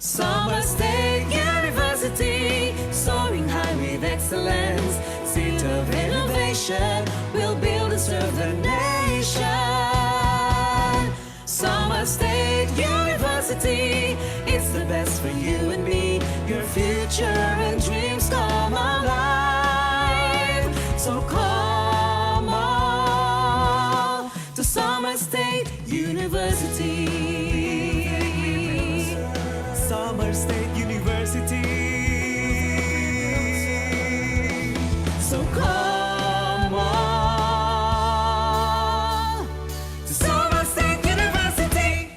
Summer State University, soaring high with excellence, seat of innovation, we'll build and serve the nation. Summer State University, it's the best for you and me, your future and dreams come alive. So come on to Summer State University. Summer State University. So come on to Summer State University.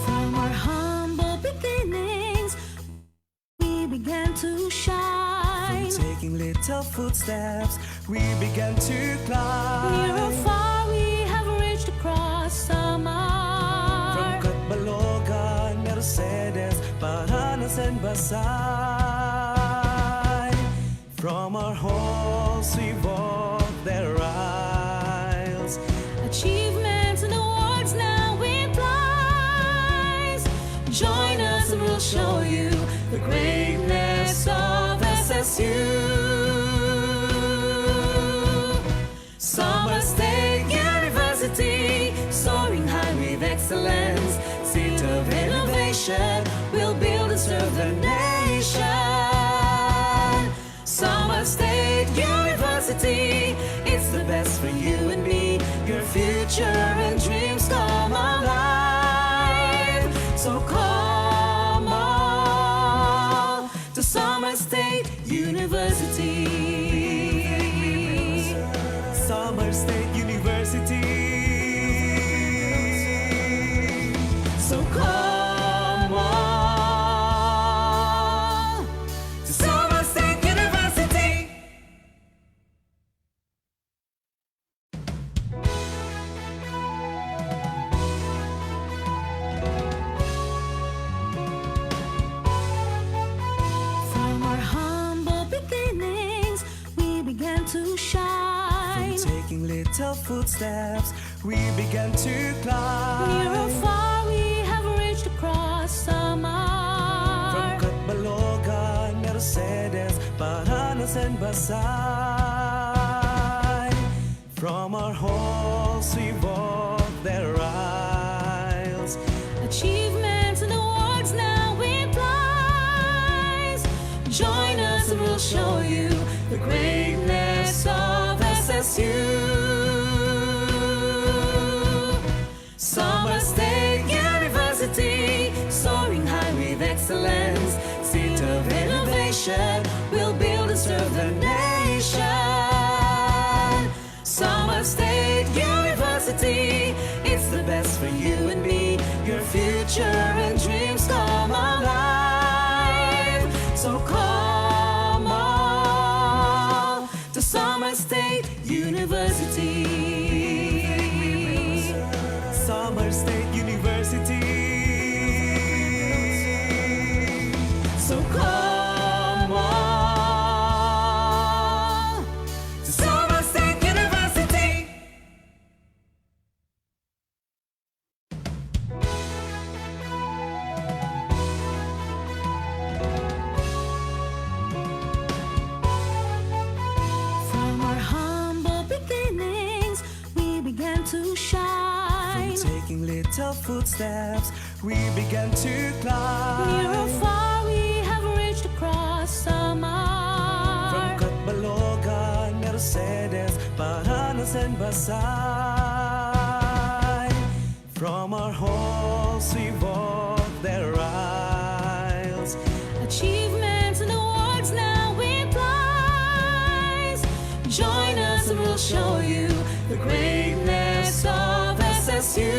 From our humble beginnings, we began to shine. Taking little footsteps, we began to climb. Near or far, we have reached across summer. From Abellanosa, Mercedes, Paranas and Basay. From our halls, we walk their aisles. Achievements and awards now in prize. Join us and we'll show you the greatness of SSU. Summer State University, soaring high with excellence, seat of innovation, we'll build and serve the nation. Summer State University, it's the best for you and me, your future and dreams come alive. So come on to Summer State University. Summer State University. So come on to Summer State University. From our humble beginnings, we began to shine. From taking little footsteps, we began to climb. Near or far, we have reached across summer. From Abellanosa, Mercedes, Paranas and Basay. From our halls, we walk their aisles. Achievements and awards now in prize. Join us and we'll show you the greatness of SSU. Summer State University, soaring high with excellence, seat of innovation, we'll build and serve the nation. Summer State University, it's the best for you and me, your future and dreams come alive. So come on to Summer State University. Summer State University. So come on to Summer State University. From our humble beginnings, we began to shine. From taking little footsteps, we began to climb. Near or far, we have reached across summer. From Abellanosa, Mercedes, Paranas and Basay. From our halls, we walk their aisles. Achievements and awards now in prize. Join us and we'll show you the greatness of SSU.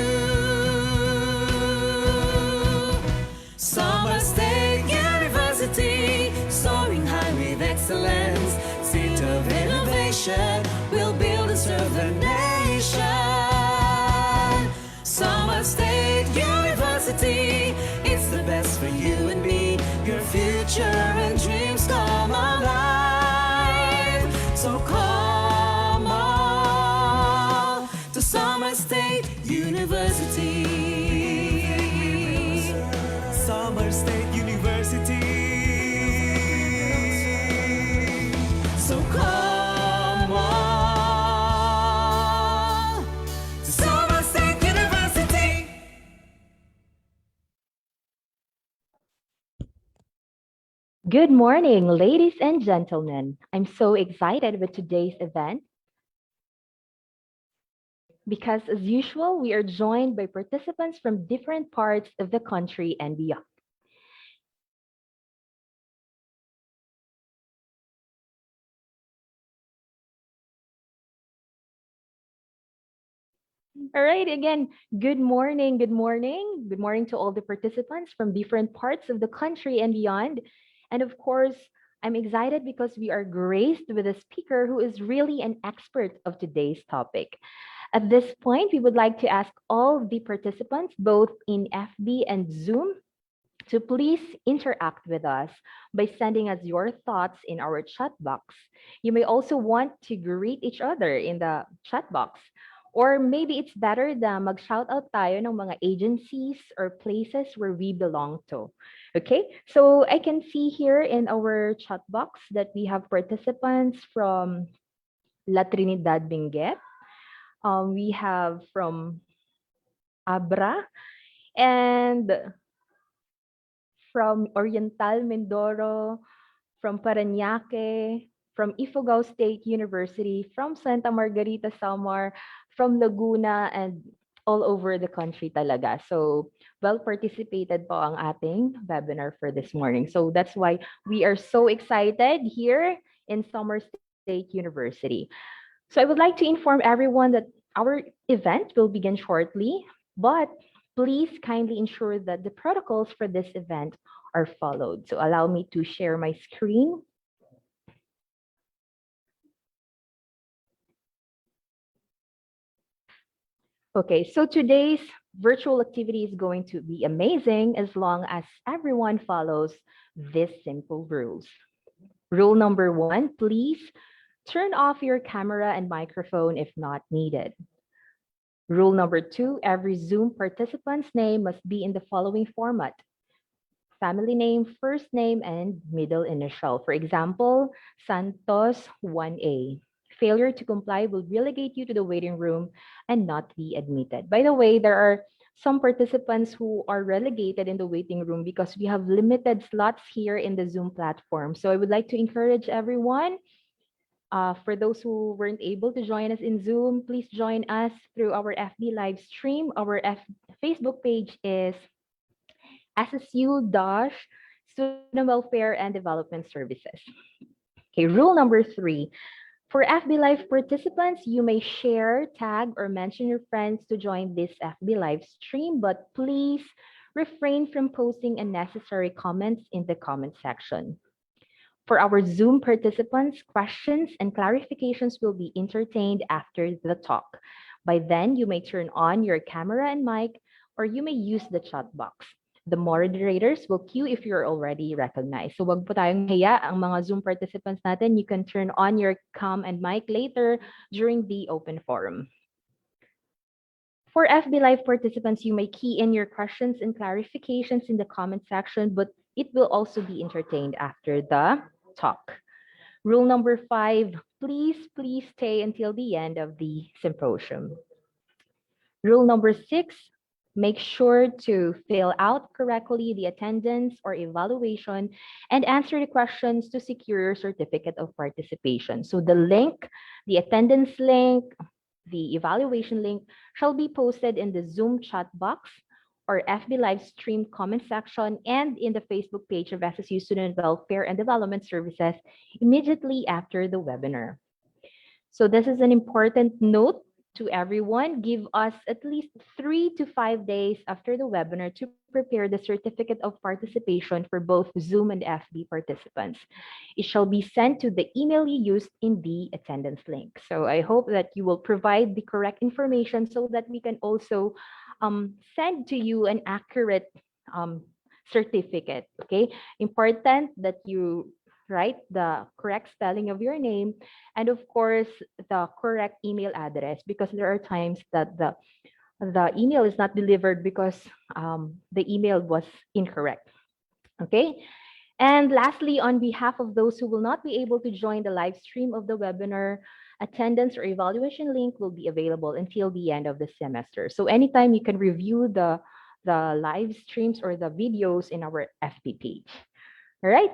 Summer State University, soaring high with excellence, seat of innovation, we'll build and serve the nation. Summer State University, it's the best for you and me, your future and dreams come alive. Good morning, ladies and gentlemen. I'm so excited with today's event because, as usual, we are joined by participants from different parts of the country and beyond. All right, again, good morning, good morning. Good morning to all the participants from different parts of the country and beyond. And of course, I'm excited because we are graced with a speaker who is really an expert of today's topic. At this point, we would like to ask all the participants, both in FB and Zoom, to please interact with us by sending us your thoughts in our chat box. You may also want to greet each other in the chat box. Or maybe it's better na mag-shoutout tayo ng mga agencies or places where we belong to. Okay? So I can see here in our chat box that we have participants from La Trinidad Benguet. We have from Abra and from Oriental Mindoro, from Parañaque, from Ifugao State University, from Santa Margarita Samar, from Laguna, and all over the country talaga. So, well participated po ang ating webinar for this morning. So that's why we are so excited here in Samar State University. So I would like to inform everyone that our event will begin shortly, but please kindly ensure that the protocols for this event are followed. So allow me to share my screen. Okay, so today's virtual activity is going to be amazing as long as everyone follows these simple rules. Rule number 1, please turn off your camera and microphone if not needed. Rule number 2, every Zoom participant's name must be in the following format: family name, first name, and middle initial. For example, Santos 1A. Failure to comply will relegate you to the waiting room and not be admitted. By the way, there are some participants who are relegated in the waiting room because we have limited slots here in the Zoom platform. So I would like to encourage everyone, for those who weren't able to join us in Zoom, please join us through our FB live stream. Our Facebook page is SSU-Student Welfare and Development Services. Okay, rule number 3. For FB Live participants, you may share, tag, or mention your friends to join this FB Live stream, but please refrain from posting unnecessary comments in the comment section. For our Zoom participants, questions and clarifications will be entertained after the talk. By then, you may turn on your camera and mic, or you may use the chat box. The moderators will cue if you're already recognized. So wag po tayong mahiya, ang mga Zoom participants natin, you can turn on your cam and mic later during the open forum. For FB Live participants, you may key in your questions and clarifications in the comment section, but it will also be entertained after the talk. Rule number 5, please stay until the end of the symposium. Rule number 6, make sure to fill out correctly the attendance or evaluation and answer the questions to secure your certificate of participation. So the link, the attendance link, the evaluation link shall be posted in the Zoom chat box or FB live stream comment section and in the Facebook page of SSU Student Welfare and Development Services immediately after the webinar. So this is an important note to everyone. Give us at least 3 to 5 days after the webinar to prepare the certificate of participation for both Zoom and FB participants. It shall be sent to the email you used in the attendance link. So I hope that you will provide the correct information so that we can also send to you an accurate certificate. Okay, important that you write the correct spelling of your name and of course the correct email address, because there are times that the email is not delivered because the email was incorrect. Okay, and lastly, on behalf of those who will not be able to join the live stream of the webinar, attendance or evaluation link will be available until the end of the semester. So anytime you can review the live streams or the videos in our FB page. All right.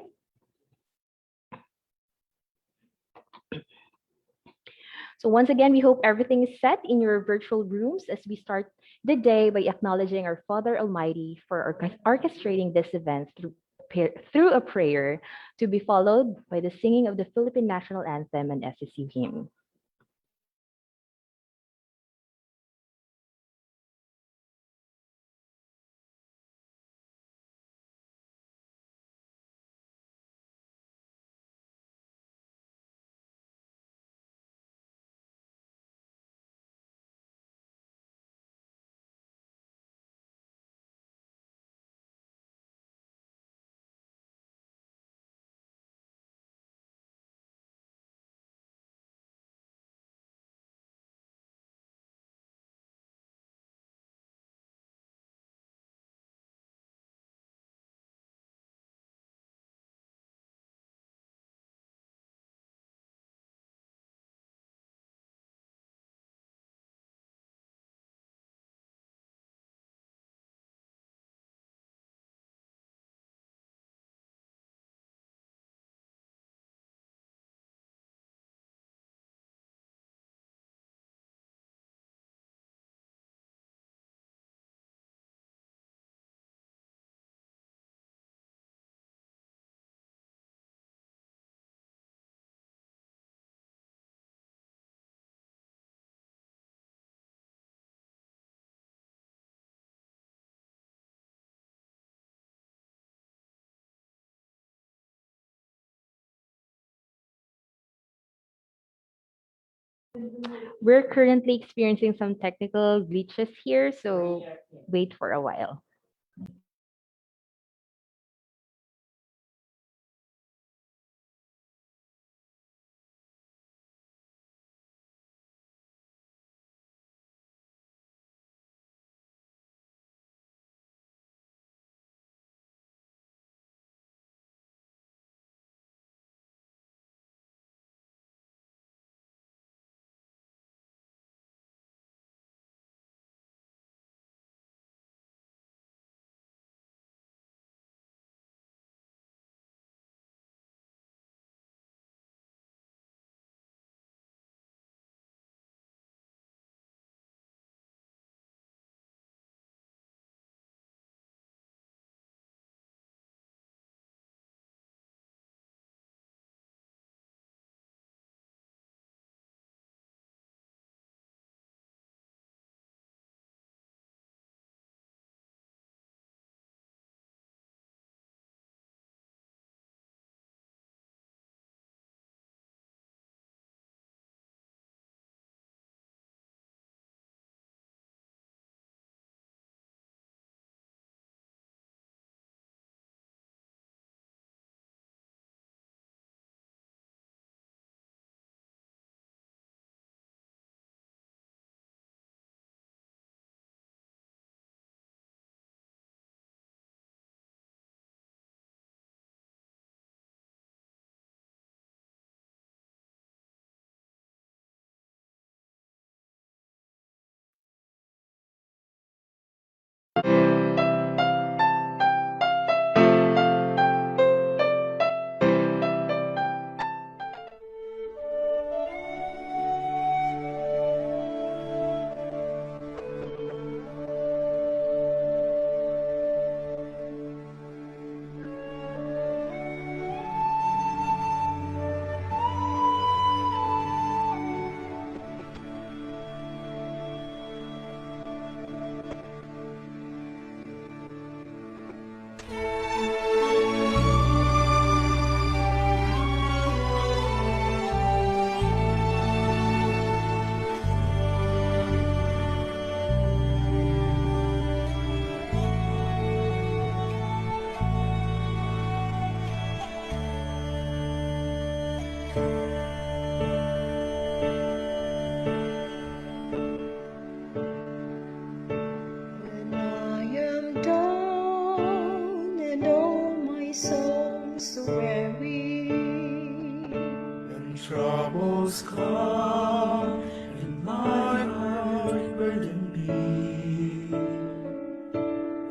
So once again, we hope everything is set in your virtual rooms as we start the day by acknowledging our Father Almighty for orchestrating this event through a prayer to be followed by the singing of the Philippine National Anthem and SSU hymn. We're currently experiencing some technical glitches here, so wait for a while. When I am down and all my songs so weary, when troubles come and my heart burden be,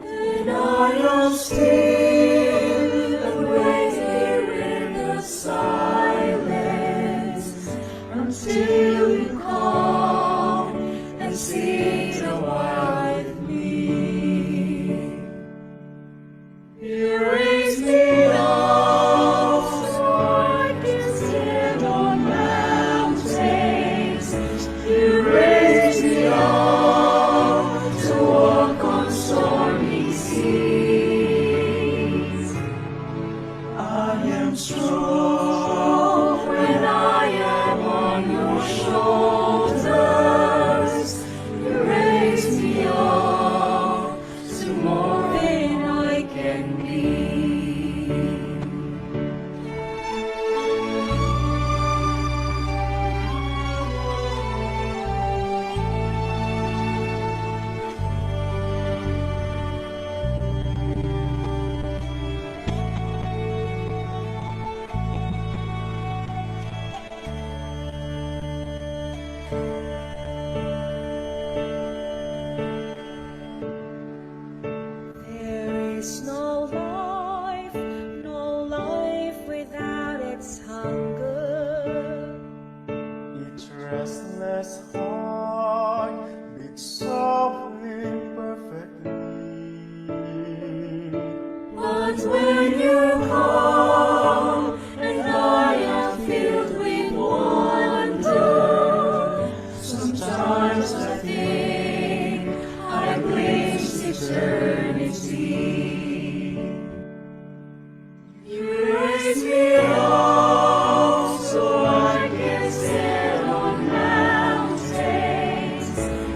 and I am still and wait here in the silence until you come. There is no life without its hunger. Each restless heart beats softly, perfectly. But when you come and I am filled with wonder, sometimes I think I glimpse eternity. You raise me up so I can stand on mountains.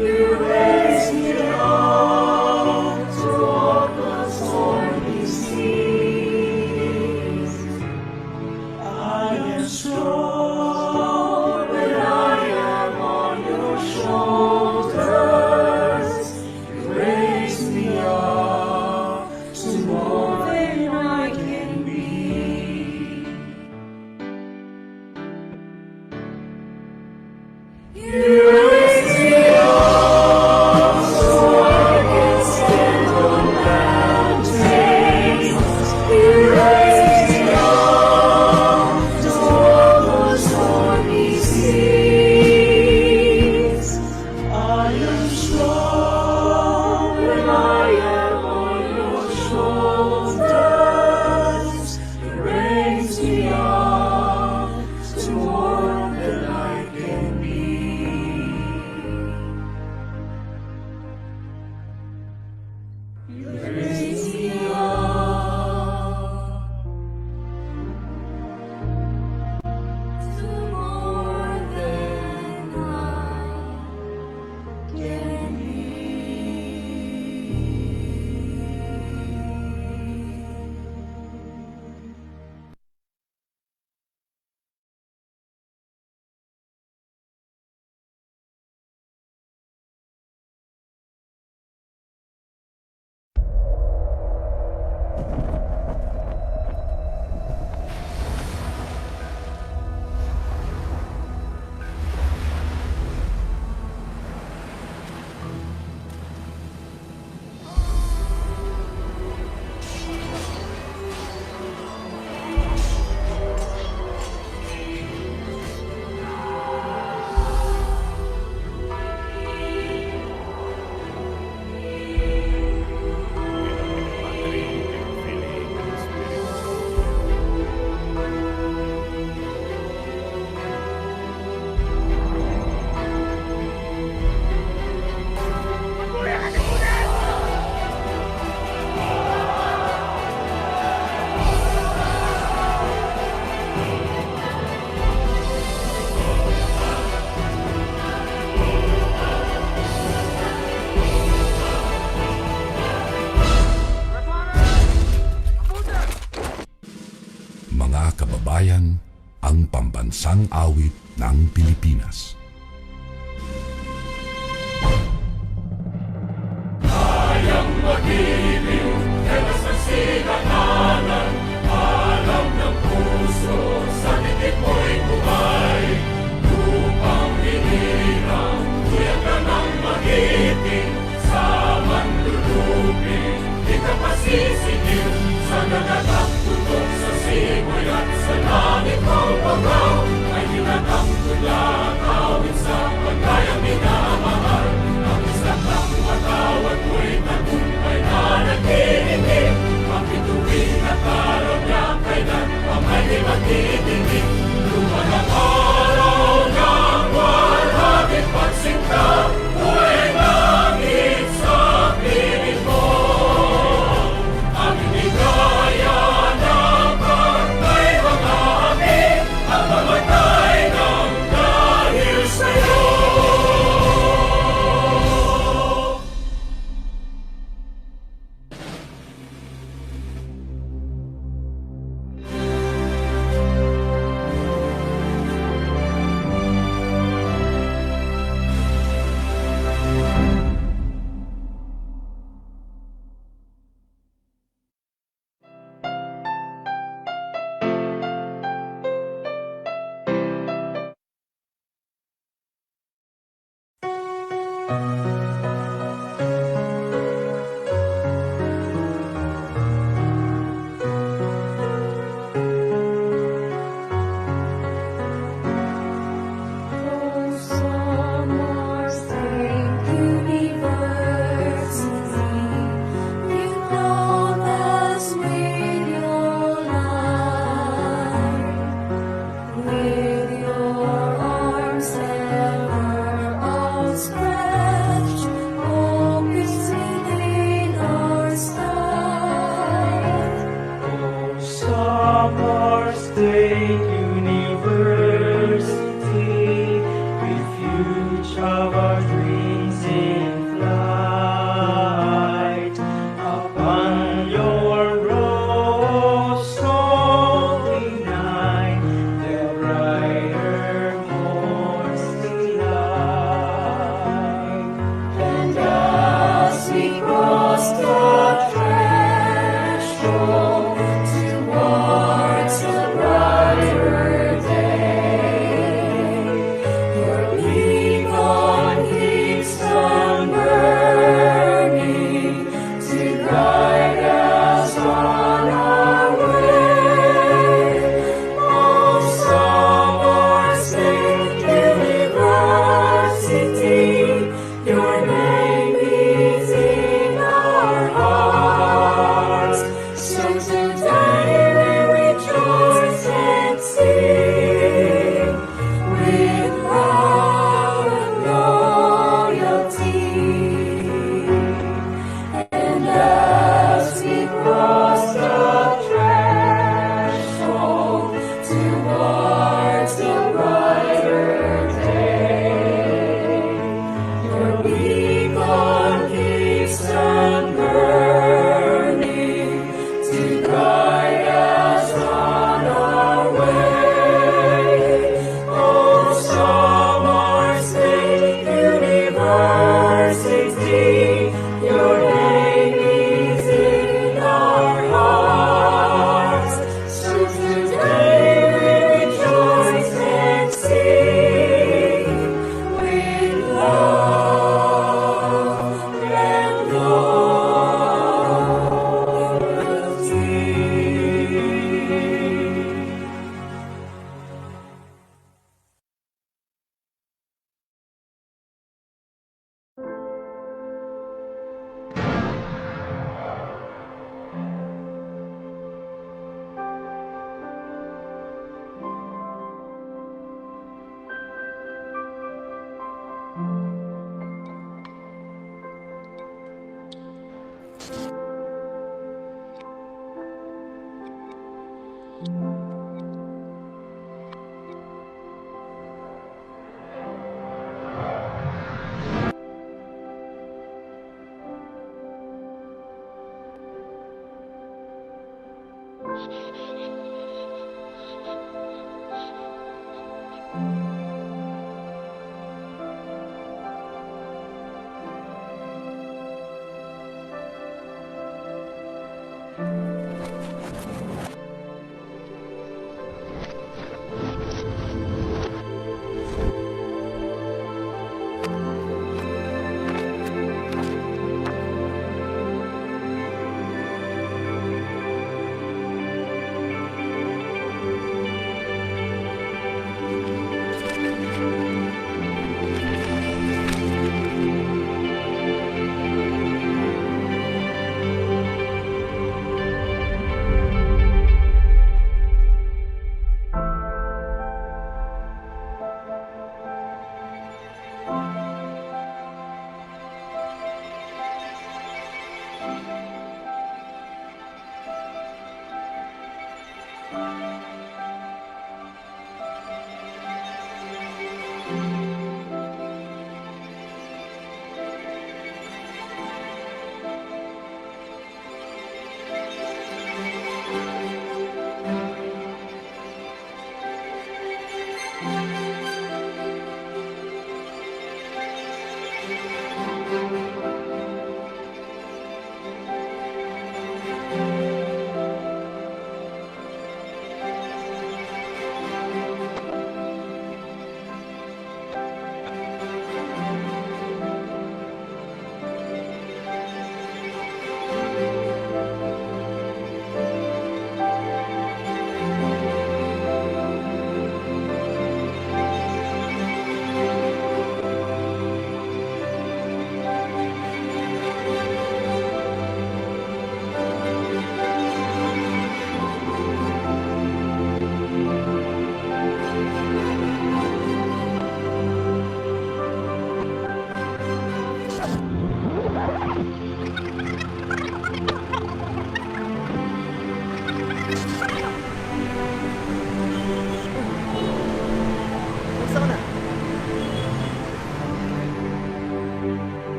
You raise me up to walk on stormy seas. I am strong when I am on your shoulders. You raise me up to more than I can be. You raise me up so I can stand on mountains. You raise me up to walk on stormy seas. I am strong when I am on your shoulders. You raise me up to more than I can be. You raise me up to more than I can be. Mga kababayan, ang pambansang awit ng Pilipinas. Sa langit ng pagaw ay hinatang tula,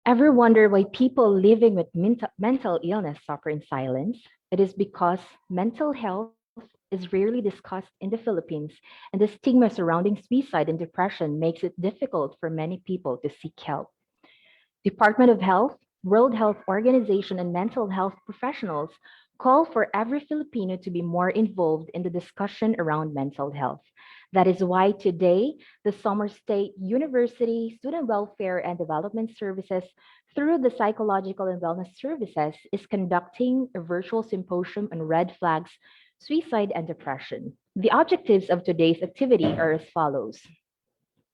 Ever wonder why people living with mental illness suffer in silence? It is because mental health is rarely discussed in the Philippines, and the stigma surrounding suicide and depression makes it difficult for many people to seek help. Department of Health, World Health Organization, and mental health professionals call for every Filipino to be more involved in the discussion around mental health. That is why today, the Summer State University Student Welfare and Development Services, through the Psychological and Wellness Services, is conducting a virtual symposium on red flags, suicide, and depression. The objectives of today's activity are as follows: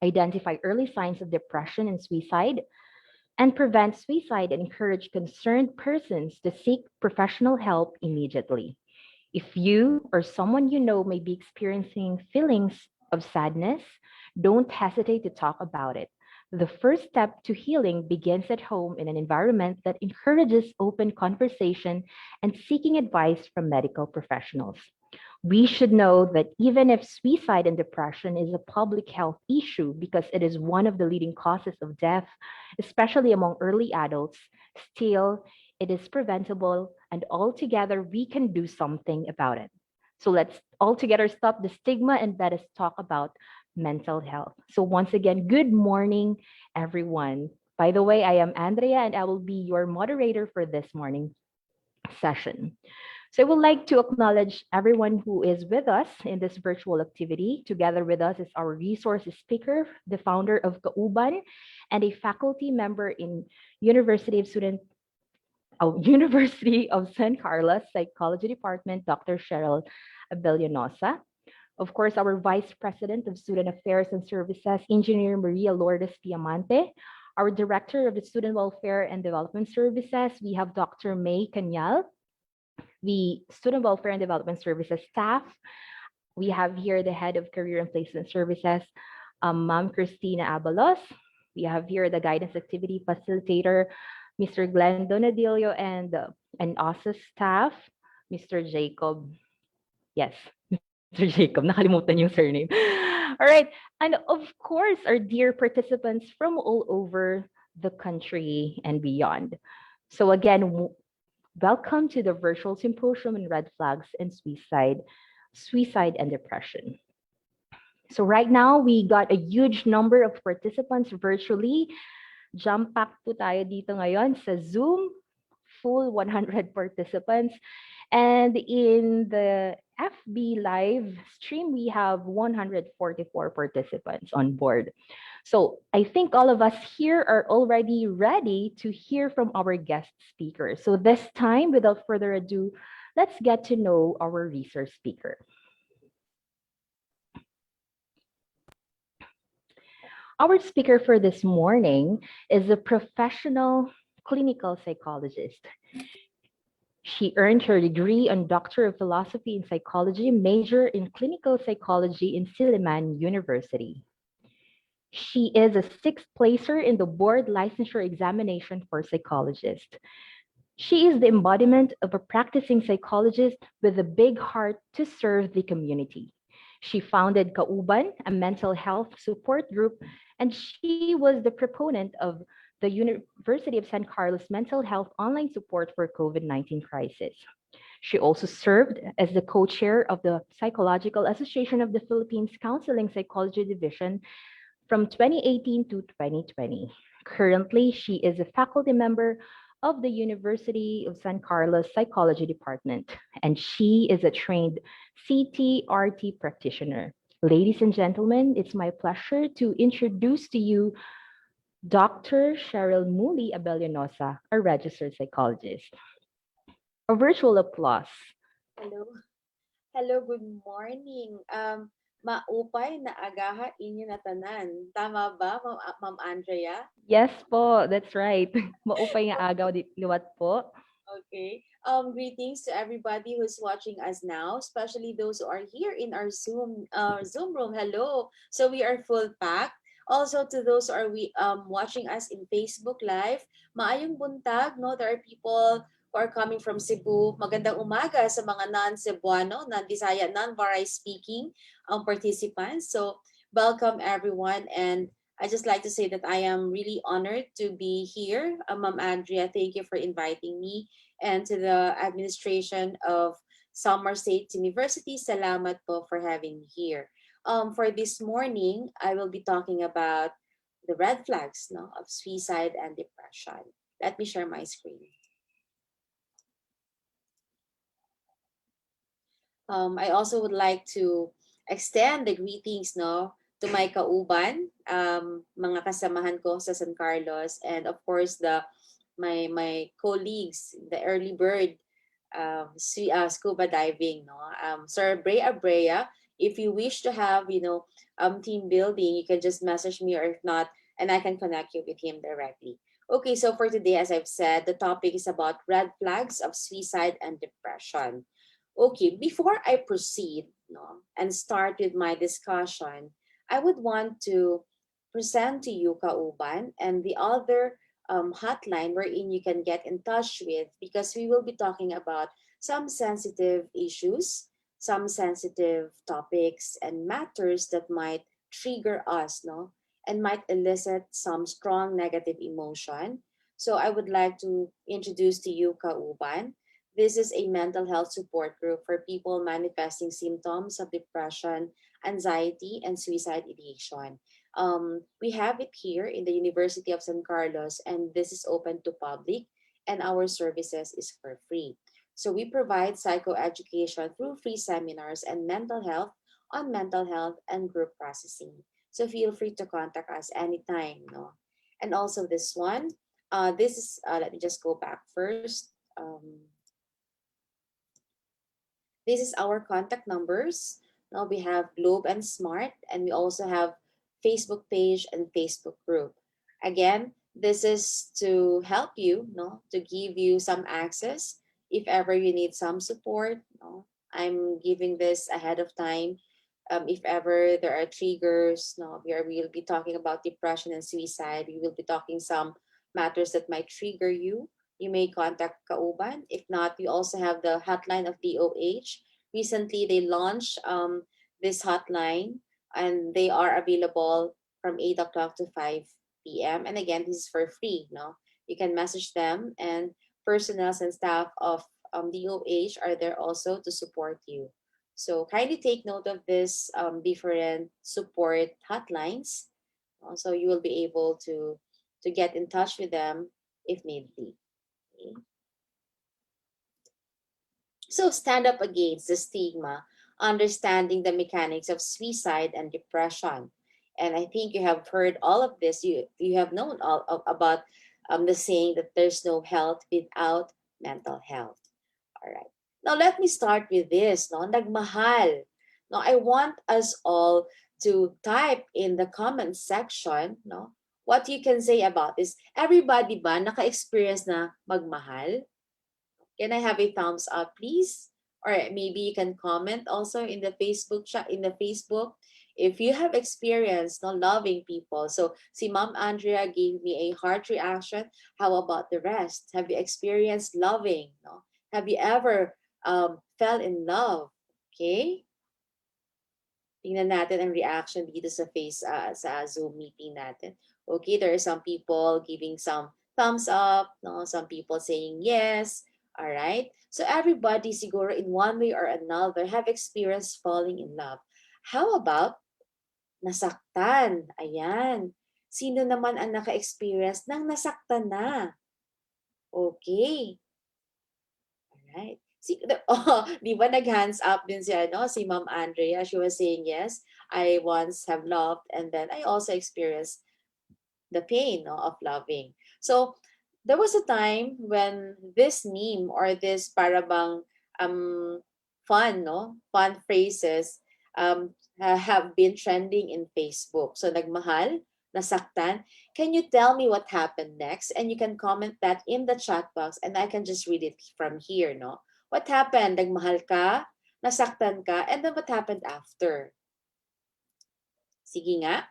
identify early signs of depression and suicide, and prevent suicide and encourage concerned persons to seek professional help immediately. If you or someone you know may be experiencing feelings of sadness, don't hesitate to talk about it. The first step to healing begins at home in an environment that encourages open conversation and seeking advice from medical professionals. We should know that even if suicide and depression is a public health issue because it is one of the leading causes of death, especially among early adults, still it is preventable, and altogether we can do something about it. So let's all together stop the stigma and let us talk about mental health. So once again, good morning, everyone. By the way, I am Andrea and I will be your moderator for this morning session. So I would like to acknowledge everyone who is with us in this virtual activity. Together with us is our resource speaker, the founder of Kauban, and a faculty member in University of San Carlos Psychology Department, Dr. Sherryl Abellanosa. Of course, our Vice President of Student Affairs and Services, Engineer Maria Lourdes Piamante. Our Director of the Student Welfare and Development Services, we have Dr. May Canyal. The Student Welfare and Development Services staff. We have here the Head of Career and Placement Services, Ma'am Christina Abalos. We have here the Guidance Activity Facilitator, Mr. Glenn Donadillo, and OSA staff, Mr. Jacob. Yes, Mr. Jacob, nakalimutan yung surname. All right, and of course, our dear participants from all over the country and beyond. So again, welcome to the virtual symposium on red flags and suicide and depression. So right now, we got a huge number of participants virtually. Jump-packed po tayo dito ngayon sa Zoom, full 100 participants. And in the FB live stream, we have 144 participants on board. So I think all of us here are already ready to hear from our guest speakers. So this time, without further ado, let's get to know our research speaker. Our speaker for this morning is a professional clinical psychologist. She earned her degree on Doctor of Philosophy in Psychology, major in Clinical Psychology in Silliman University. She is a sixth placer in the board licensure examination for psychologists. She is the embodiment of a practicing psychologist with a big heart to serve the community. She founded Kauban, a mental health support group, and she was the proponent of the University of San Carlos mental health online support for COVID-19 crisis. She also served as the co-chair of the Psychological Association of the Philippines Counseling Psychology Division from 2018 to 2020. Currently, she is a faculty member of the University of San Carlos Psychology Department, and she is a trained CT-RT practitioner. Ladies and gentlemen, it's my pleasure to introduce to you Dr. Sherryl Muli Abellanosa, a registered psychologist. A virtual applause. Hello. Hello, good morning. Maupay na agaha inyo na tanan. Tama ba, Ma'am Andrea? Yes po, that's right. Maupay nga agaw liwat po. Okay. Greetings to everybody who's watching us now, especially those who are here in our Zoom room. Hello. So we are full packed. Also to those who are watching us in Facebook Live, maayong buntag, no? There are people who are coming from Cebu. Magandang umaga sa mga non-Cebuano, non-Bisaya, non-Varay speaking participants. So welcome everyone, and I just like to say that I am really honored to be here. Ma'am Andrea, thank you for inviting me, and to the administration of Somerset University, salamat po for having me here. For this morning, I will be talking about the red flags, no, of suicide and depression. Let me share my screen. I also would like to extend the greetings, no, to my kauban, mga kasamahan ko sa San Carlos, and of course my colleagues, the early bird scuba diving, no. Sir Brea Brea, if you wish to have, team building, you can just message me, or if not, and I can connect you with him directly. Okay, so for today, as I've said, the topic is about red flags of suicide and depression. Okay, before I proceed, no, and start with my discussion, I would want to present to you, Kauban, and the other hotline wherein you can get in touch with, because we will be talking about some sensitive issues, some sensitive topics and matters that might trigger us, no, and might elicit some strong negative emotion. So I would like to introduce to you, Kauban. This is a mental health support group for people manifesting symptoms of depression, anxiety, and suicide ideation. We have it here in the University of San Carlos, and this is open to public, and our services is for free. So we provide psychoeducation through free seminars and mental health on mental health and group processing. So feel free to contact us anytime, no? And also this one, this is, let me just go back first. This is our contact numbers. Now we have Globe and Smart, and we also have Facebook page and Facebook group. Again, this is to help you, no, to give you some access if ever you need some support. No, I'm giving this ahead of time. If ever there are triggers, no, we'll be talking about depression and suicide. We will be talking some matters that might trigger you. You may contact Kauban. If not, we also have the hotline of DOH. Recently, they launched this hotline, and they are available from 8 o'clock to 5 p.m. And again, this is for free. No, you can message them, and personnel and staff of DOH are there also to support you. So kindly take note of this different support hotlines, so you will be able to get in touch with them if need be. Okay. So stand up against the stigma, understanding the mechanics of suicide and depression. And I think you have heard all of this. You have known about the saying that there's no health without mental health. All right. Now let me start with this. No, nagmahal. Now I want us all to type in the comment section, no, what you can say about this. Everybody ba naka-experience na magmahal? Can I have a thumbs up, please? Or maybe you can comment also in the Facebook chat, in the Facebook, if you have experienced no loving people. So si Mom Andrea gave me a heart reaction. How about the rest? Have you experienced loving? No? Have you ever fell in love? Okay? Tingnan natin ang reaction dito sa Zoom meeting natin. Okay, there are some people giving some thumbs up, no? Some people saying yes. All right? So everybody siguro in one way or another have experienced falling in love. How about nasaktan? Ayan. Sino naman ang naka-experience ng nasaktan na? Okay. All right. Di ba nag-hands up din si Ma'am Andrea. She was saying, yes, I once have loved, and then I also experienced the pain, no, of loving. So there was a time when this meme, or this parabang fun phrases have been trending in Facebook. So nagmahal, nasaktan? Can you tell me what happened next? And you can comment that in the chat box and I can just read it from here, no? What happened? Nagmahal ka? Nasaktan ka? And then what happened after? Sige nga.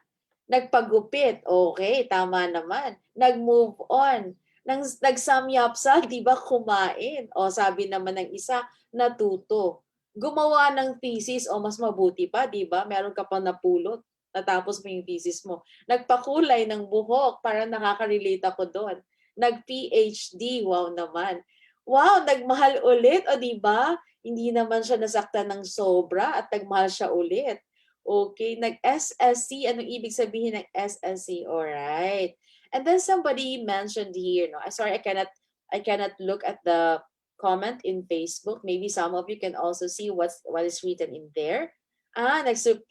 Nagpagupit. Okay, tama naman. Nag-move on. Nagsamyapsal, di ba, kumain. O sabi naman ng isa, natuto. Gumawa ng thesis, o mas mabuti pa, di ba? Meron ka pang napulot. Natapos mo yung thesis mo. Nagpakulay ng buhok, parang nakaka-relate ako doon. Nag-PhD, wow naman. Wow, nagmahal ulit, o di ba? Hindi naman siya nasaktan ng sobra at nagmahal siya ulit. Okay, nag-SSC. Anong ibig sabihin ng SSC? Alright. And then somebody mentioned here, no? Sorry, I cannot look at the comment in Facebook. Maybe some of you can also see what is written in there.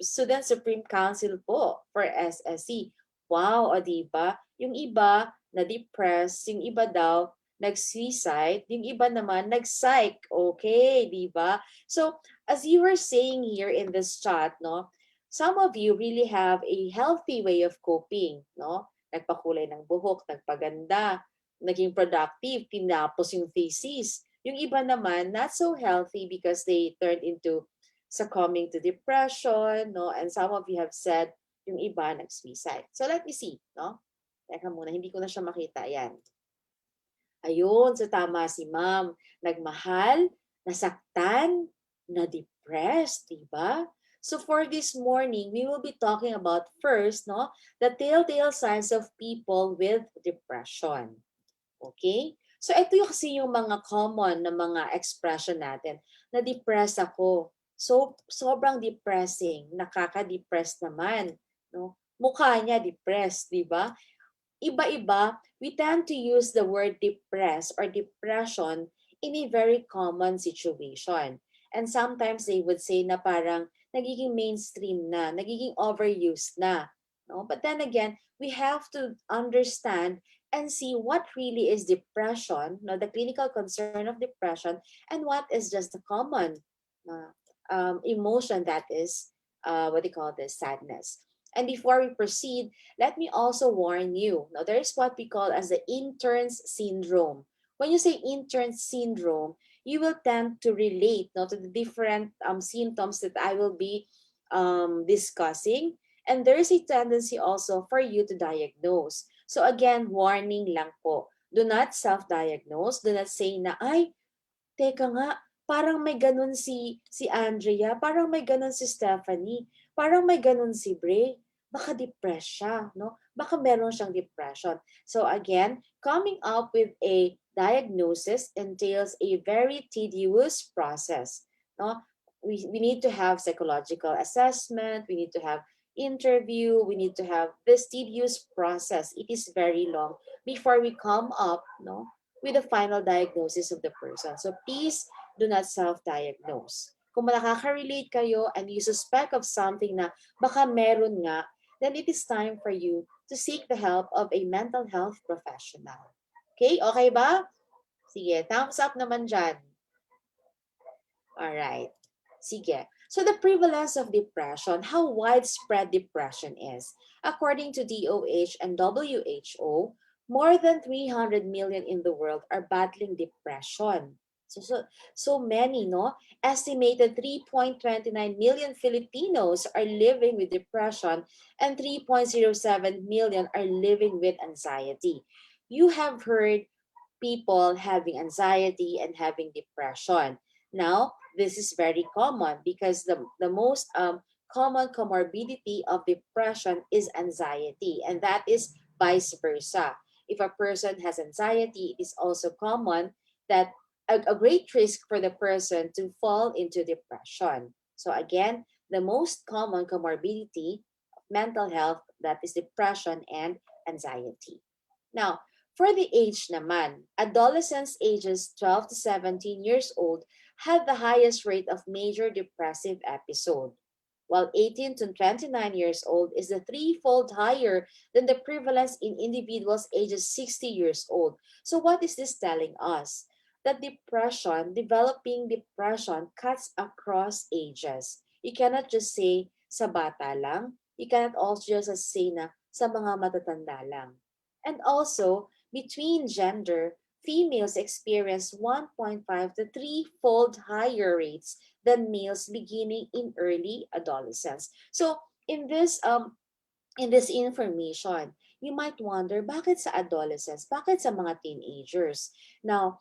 Student Supreme Council po for SSC. Wow, o diba? Yung iba na-depressed, yung iba daw nag-suicide, yung iba naman nag-psych. Okay, diba? So, as you were saying here in this chat, no, some of you really have a healthy way of coping, no? Nagpakulay ng buhok, nagpaganda, naging productive, tinapos yung thesis. Yung iba naman, not so healthy because they turned into succumbing to depression, no? And some of you have said, yung iba nag-suicide. So let me see, no? Teka muna, hindi ko na siya makita. Yan. Ayun, so tama si ma'am. Nagmahal, nasaktan, na-depressed, diba? So for this morning, we will be talking about first, no, the telltale signs of people with depression. Okay? So ito yung kasi yung mga common na mga expression natin. Na-depress ako. So sobrang depressing, nakaka-depress naman, no? Mukha niya depressed, di ba? Iba-iba, we tend to use the word depressed or depression in a very common situation. And sometimes they would say na parang nagiging mainstream na, nagiging overused na. No? But then again, we have to understand and see what really is depression, no, the clinical concern of depression, and what is just a common emotion that is, what they call this, sadness. And before we proceed, let me also warn you. Now, there is what we call as the intern's syndrome. When you say intern syndrome, you will tend to relate, no, to the different symptoms that I will be discussing. And there is a tendency also for you to diagnose. So again, warning lang po. Do not self-diagnose. Do not say na, ay, teka nga, parang may ganun si Andrea, parang may ganun si Stephanie, parang may ganun si Bray. Baka depressed siya, no? Baka meron siyang depression. So again, coming up with a diagnosis entails a very tedious process, no? We need to have psychological assessment, we need to have interview, we need to have this tedious process. It is very long before we come up, no, with the final diagnosis of the person. So please do not self-diagnose. Kung nakaka-relate kayo and you suspect of something na baka meron nga, then it is time for you to seek the help of a mental health professional. Okay? Okay ba? Sige, thumbs up naman dyan. Alright. Sige. So the prevalence of depression, how widespread depression is. According to DOH and WHO, more than 300 million in the world are battling depression. So many, no? Estimated 3.29 million Filipinos are living with depression and 3.07 million are living with anxiety. You have heard people having anxiety and having depression. Now, this is very common because the most common comorbidity of depression is anxiety, and that is vice versa. If a person has anxiety, it is also common that a great risk for the person to fall into depression. So again, the most common comorbidity of mental health, that is depression and anxiety. Now, for the age naman, adolescents ages 12 to 17 years old have the highest rate of major depressive episode, while 18 to 29 years old is the threefold higher than the prevalence in individuals ages 60 years old. So what is this telling us? That developing depression cuts across ages. You cannot just say sa bata lang. You cannot also just say na sa mga matatanda lang. And also, between gender, females experience 1.5 to 3-fold higher rates than males beginning in early adolescence. So, in this information, you might wonder, bakit sa adolescents? Bakit sa mga teenagers? Now,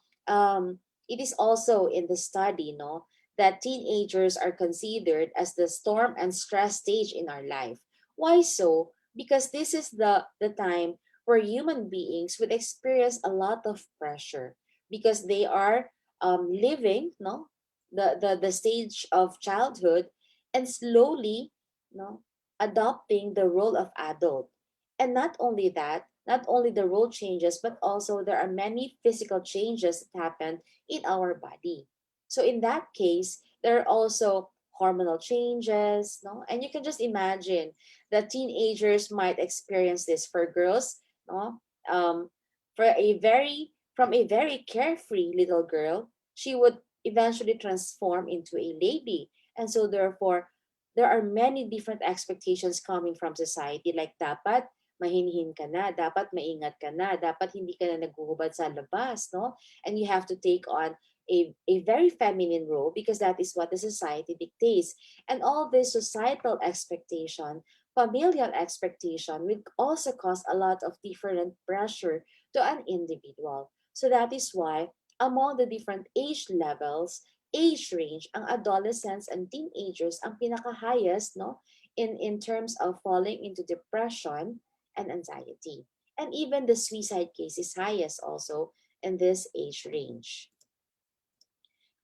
it is also in the study, no, that teenagers are considered as the storm and stress stage in our life. Why so? Because this is the time where human beings would experience a lot of pressure because they are living, no, the stage of childhood, and slowly, no, adopting the role of adult. And not only that, not only the role changes, but also there are many physical changes that happen in our body. So in that case, there are also hormonal changes, no? And you can just imagine that teenagers might experience this for girls, no? Um, for a very from a very carefree little girl, she would eventually transform into a lady. And so therefore, there are many different expectations coming from society, like dapat mahinhin ka na, dapat maingat ka na, dapat hindi ka na naghuhubad sa labas, no? And you have to take on a very feminine role because that is what the society dictates. And all this societal expectation, familial expectation, will also cause a lot of different pressure to an individual. So that is why among the different age levels, age range, ang adolescents and teenagers ang pinaka-highest, no, in terms of falling into depression and anxiety. And even the suicide case is highest also in this age range.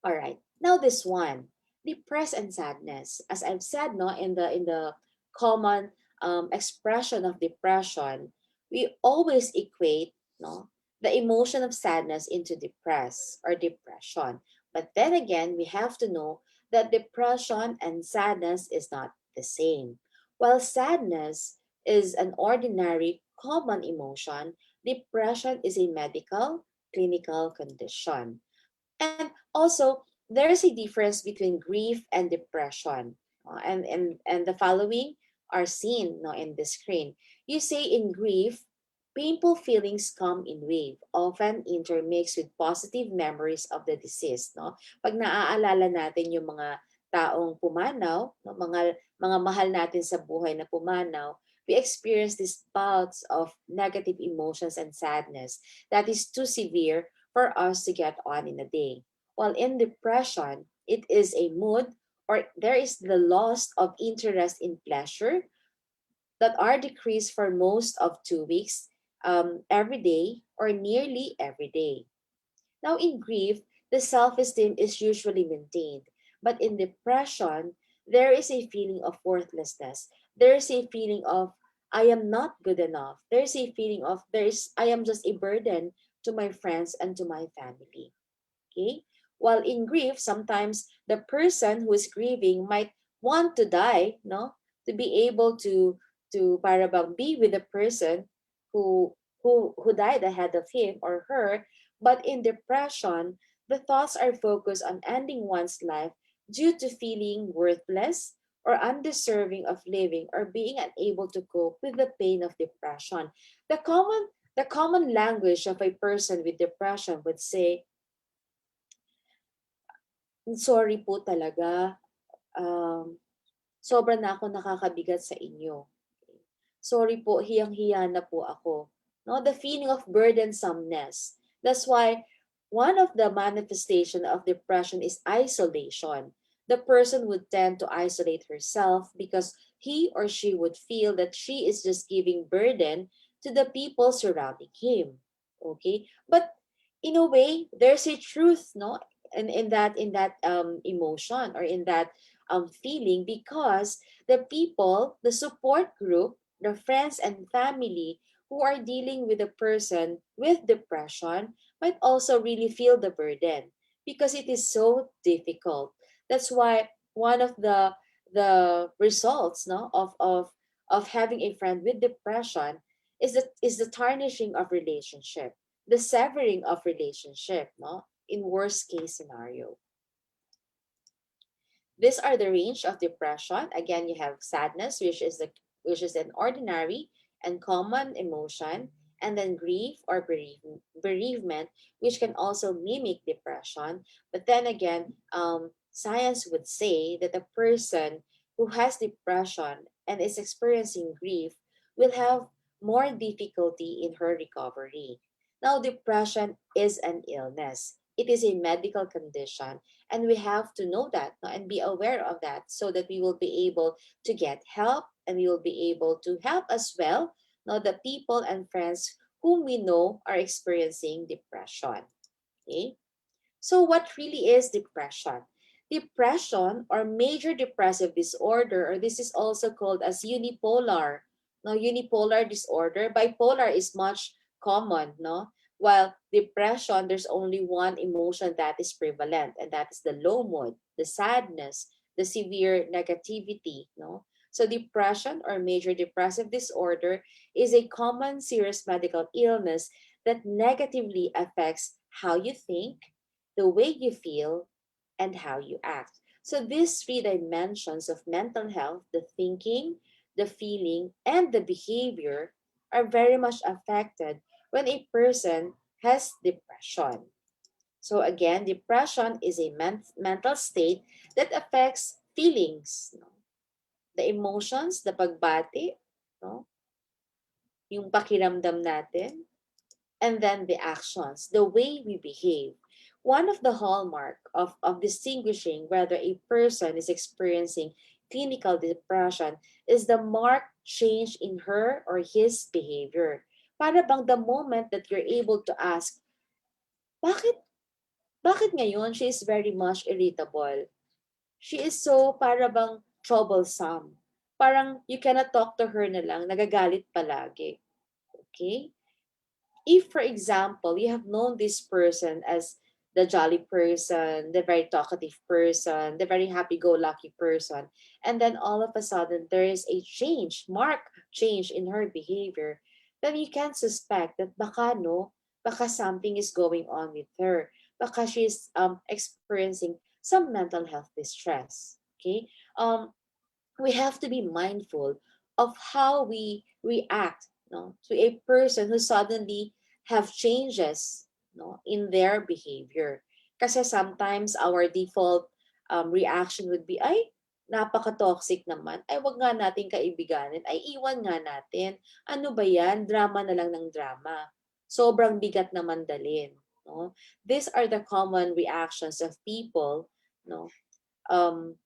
All right. Now this one, depressed and sadness. As I've said, no, in the common expression of depression, we always equate, no, the emotion of sadness into depress or depression. But then again, we have to know that depression and sadness is not the same. While sadness is an ordinary common emotion, depression is a medical clinical condition. And also, there is a difference between grief and depression. And the following are seen, no, in the screen. You say in grief, painful feelings come in wave, often intermixed with positive memories of the deceased. No? Pag naaalala natin yung mga taong pumanaw, no, mga mahal natin sa buhay na pumanaw, we experience these bouts of negative emotions and sadness that is too severe for us to get on in a day. While in depression, it is a mood or there is the loss of interest in pleasure that are decreased for most of 2 weeks every day or nearly every day. Now, in grief, the self esteem is usually maintained, but in depression, there is a feeling of worthlessness. There is a feeling of I am not good enough. There is a feeling of I am just a burden to my friends and to my family. Okay? While in grief, sometimes the person who is grieving might want to die, no? To be able to para bang be with the person who who died ahead of him or her. But in depression, the thoughts are focused on ending one's life due to feeling worthless or undeserving of living or being unable to cope with the pain of depression. The common language of a person with depression would say, sorry po talaga, um, sobra na ako nakakabigat sa inyo. Sorry po, hiyang-hiya na po ako. No, the feeling of burdensomeness. That's why one of the manifestation of depression is isolation. The person would tend to isolate herself because he or she would feel that she is just giving burden to the people surrounding him. Okay? But in a way, there's a truth, no? In that emotion or in that feeling, because the people, the support group, the friends and family who are dealing with a person with depression might also really feel the burden because it is so difficult. That's why one of the results, no, of having a friend with depression is the tarnishing of relationship, the severing of relationship, no, in worst case scenario. These are the range of depression. Again, you have sadness, which is an ordinary and common emotion, and then grief or bereavement, which can also mimic depression. But then again, science would say that a person who has depression and is experiencing grief will have more difficulty in her recovery. Now, depression is an illness. It is a medical condition, and we have to know that, no, and be aware of that so that we will be able to get help, and we will be able to help as well, no, the people and friends whom we know are experiencing depression. Okay? So what really is depression? Depression or major depressive disorder, or this is also called as unipolar. No, unipolar disorder. Bipolar is much common, no? While depression, there's only one emotion that is prevalent, and that is the low mood, the sadness, the severe negativity, no? So depression or major depressive disorder is a common serious medical illness that negatively affects how you think, the way you feel, and how you act. So these three dimensions of mental health, the thinking, the feeling, and the behavior, are very much affected when a person has depression. So again, depression is a mental state that affects feelings, no? The emotions, the pagbati, no? Yung pakiramdam natin, and then the actions, the way we behave. One of the hallmark of distinguishing whether a person is experiencing clinical depression is the marked change in her or his behavior. Para bang the moment that you're able to ask, bakit, bakit ngayon she is very much irritable? She is so para bang troublesome. Parang you cannot talk to her na lang, nagagalit palagi. Okay? If, for example, you have known this person as the jolly person, the very talkative person, the very happy-go-lucky person, and then all of a sudden there is a change, marked change in her behavior, then you can suspect that baka no, baka something is going on with her, baka she's experiencing some mental health distress. Okay, we have to be mindful of how we react, no, to a person who suddenly have changes, no, in their behavior. Kasi sometimes our default reaction would be, ay, napaka-toxic naman. Ay, wag nga natin kaibiganin. Ay, iwan nga natin. Ano ba yan? Drama na lang ng drama. Sobrang bigat naman dalin. No? These are the common reactions of people, no, um,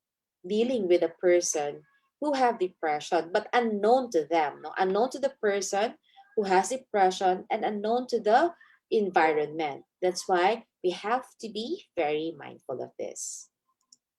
dealing with a person who have depression, but unknown to them, no? Unknown to the person who has depression and unknown to the environment. That's why we have to be very mindful of this.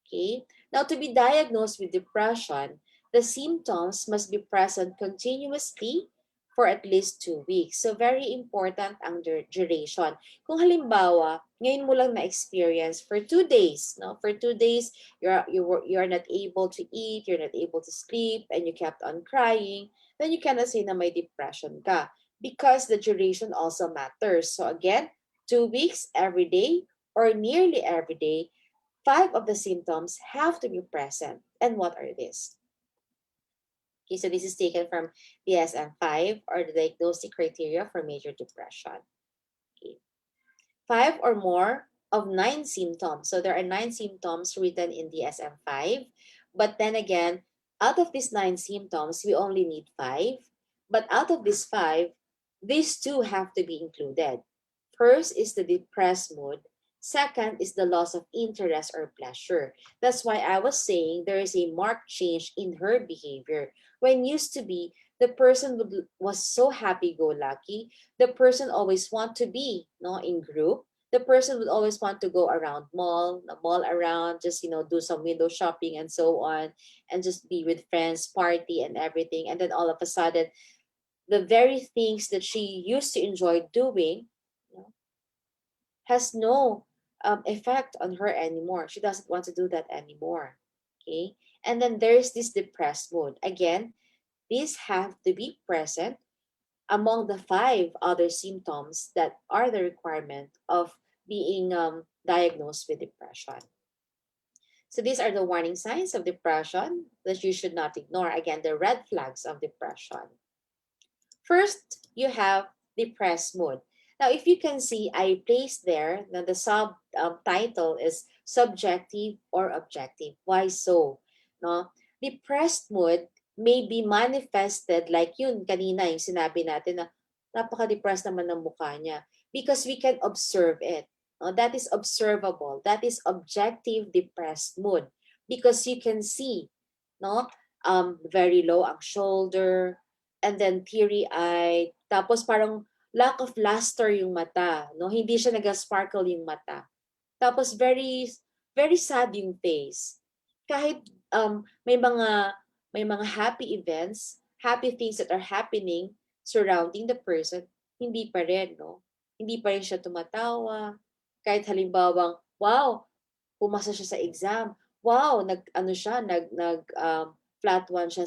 Okay. Now, to be diagnosed with depression, the symptoms must be present continuously for at least 2 weeks. So, very important ang duration. Kung halimbawa, ngayon mo lang na-experience for 2 days, no? For 2 days, you're not able to eat, you're not able to sleep, and you kept on crying, then you cannot say na may depression ka because the duration also matters. So, again, 2 weeks every day or nearly every day, 5 of the symptoms have to be present. And what are these? Okay, so this is taken from DSM-5 or the diagnostic criteria for major depression. Okay. 5 or more of 9 symptoms. So there are 9 symptoms written in DSM-5. But then again, out of these 9 symptoms, we only need 5. But out of these 5, these 2 have to be included. First is the depressed mood. Second is the loss of interest or pleasure. That's why I was saying there is a marked change in her behavior. When used to be, the person was so happy-go-lucky. The person always want to be, no, in group. The person would always want to go around mall around, just, do some window shopping and so on, and just be with friends, party and everything. And then all of a sudden, the very things that she used to enjoy doing, has no effect on her anymore. She doesn't want to do that anymore. Okay. And then there's this depressed mood. Again, these have to be present among the 5 other symptoms that are the requirement of being diagnosed with depression. So these are the warning signs of depression that you should not ignore. Again, the red flags of depression. First, you have depressed mood. Now, if you can see, I placed there na the title is subjective or objective. Why so? No? Depressed mood may be manifested like yun kanina yung sinabi natin na napaka-depressed naman ng mukha niya because we can observe it. No? That is observable. That is objective depressed mood because you can see, no? Very low ang shoulder, and then teary-eyed, tapos parang lack of luster yung mata, no? Hindi siya nag-sparkle yung mata. Tapos very very sad yung face. Kahit may mga happy events, happy things that are happening surrounding the person, hindi pa rin, no? Hindi pa rin siya tumatawa. Kahit halimbawang, wow, pumasa siya sa exam. Wow, flat one siya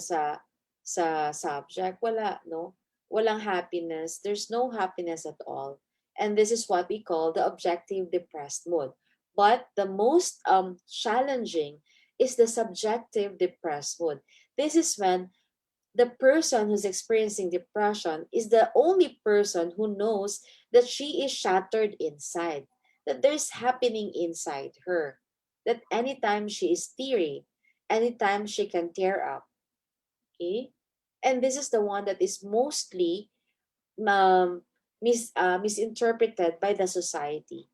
sa subject. Wala, no? Walang happiness. There's no happiness at all. And this is what we call the objective depressed mood. But the most challenging is the subjective depressed mood. This is when the person who's experiencing depression is the only person who knows that she is shattered inside, that there's happening inside her, that anytime she is teary, anytime she can tear up. Okay? And this is the one that is mostly misinterpreted by the society.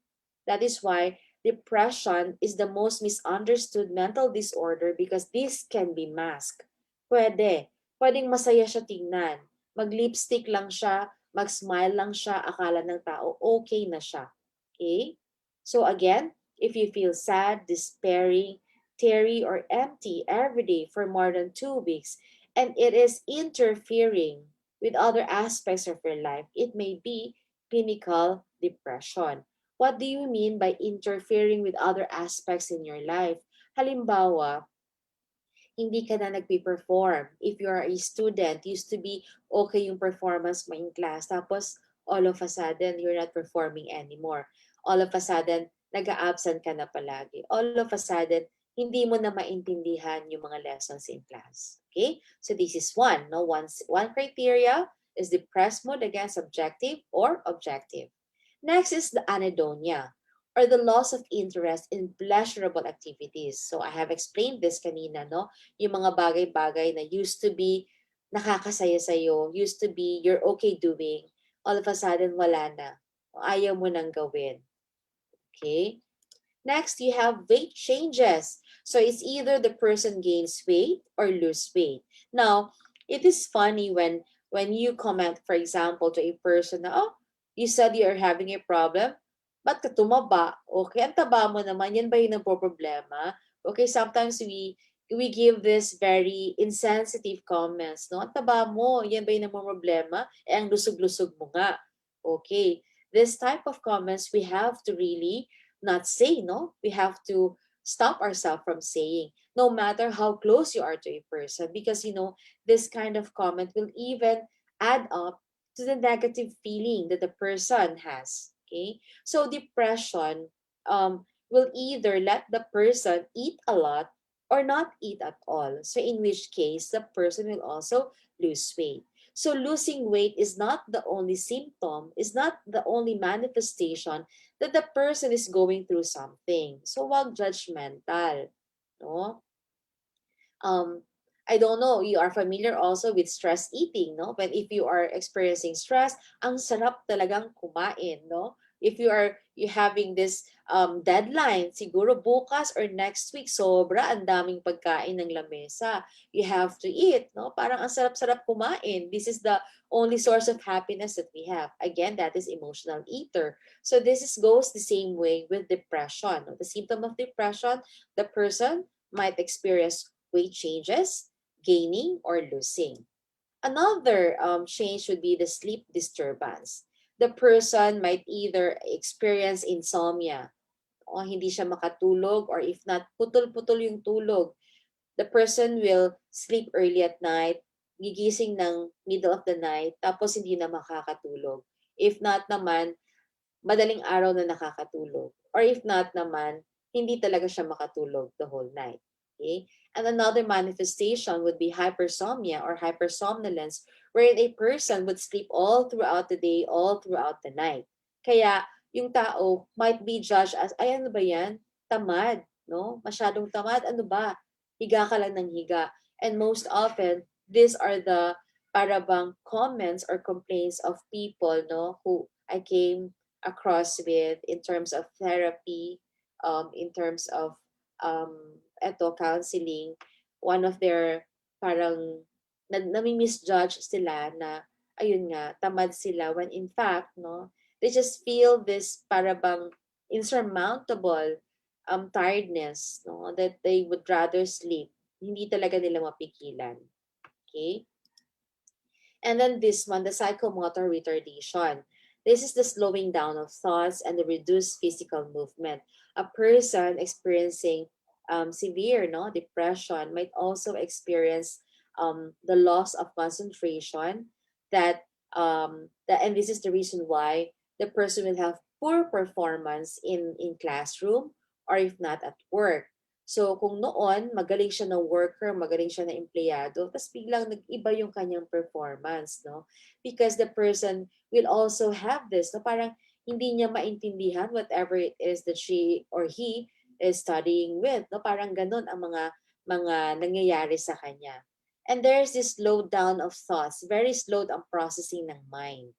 That is why depression is the most misunderstood mental disorder because this can be masked. Pwedeng masaya siya tingnan. Mag-lipstick lang siya, mag-smile lang siya, akala ng tao okay na siya. Okay? So again, if you feel sad, despairing, teary, or empty every day for more than 2 weeks, and it is interfering with other aspects of your life, it may be clinical depression. What do you mean by interfering with other aspects in your life? Halimbawa, hindi ka na nagpe-perform. If you are a student, used to be okay yung performance mo in class, tapos all of a sudden, you're not performing anymore. All of a sudden, nag-a-absent ka na palagi. All of a sudden, hindi mo na maintindihan yung mga lessons in class. Okay? So this is one. No? One criteria is depressed mood, again, subjective or objective. Next is the anhedonia, or the loss of interest in pleasurable activities. So I have explained this kanina, no? Yung mga bagay-bagay na used to be nakakasaya sa'yo, used to be you're okay doing, all of a sudden wala na. Ayaw mo nang gawin. Okay? Next, you have weight changes. So it's either the person gains weight or lose weight. Now, it is funny when you comment, for example, to a person na, oh, you said you're having a problem, ba't ka tumaba? Okay, ang taba mo naman, yan ba yung problema? Okay, sometimes we give this very insensitive comments, no? Ang taba mo, yan ba yung problema? Eh, ang lusog-lusog mo nga. Okay, this type of comments we have to really not say, no? We have to stop ourselves from saying, no matter how close you are to a person, because, this kind of comment will even add up to the negative feeling that the person has. Okay, so depression will either let the person eat a lot or not eat at all. So in which case, the person will also lose weight. So losing weight is not the only symptom, is not the only manifestation that the person is going through something. So wag judgmental, no? I don't know, you are familiar also with stress eating, no? But if you are experiencing stress, ang sarap talagang kumain, no? If you having this deadline, siguro bukas or next week, sobra ang daming pagkain ng lamesa. You have to eat, no? Parang ang sarap-sarap kumain. This is the only source of happiness that we have. Again, that is emotional eater. So goes the same way with depression. No? The symptom of depression, the person might experience weight changes, gaining, or losing. Another change would be the sleep disturbance. The person might either experience insomnia, o hindi siya makatulog, or if not, putol-putol yung tulog. The person will sleep early at night, gigising ng middle of the night, tapos hindi na makakatulog. If not naman, madaling araw na nakakatulog. Or if not naman, hindi talaga siya makatulog the whole night. Okay? And another manifestation would be hypersomnia or hypersomnolence, wherein a person would sleep all throughout the day, all throughout the night. Kaya yung tao might be judged as, ay ano ba yan? Tamad, no? Masyadong tamad, ano ba? Higa ka lang ng higa. And most often, these are the para bang comments or complaints of people, no, who I came across with in terms of therapy, in terms of counseling. One of their parang nami-misjudge sila na ayun nga, tamad sila when in fact, no, they just feel this para bang insurmountable tiredness, no, that they would rather sleep. Hindi talaga nila mapigilan. Okay? And then this one, the psychomotor retardation. This is the slowing down of thoughts and the reduced physical movement. A person experiencing severe depression might also experience the loss of concentration and this is the reason why the person will have poor performance in classroom or if not at work. So kung noon, magaling siya na worker, magaling siya na empleyado, tapos biglang nag-iba yung kanyang performance, no? Because the person will also have this, no? Parang hindi niya maintindihan whatever it is that she or he is studying with, no? Parang ganun ang mga nangyayari sa kanya. And there's this slowdown of thoughts, very slowed ang processing ng mind.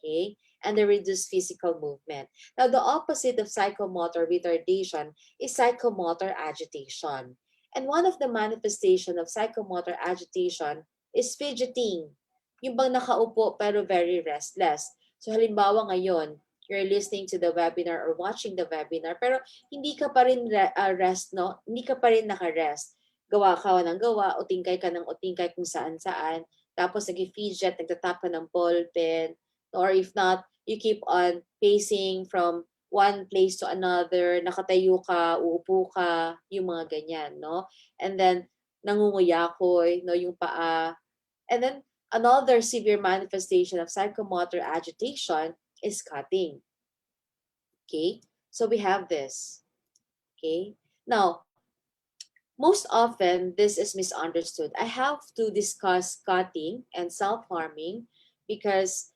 Okay? And the reduced physical movement. Now, the opposite of psychomotor retardation is psychomotor agitation. And one of the manifestation of psychomotor agitation is fidgeting. Yung bang nakaupo pero very restless. So halimbawa ngayon, you're listening to the webinar or watching the webinar pero hindi ka pa rin rest, no? Hindi ka pa rin naka-rest. Gawa ka ng gawa, utingkay ka ng utingkay kung saan-saan. Tapos nag-fidget, nagtatap ka ng ballpen, or if not, you keep on pacing from one place to another, nakatayo ka, uupo ka, yung mga ganyan, no? And then, nangunguyakoy, no, yung paa. And then, another severe manifestation of psychomotor agitation is cutting. Okay? So we have this. Okay? Now, most often, this is misunderstood. I have to discuss cutting and self-harming because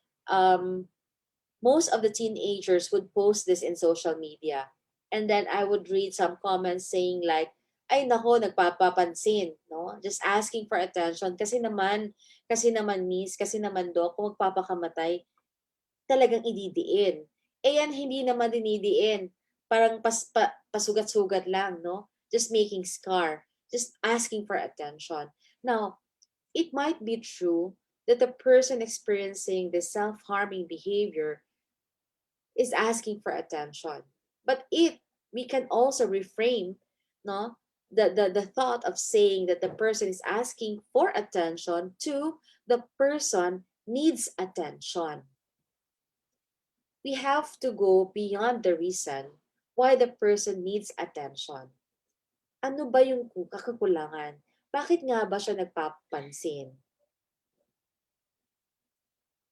most of the teenagers would post this in social media. And then I would read some comments saying like, ay nako, nagpapapansin, no? Just asking for attention. Kasi naman miss, kasi naman doc, kung magpapakamatay, talagang ididiin. Eh yan, hindi naman dinidiin. Parang pasugat-sugat lang, no? Just making scar. Just asking for attention. Now, it might be true that the person experiencing the self-harming behavior is asking for attention. But we can also reframe, no, the thought of saying that the person is asking for attention to the person needs attention. We have to go beyond the reason why the person needs attention. Ano ba yung kakakulangan? Bakit nga ba siya nagpapansin?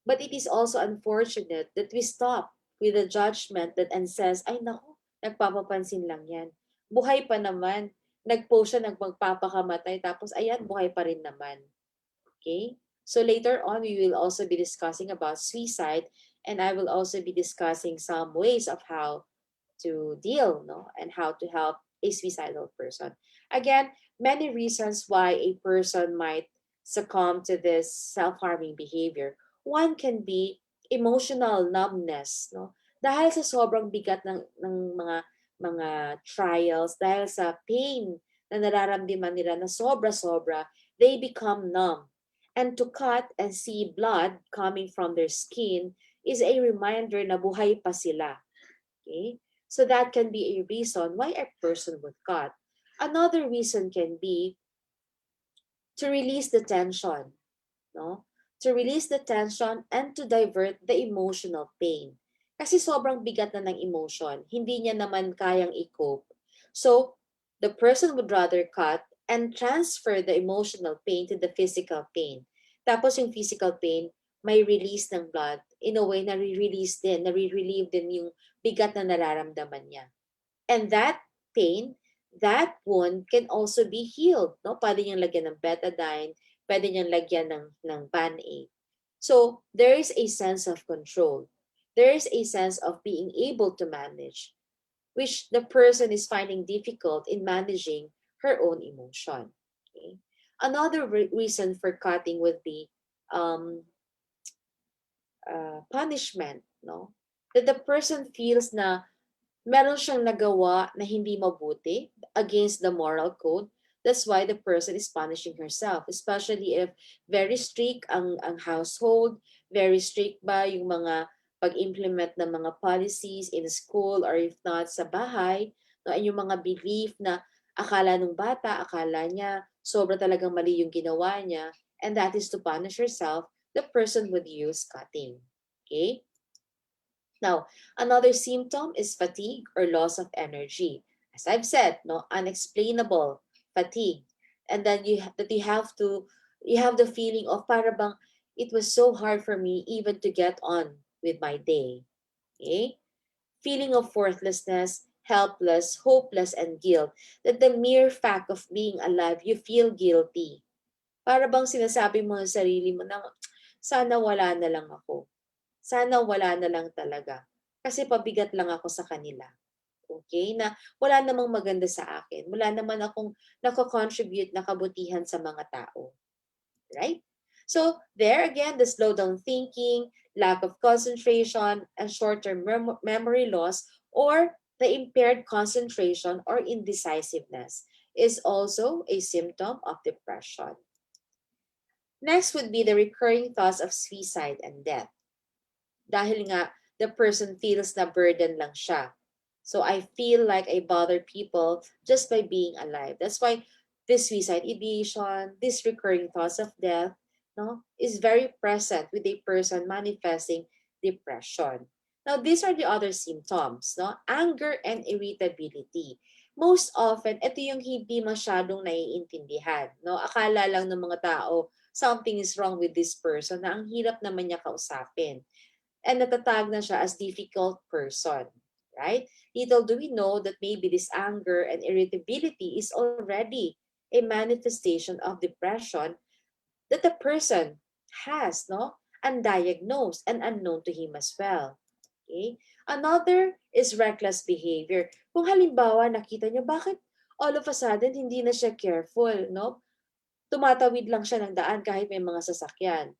But it is also unfortunate that we stop with a judgment that and says, ay naku, nagpapapansin lang yan. Buhay pa naman. Nag-post siya, nagpapakamatay, tapos ayan, buhay pa rin naman. Okay? So later on, we will also be discussing about suicide and I will also be discussing some ways of how to deal, no, and how to help a suicidal person. Again, many reasons why a person might succumb to this self-harming behavior. One can be emotional numbness, no? Dahil sa sobrang bigat ng mga trials, dahil sa pain na nararamdaman nila na sobra-sobra, they become numb. And to cut and see blood coming from their skin is a reminder na buhay pa sila. Okay? So that can be a reason why a person would cut. Another reason can be to release the tension, no? To release the tension and to divert the emotional pain. Kasi sobrang bigat na ng emotion, hindi niya naman kayang i-cope. So, the person would rather cut and transfer the emotional pain to the physical pain. Tapos yung physical pain, may release ng blood. In a way, nare-release din, nare-relieve din yung bigat na nararamdaman niya. And that pain, that wound can also be healed. No? Pwede niyang lagyan ng betadine, pwede niyang lagyan ng Band-Aid. So there is a sense of control. There is a sense of being able to manage, which the person is finding difficult in managing her own emotion. Okay? Another reason for cutting would be um, punishment, no? That the person feels na meron siyang nagawa na hindi mabuti against the moral code. That's why the person is punishing herself, especially if very strict ang household, very strict ba yung mga pag-implement ng mga policies in school or if not sa bahay, no, and yung mga belief na akala nung bata, akala niya sobra talagang mali yung ginawa niya, and that is to punish herself, the person would use cutting. Okay? Now, another symptom is fatigue or loss of energy. As I've said, no, unexplainable fatigue. And then you have the feeling of para bang it was so hard for me even to get on with my day. Okay? Feeling of worthlessness, helpless, hopeless, and guilt. That the mere fact of being alive, you feel guilty. Para bang sinasabi mo sa sarili mo na sana wala na lang ako. Sana wala na lang talaga. Kasi pabigat lang ako sa kanila. Okay? Na wala namang maganda sa akin. Wala naman akong nako-contribute na kabutihan sa mga tao. Right? So, there again, the slowdown thinking, lack of concentration, and short-term memory loss, or the impaired concentration or indecisiveness is also a symptom of depression. Next would be the recurring thoughts of suicide and death. Dahil nga, the person feels na burden lang siya. So I feel like I bother people just by being alive. That's why this suicide ideation, this recurring thoughts of death, no, is very present with a person manifesting depression. Now, these are the other symptoms, no? Anger and irritability. Most often, ito yung hindi masyadong naiintindihan, no? Akala lang ng mga tao, something is wrong with this person na ang hirap naman niya kausapin. And natatag na siya as difficult person, right? Little do we know that maybe this anger and irritability is already a manifestation of depression that the person has, no? Undiagnosed and unknown to him as well. Okay? Another is reckless behavior. Kung halimbawa nakita niyo, bakit all of a sudden hindi na siya careful, no? Tumatawid lang siya ng daan kahit may mga sasakyan.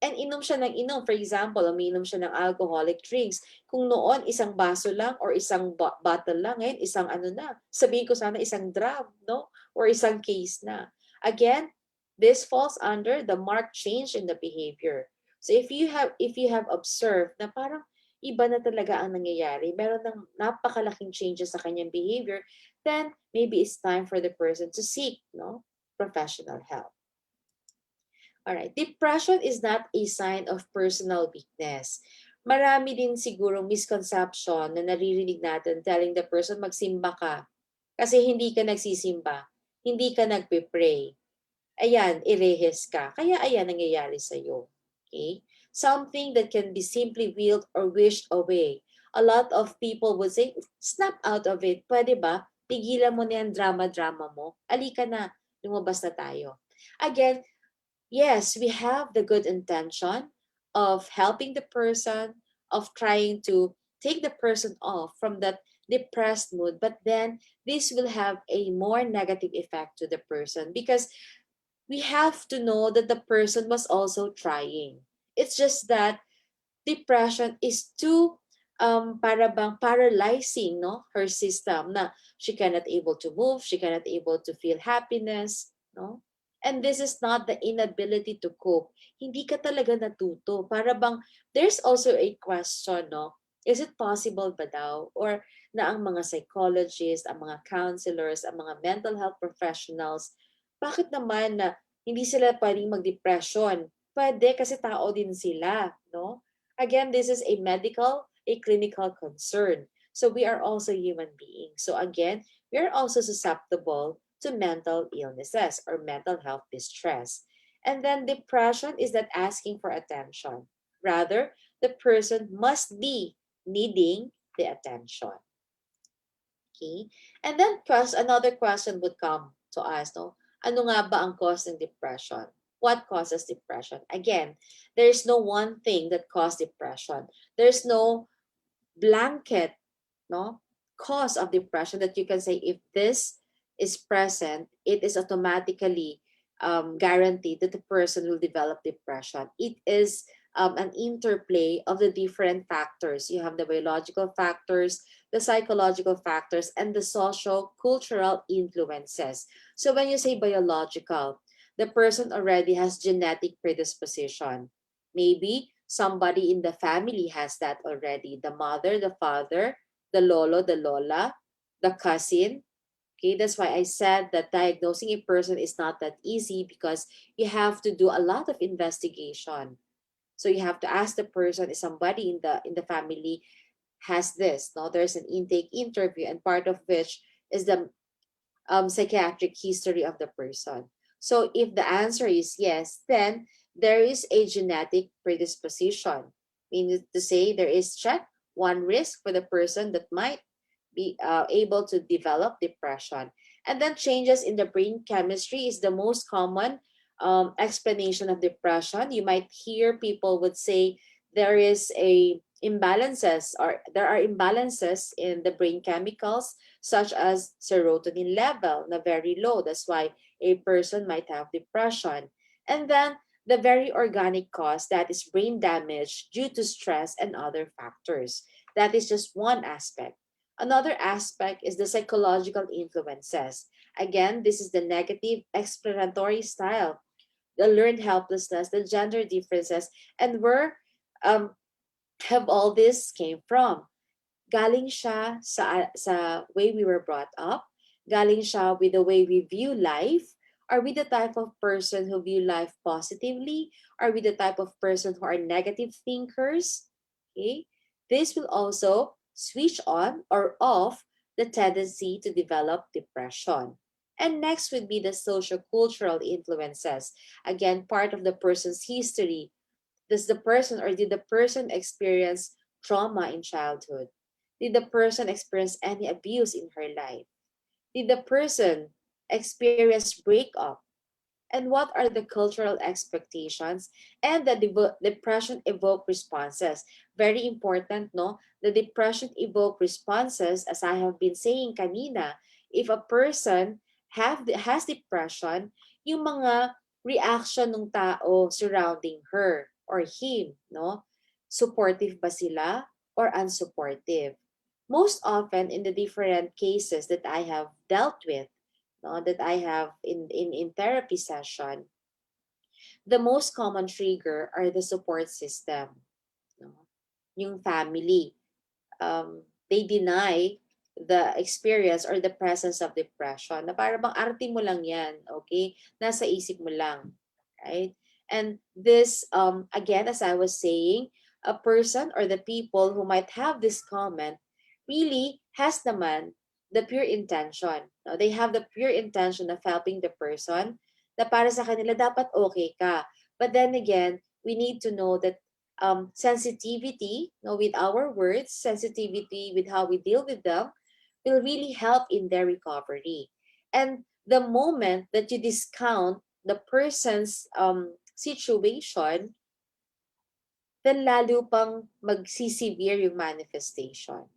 And inom siya ng inom. For example, umiinom siya ng alcoholic drinks. Kung noon, isang baso lang or isang bottle lang, ngayon, isang ano na. Sabihin ko sana isang drum, no? Or isang case na. Again, this falls under the marked change in the behavior. So if you have observed na parang iba na talaga ang nangyayari, meron ng napakalaking changes sa kanyang behavior, then maybe it's time for the person to seek, no, professional help. Alright, depression is not a sign of personal weakness. Marami din siguro misconception na naririnig natin telling the person magsimba ka kasi hindi ka nagsisimba, hindi ka nagpe-pray. Ayan, irehes ka. Kaya ayan nangyayari sa'yo. Okay? Something that can be simply willed or wished away. A lot of people would say, snap out of it. Pwede ba? Pigilan mo na yung drama-drama mo. Alika na, lumabas na tayo. Again, yes, we have the good intention of helping the person, of trying to take the person off from that depressed mood, but then this will have a more negative effect to the person because we have to know that the person was also trying. It's just that depression is too para bang paralyzing, no, her system na she cannot able to move, she cannot able to feel happiness, no. And this is not the inability to cope. Hindi ka talaga natuto. Para bang there's also a question, no, is it possible ba daw or na ang mga psychologists, ang mga counselors, ang mga mental health professionals, bakit naman na hindi sila pwedeng mag-depression? Pwede kasi tao din sila, no? Again, this is a clinical concern. So we are also human beings. So again, we are also susceptible to mental illnesses or mental health distress. And then depression is not asking for attention. Rather, the person must be needing the attention. Okay? And then another question would come to us, no? Ano nga ba ang cause ng depression? What causes depression? Again, there's no one thing that causes depression. There's no blanket, no, cause of depression that you can say if this is present, it is automatically guaranteed that the person will develop depression. It is an interplay of the different factors. You have the biological factors, the psychological factors, and the social cultural influences. So when you say biological, the person already has genetic predisposition. Maybe somebody in the family has that already. The mother, the father, the lolo, the lola, the cousin. Okay, that's why I said that diagnosing a person is not that easy because you have to do a lot of investigation. So you have to ask the person, is somebody in the family has this? No, there's an intake interview, and part of which is the psychiatric history of the person. So if the answer is yes, then there is a genetic predisposition. Meaning to say there is check one risk for the person that might be able to develop depression. And then changes in the brain chemistry is the most common explanation of depression. You might hear people would say there is a imbalances or there are imbalances in the brain chemicals such as serotonin level na very low. That's why a person might have depression. And then the very organic cause, that is brain damage due to stress and other factors. That is just one aspect. Another aspect is the psychological influences. Again, this is the negative explanatory style, the learned helplessness, the gender differences, and where um, have all this came from. Galing siya sa way we were brought up. Galing siya with the way we view life. Are we the type of person who view life positively? Are we the type of person who are negative thinkers? Okay. This will also switch on or off the tendency to develop depression. And next would be the social cultural influences. Again, part of the person's history. Does the person or did the person experience trauma in childhood? Did the person experience any abuse in her life? Did the person experience breakup? And what are the cultural expectations and the depression evoke responses? Very important, no? The depression evoke responses, as I have been saying kanina, if a person has depression, yung mga reaction ng tao surrounding her or him, no? Supportive ba sila or unsupportive? Most often in the different cases that I have dealt with, no, that I have in therapy session, the most common trigger are the support system. No? Yung family. They deny the experience or the presence of depression. Na para bang arte mo lang yan, okay? Nasa isip mo lang, right? And this, again, as I was saying, a person or the people who might have this comment really has naman the pure intention. No? They have the pure intention of helping the person na para sa kanila dapat okay ka. But then again, we need to know that sensitivity, with our words, sensitivity with how we deal with them, will really help in their recovery. And the moment that you discount the person's situation, then lalo pang magsisevere yung manifestation.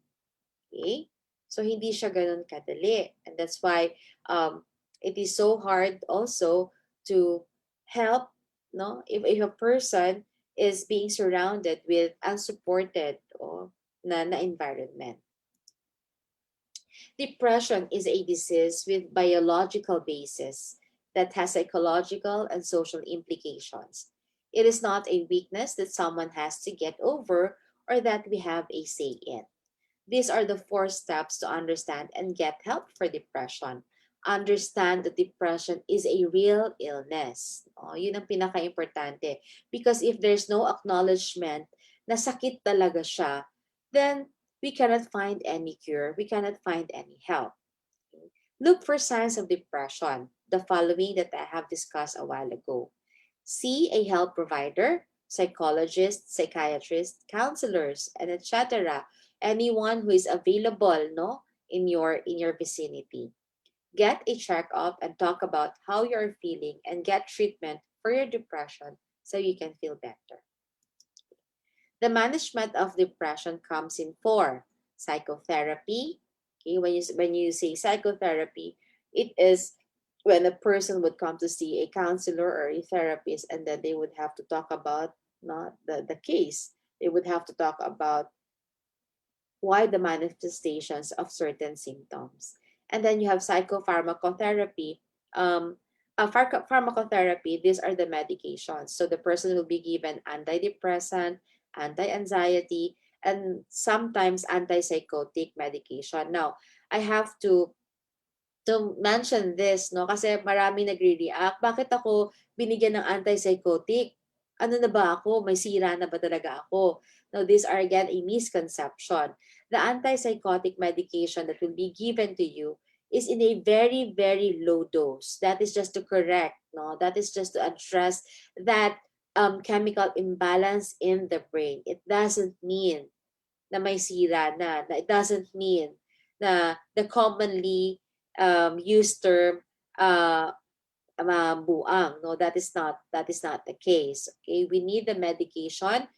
Okay? So, hindi siya ganun kadali. And that's why it is so hard also to help, no? If a person is being surrounded with unsupported or na environment. Depression is a disease with biological basis that has psychological and social implications. It is not a weakness that someone has to get over or that we have a say in. These are the 4 steps to understand and get help for depression. Understand that depression is a real illness. Yun ang pinaka-importante. Because if there's no acknowledgement na sakit talaga siya, then we cannot find any cure. We cannot find any help. Look for signs of depression, the following that I have discussed a while ago. See a health provider, psychologists, psychiatrists, counselors, and etc. Anyone who is available, no, in your vicinity. Get a checkup and talk about how you're feeling and get treatment for your depression so you can feel better. The management of depression comes in four: psychotherapy. Okay, when you say psychotherapy, it is when a person would come to see a counselor or a therapist, and then they would have to talk about not the case. They would have to talk about why the manifestations of certain symptoms. And then you have psychopharmacotherapy. Pharmacotherapy, these are the medications. So the person will be given antidepressant, anti-anxiety, and sometimes antipsychotic medication. Now, I have to mention this, no? Kasi marami nagre-react. Bakit ako binigyan ng antipsychotic? Ano na ba ako? May sira na ba talaga ako? Now, these are again a misconception. The antipsychotic medication that will be given to you is in a very, very low dose. That is just to correct, no? That is just to address that chemical imbalance in the brain. It doesn't mean na may sira na. It doesn't mean na the commonly used term uh, buang. No, that is not the case. Okay, we need the medication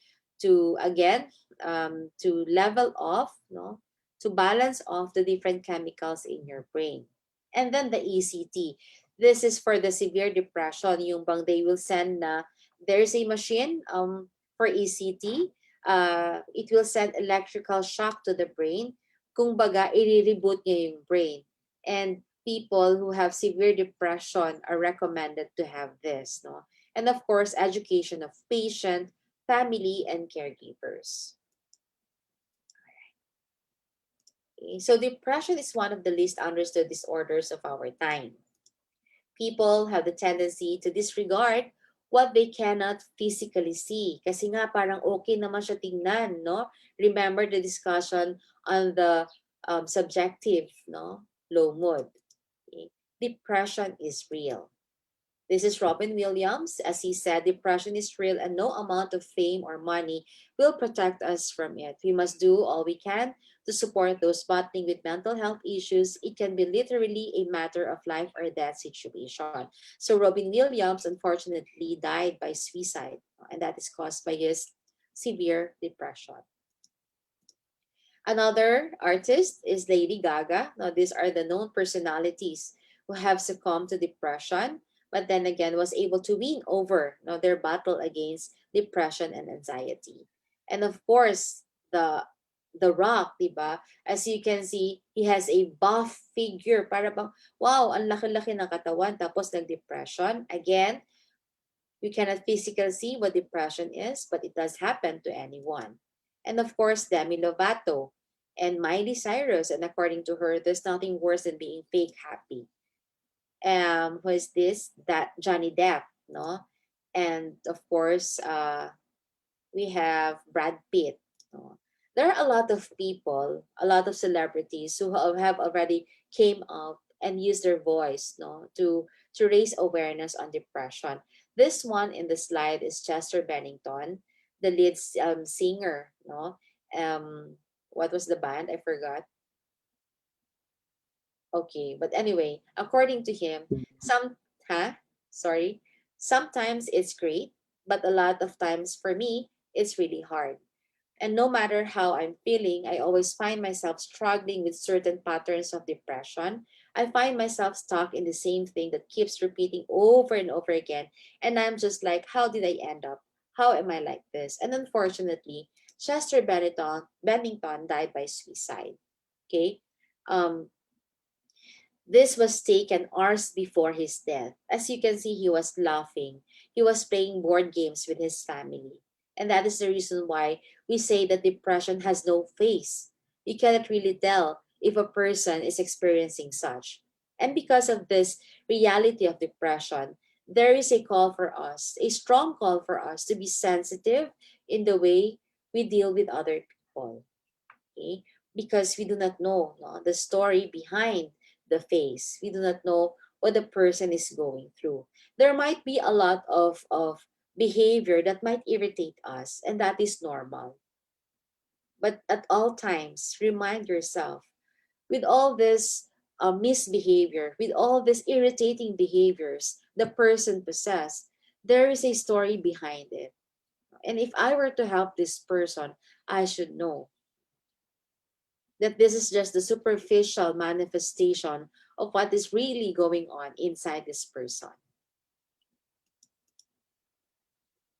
to again to level off, no, to balance off the different chemicals in your brain. And then the ECT. This is for the severe depression. Yung bang they will send na there's a machine for ECT. It will send electrical shock to the brain. Kung baga, i-reboot niya yung brain. And people who have severe depression are recommended to have this, no? And of course, education of patient, family, and caregivers. Okay, so depression is one of the least understood disorders of our time. People have the tendency to disregard what they cannot physically see. Kasi nga parang okay naman siya tingnan, no? Remember the discussion on the subjective, no, low mood. Okay? Depression is real. This is Robin Williams. As he said, depression is real and no amount of fame or money will protect us from it. We must do all we can to support those battling with mental health issues. It can be literally a matter of life or death situation. So Robin Williams unfortunately died by suicide, and that is caused by his severe depression. Another artist is Lady Gaga. Now, these are the known personalities who have succumbed to depression, but then again was able to win over, their battle against depression and anxiety. And of course, the Rock, diba? As you can see, he has a buff figure. Para bang, wow, ang laki-laki ng katawan, tapos nag-depression. Again, we cannot physically see what depression is, but it does happen to anyone. And of course, Demi Lovato and Miley Cyrus. And according to her, there's nothing worse than being fake happy. Who is this? That Johnny Depp, no? And of course, we have Brad Pitt. No? There are a lot of people, a lot of celebrities who have already came out and used their voice, no, to raise awareness on depression. This one in the slide is Chester Bennington, the lead singer, no. What was the band? I forgot. Okay, but anyway, according to him, sorry, sometimes it's great, but a lot of times for me, it's really hard. And no matter how I'm feeling, I always find myself struggling with certain patterns of depression. I find myself stuck in the same thing that keeps repeating over and over again. And I'm just like, how did I end up? How am I like this? And unfortunately, Chester Bennington died by suicide. Okay. This was taken hours before his death. As you can see, he was laughing. He was playing board games with his family. And that is the reason why we say that depression has no face. You cannot really tell if a person is experiencing such. And because of this reality of depression, there is a call for us, a strong call for us to be sensitive in the way we deal with other people. Okay? Because we do not know, no, the story behind the face. We do not know what the person is going through. There might be a lot of behavior that might irritate us, and that is normal. But at all times, remind yourself with all this misbehavior, with all these irritating behaviors the person possesses, there is a story behind it. And if I were to help this person, I should know that this is just the superficial manifestation of what is really going on inside this person.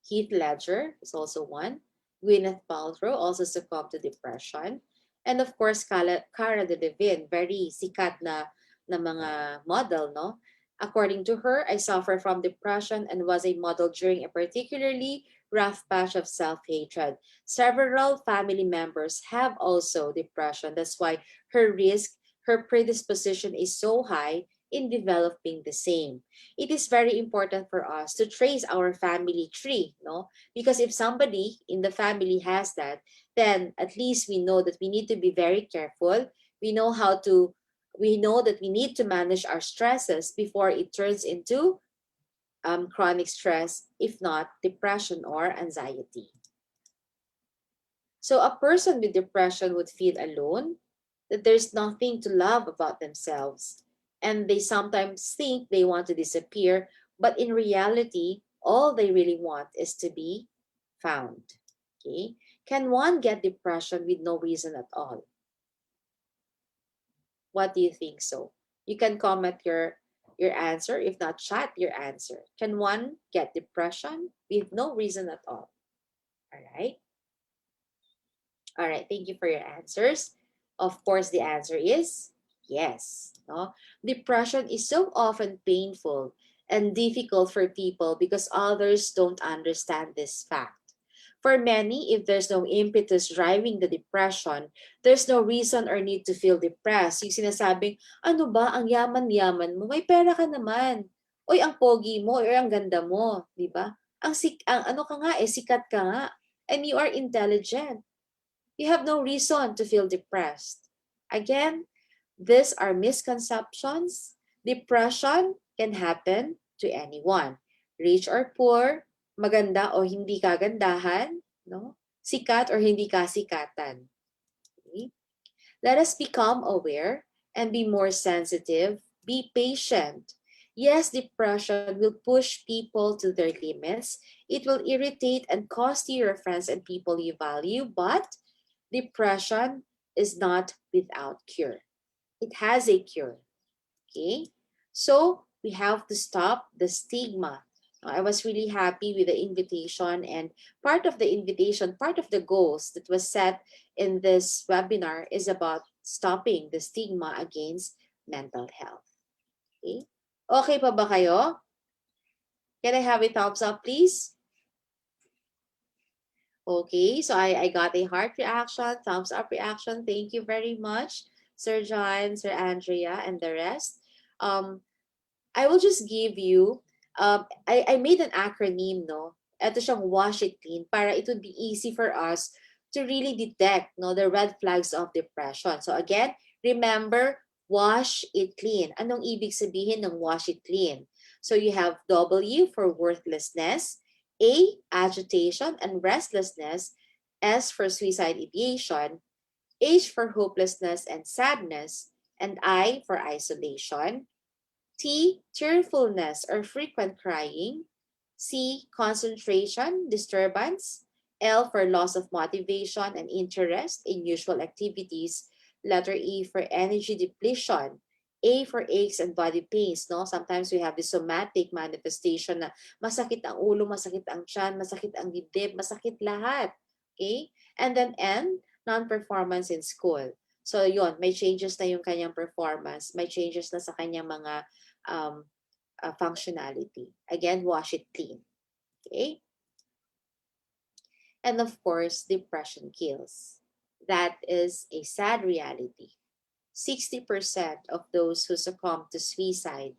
Heath Ledger is also one. Gwyneth Paltrow also succumbed to depression. And of course, Cara Delevingne, very sikat na mga model, no? According to her, I suffer from depression and was a model during a particularly rough patch of self-hatred. Several family members have also depression. That's why her risk, her predisposition is so high in developing the same. It is very important for us to trace our family tree, no? Because if somebody in the family has that, then at least we know that we need to be very careful. We know we know that we need to manage our stresses before it turns into chronic stress, if not depression or anxiety. So a person with depression would feel alone, that there's nothing to love about themselves, and they sometimes think they want to disappear, but in reality, all they really want is to be found. Okay? Can one get depression with no reason at all? What do you think so? You can comment your answer. If not, chat your answer. Can one get depression with no reason at all? All right. All right. Thank you for your answers. Of course, the answer is yes. No? Depression is so often painful and difficult for people because others don't understand this fact. For many, if there's no impetus driving the depression, there's no reason or need to feel depressed. Yung sinasabing, ano ba, ang yaman-yaman mo, may pera ka naman. Oy, ang pogi mo, or ang ganda mo, di ba? Ang ano ka nga, sikat ka nga. And you are intelligent. You have no reason to feel depressed. Again, these are misconceptions. Depression can happen to anyone. Rich or poor, maganda o hindi kagandahan, no? Sikat or hindi kasikatan. Okay? Let us become aware and be more sensitive. Be patient. Yes, depression will push people to their limits. It will irritate and cost you your friends and people you value, but depression is not without cure. It has a cure. Okay? So, we have to stop the stigma. I was really happy with the invitation, and part of the invitation, part of the goals that was set in this webinar is about stopping the stigma against mental health. Okay? Okay pa ba kayo? Can I have a thumbs up, please? Okay, so I got a heart reaction, thumbs up reaction. Thank you very much, Sir John, Sir Andrea, and the rest. I will just give you, I made an acronym, no? Ito siyang wash it clean para it would be easy for us to really detect, no, the red flags of depression. So again, remember, wash it clean. Anong ibig sabihin ng wash it clean? So you have W for worthlessness, A, agitation and restlessness, S for suicide ideation, H for hopelessness and sadness, and I for isolation, T, tearfulness or frequent crying, C, concentration, disturbance, L for loss of motivation and interest in usual activities, letter E for energy depletion, A for aches and body pains, no? Sometimes we have the somatic manifestation na masakit ang ulo, masakit ang tiyan, masakit ang dibdib, masakit lahat. Okay? And then N, non-performance in school. So yon, may changes na yung kanyang performance, may changes na sa kanyang mga functionality. Again, wash it clean. Okay? And of course, depression kills. That is a sad reality. 60% of those who succumb to suicide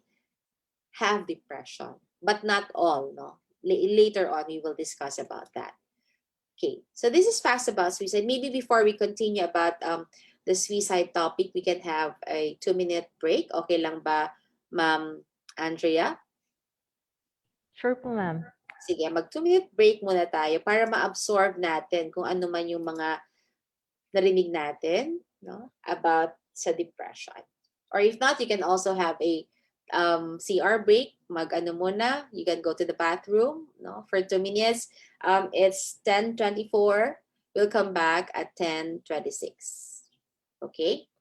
have depression, but not all, no? Later on, we will discuss about that. Okay, so this is fast about suicide. Maybe before we continue about the suicide topic, we can have a 2-minute break. Okay lang ba, Ma'am Andrea? Sure po, ma'am. Sige, mag 2-minute break muna tayo para ma-absorb natin kung ano man yung mga narinig natin, no, about sa depression. Or if not, you can also have a CR break. Mag-ano muna, you can go to the bathroom, no, for 2 minutes. It's 10:24. We'll come back at 10:26. Okay?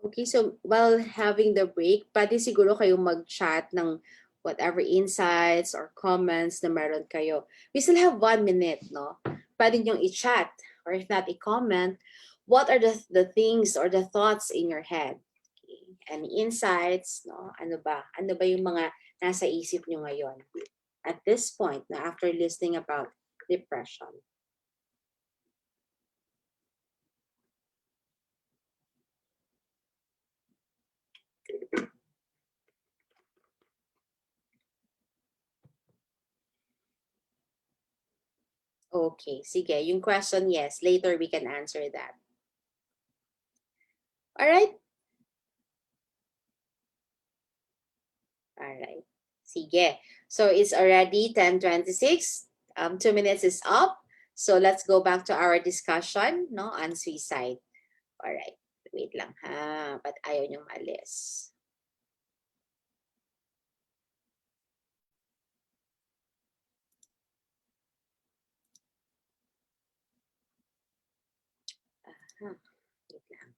Okay, so while having the break, pwede siguro kayong mag-chat ng whatever insights or comments na meron kayo. We still have 1 minute, no? Pwede niyong i-chat or if not, i-comment. What are the things or the thoughts in your head? Okay. Any insights, no? Ano ba? Ano ba yung mga nasa isip niyo ngayon? At this point, na after listening about depression. Okay, sige. Yung question, yes. Later we can answer that. All right? All right. Sige. So it's already 10:26. 2 minutes is up. So let's go back to our discussion, no, on suicide. All right. Wait lang ha. Ba't ayaw niyong malis? Wait lang.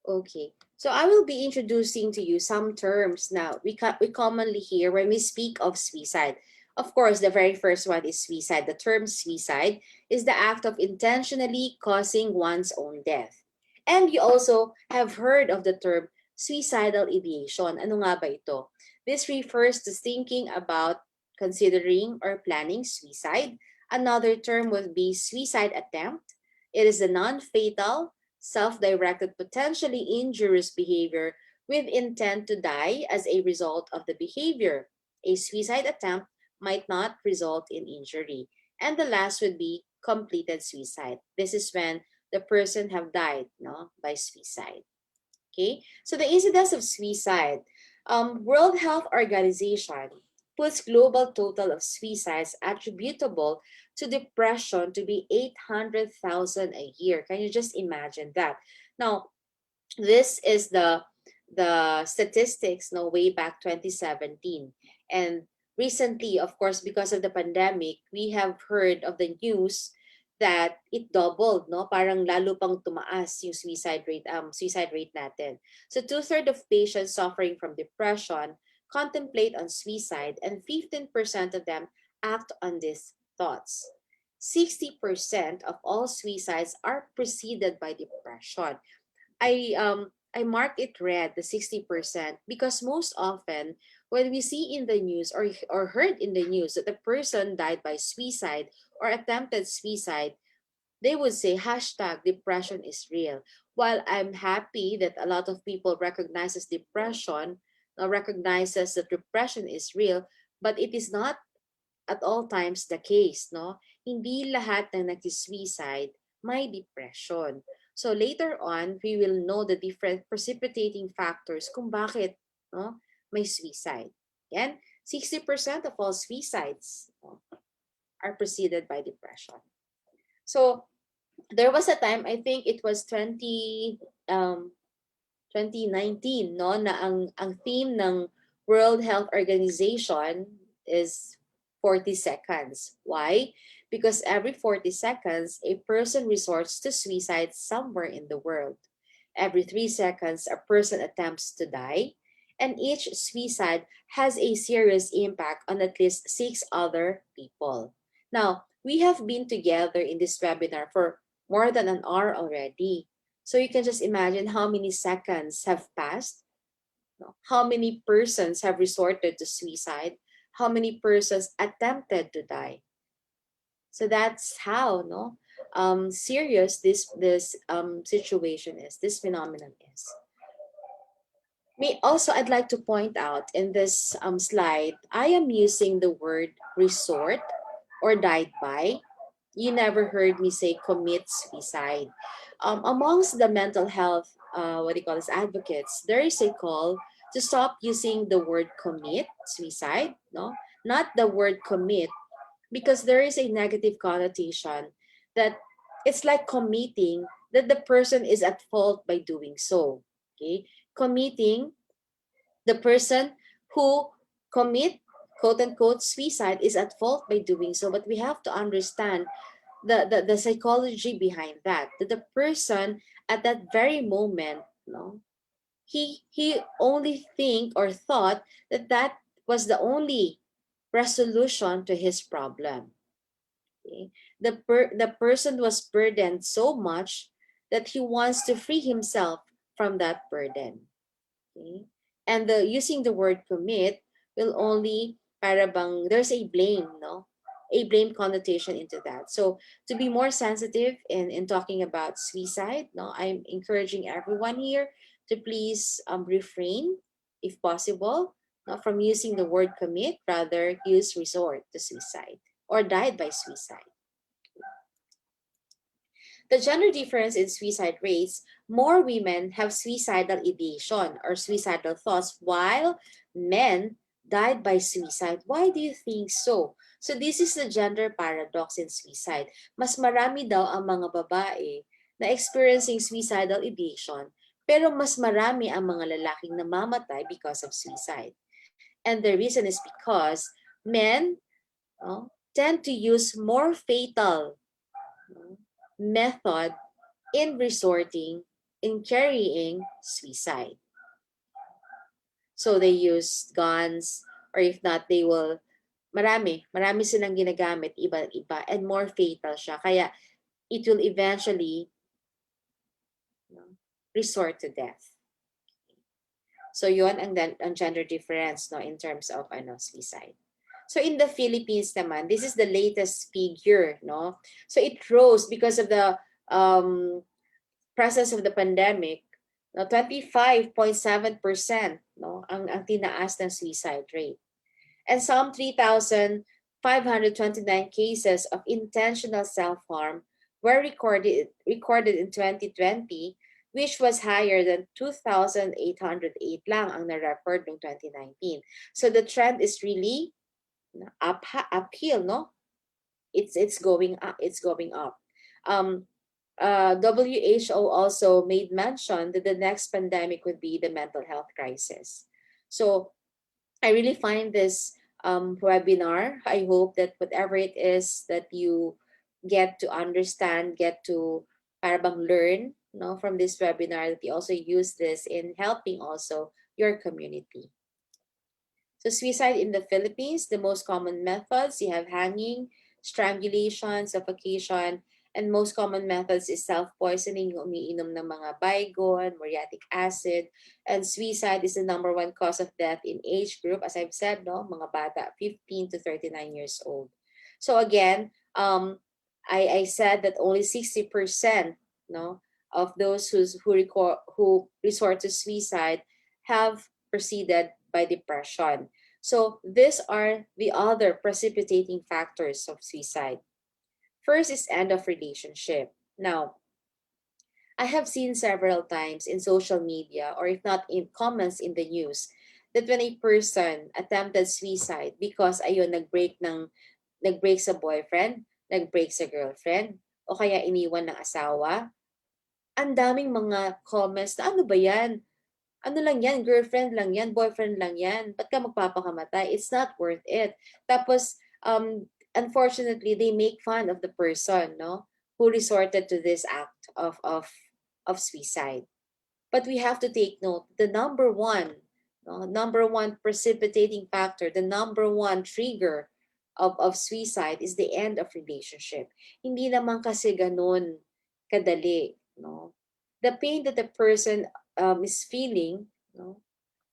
Okay. So I will be introducing to you some terms now we commonly hear when we speak of suicide. Of course, the very first one is suicide. The term suicide is the act of intentionally causing one's own death. And you also have heard of the term suicidal ideation. Ano nga ba ito? This refers to thinking about, considering, or planning suicide. Another term would be suicide attempt. It is a non-fatal, self-directed, potentially injurious behavior with intent to die as a result of the behavior. A suicide attempt might not result in injury. And the last would be completed suicide. This is when the person have died, no, by suicide. Okay, so the incidence of suicide, World Health Organization puts global total of suicides attributable to depression to be 800,000 a year. Can you just imagine that? Now, this is the statistics, no, way back 2017. And recently, of course, because of the pandemic, we have heard of the news that it doubled, no? Parang lalo pang tumaas yung suicide rate natin. So 2/3 of patients suffering from depression contemplate on suicide, and 15% of them act on these thoughts. 60% of all suicides are preceded by depression. I marked it red, the 60%, because most often when we see in the news or heard in the news that the person died by suicide or attempted suicide, they would say hashtag depression is real. While I'm happy that a lot of people recognizes depression, recognizes that depression is real, but it is not at all times the case, no? Hindi lahat ng nagsi-suicide may depression. So later on, we will know the different precipitating factors kung bakit, no, may suicide. Yan, 60% of all suicides, no, are preceded by depression. So There was a time, I think it was 2019, no, na ang theme ng World Health Organization is 40 seconds. Why? Because every 40 seconds, a person resorts to suicide somewhere in the world. Every 3 seconds, a person attempts to die, and each suicide has a serious impact on at least 6 other people. Now, we have been together in this webinar for more than an hour already. So you can just imagine how many seconds have passed, no? How many persons have resorted to suicide, how many persons attempted to die. So that's how, no, serious this situation is, this phenomenon is. Me also, I'd like to point out in this slide, I am using the word resort or died by. You never heard me say commit suicide. Amongst the mental health, what do you call this, advocates, there is a call to stop using the word commit suicide, no, not the word commit, because there is a negative connotation that it's like committing that the person is at fault by doing so. Okay, committing, the person who commit quote unquote suicide is at fault by doing so, but we have to understand the psychology behind that the person at that very moment, no, he only think or thought that that was the only resolution to his problem. Okay? The person was burdened so much that he wants to free himself from that burden. Okay? And the using the word commit will only para bang there's a blame, no? A blame connotation into that. So to be more sensitive in talking about suicide, no, I'm encouraging everyone here to please refrain, if possible, no, from using the word commit, rather use resort to suicide or died by suicide. The gender difference in suicide rates, more women have suicidal ideation or suicidal thoughts while men died by suicide. Why do you think so? So this is the gender paradox in suicide. Mas marami daw ang mga babae na experiencing suicidal ideation, pero mas marami ang mga lalaking namamatay because of suicide. And the reason is because men tend to use more fatal method in resorting in carrying suicide. So they use guns, or if not, they will, marami silang ginagamit, iba, and more fatal siya. Kaya it will eventually resort to death. So yun ang gender difference, no, in terms of suicide. So in the Philippines naman, this is the latest figure, no? So it rose because of the presence of the pandemic, no, 25.7%, no, ang tinaas ng suicide rate. And some 3,529 cases of intentional self-harm were recorded in 2020, which was higher than 2,808 lang ang na-record noong 2019. So the trend is really uphill, no? It's going up. It's going up. WHO also made mention that the next pandemic would be the mental health crisis. So I really find this webinar, I hope that whatever it is that you get to understand, get to parang learn, no, from this webinar, that you also use this in helping also your community. So suicide in the Philippines, the most common methods, you have hanging, strangulation, suffocation, and most common methods is self-poisoning, yung umiinom ng mga Baygon, muriatic acid, and suicide is the #1 cause of death in age group, as I've said, no, mga bata, 15 to 39 years old. So again, I said that only 60%, no, of those who resort to suicide have proceeded by depression. So these are the other precipitating factors of suicide. First is end of relationship. Now, I have seen several times in social media, or if not in comments in the news, that when a person attempted suicide because ayun nag-break sa boyfriend, nag-break sa girlfriend, o kaya iniwan ng asawa, ang daming mga comments na ano ba yan? Ano lang yan, girlfriend lang yan, boyfriend lang yan, ba't ka magpapakamatay? It's not worth it. Tapos, unfortunately, they make fun of the person, no, who resorted to this act of suicide. But we have to take note, the number one, no, number one precipitating factor, the number one trigger of suicide is the end of relationship. Hindi naman kasi ganun kadali, no? The pain that the person is feeling, no,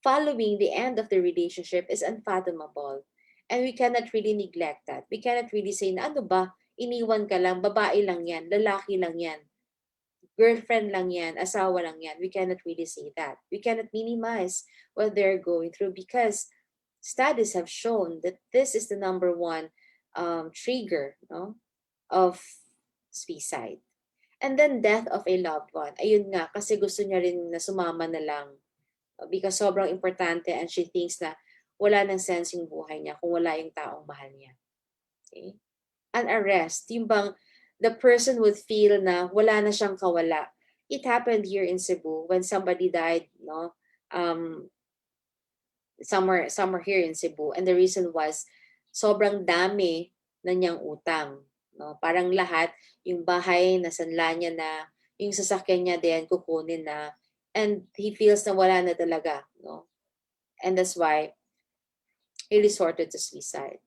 following the end of the relationship is unfathomable. And we cannot really neglect that. We cannot really say na ano ba, iniwan ka lang, babae lang yan, lalaki lang yan, girlfriend lang yan, asawa lang yan. We cannot really say that. We cannot minimize what they're going through because studies have shown that this is the number one trigger, no, of suicide. And then death of a loved one. Ayun nga, kasi gusto niya rin na sumama na lang because sobrang importante and she thinks na wala nang sense yung buhay niya kung wala yung taong mahal niya. Okay? An arrest, yung bang the person would feel na wala na siyang kawala. It happened here in Cebu when somebody died, no? Somewhere here in Cebu, and the reason was sobrang dami na niyang utang, no? Parang lahat, yung bahay nasanla niya na, yung sasakyan niya din kukunin na, and he feels na wala na talaga, no? And that's why he resorted to suicide.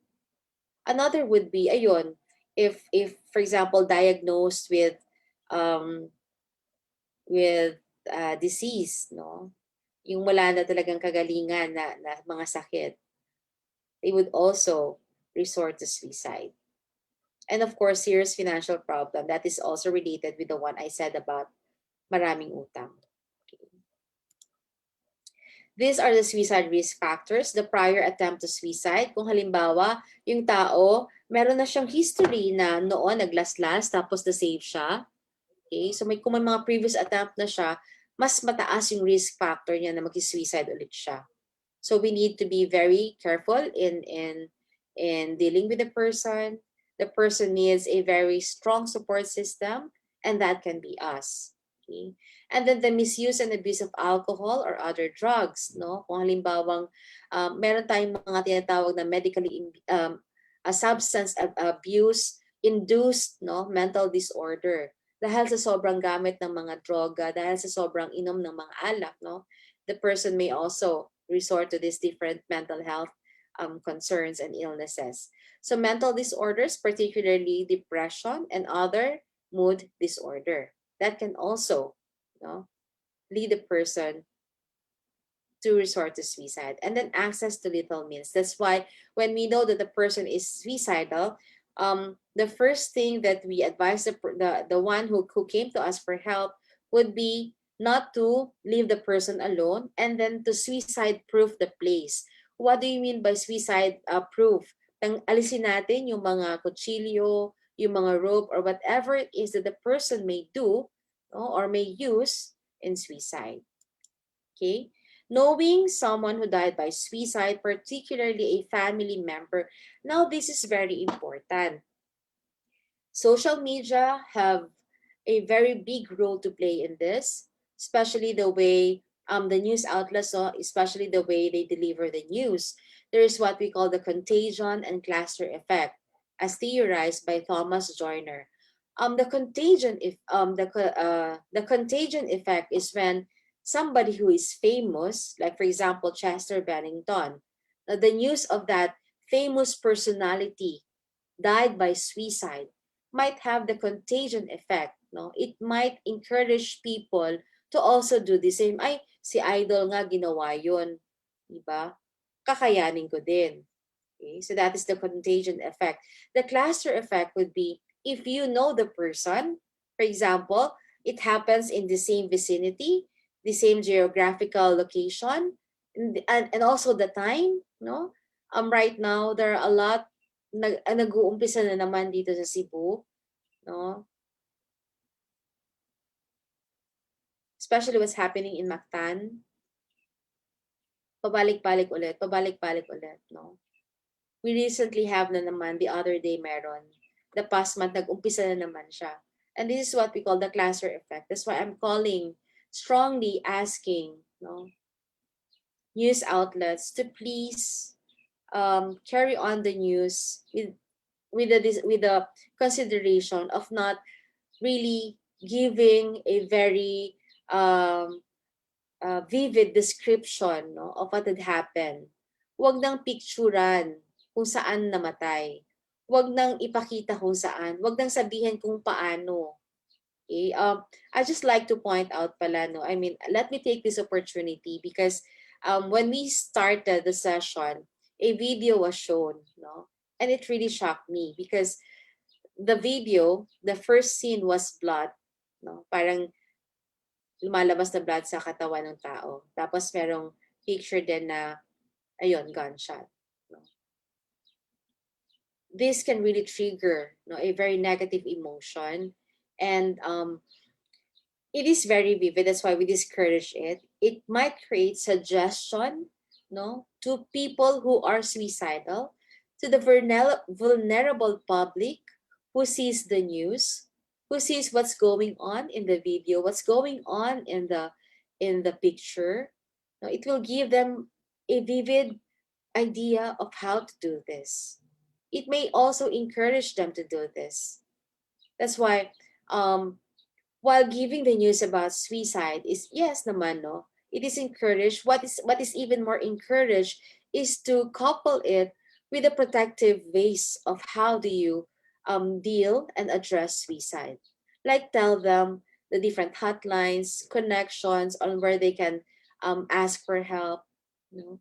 Another would be, ayun, if for example diagnosed with disease, no, yung wala na talagang kagalingan na mga sakit, they would also resort to suicide. And of course, serious financial problem that is also related with the one I said about maraming utang. Okay. These are the suicide risk factors. The prior attempt to suicide, kung halimbawa yung tao meron na siyang history na noon naglaslas tapos na-save siya. Okay? So kung may mga previous attempt na siya, mas mataas yung risk factor niya na mag-suicide ulit siya. So we need to be very careful in dealing with the person. The person needs a very strong support system, and that can be us. Okay? And then the misuse and abuse of alcohol or other drugs, no? Kung halimbawang meron tayong mga tinatawag na medically a substance abuse induced, no, mental disorder. Dahil sa sobrang gamit ng mga droga, dahil sa sobrang inom ng mga alak, no, the person may also resort to these different mental health concerns and illnesses. So mental disorders, particularly depression and other mood disorder, that can also, lead a person to resort to suicide. And then access to lethal means. That's why when we know that the person is suicidal, the first thing that we advise the one who came to us for help would be not to leave the person alone and then to suicide-proof the place. What do you mean by suicide-proof? Alisin natin yung mga kutsilyo, yung mga rope, or whatever it is that the person may do, or may use in suicide. Okay? Knowing someone who died by suicide, particularly a family member, now this is very important. Social media have a very big role to play in this, especially the way the news outlets, especially the way they deliver the news. There is what we call the contagion and cluster effect, as theorized by Thomas Joyner. The contagion effect is when somebody who is famous, like for example Chester Bennington, the news of that famous personality died by suicide might have the contagion effect. No, it might encourage people to also do the same. Ay, si idol nga ginawa yun, diba? Kakayanin ko din. Okay? So that is the contagion effect. The cluster effect would be if you know the person, for example, it happens in the same vicinity, the same geographical location, and also the time, no? Right now, there are a lot nag-uumpisa na naman dito sa Cebu, no? Especially what's happening in Mactan. Pabalik-balik ulit, no? We recently have na naman, the other day meron. The past month, nag-umpisa na naman siya. And this is what we call the cluster effect. That's why I'm strongly asking, news outlets to please carry on the news with the consideration of not really giving a very um, vivid description, no, of what had happened. Huwag nang picturean kung saan namatay. Huwag nang ipakita kung saan. Huwag nang sabihin kung paano. Okay? I just like to point out pala, no, I mean, let me take this opportunity because when we started the session, a video was shown, no, and it really shocked me because the video, the first scene was blood, no, parang lumalabas na blood sa katawan ng tao. Tapos merong picture din na, ayun, gunshot. No? This can really trigger, no, a very negative emotion. And it is very vivid. That's why we discourage it. It might create suggestion, no, to people who are suicidal, to the vulnerable public who sees the news, who sees what's going on in the video, what's going on in the picture. No, it will give them a vivid idea of how to do this. It may also encourage them to do this. That's why while giving the news about suicide is, yes naman, no, it is encouraged. What is even more encouraged is to couple it with the protective ways of how do you deal and address suicide. Like tell them the different hotlines, connections on where they can ask for help, you know.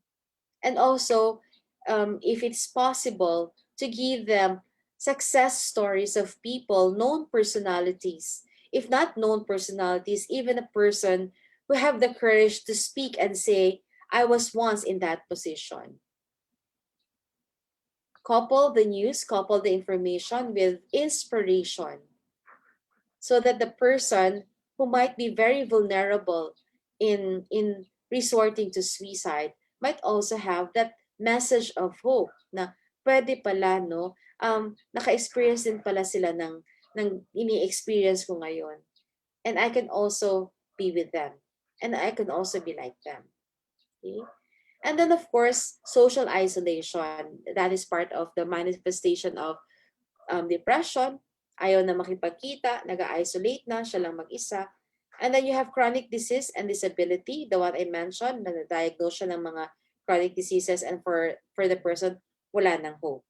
And also, if it's possible, to give them success stories of people, known personalities, if not known personalities, even a person who have the courage to speak and say, I was once in that position. Couple the news, couple the information with inspiration so that the person who might be very vulnerable in resorting to suicide might also have that message of hope na pwede pala, no, naka-experience din pala sila ng ini-experience ko ngayon, and I can also be with them, and I can also be like them. Okay? And then of course, social isolation, that is part of the manifestation of depression. Ayaw na makipagkita, nag-isolate na, siya lang mag-isa. And then you have chronic disease and disability, the one I mentioned, na na-diagnose siya ng mga chronic diseases, and for the person, wala nang hope.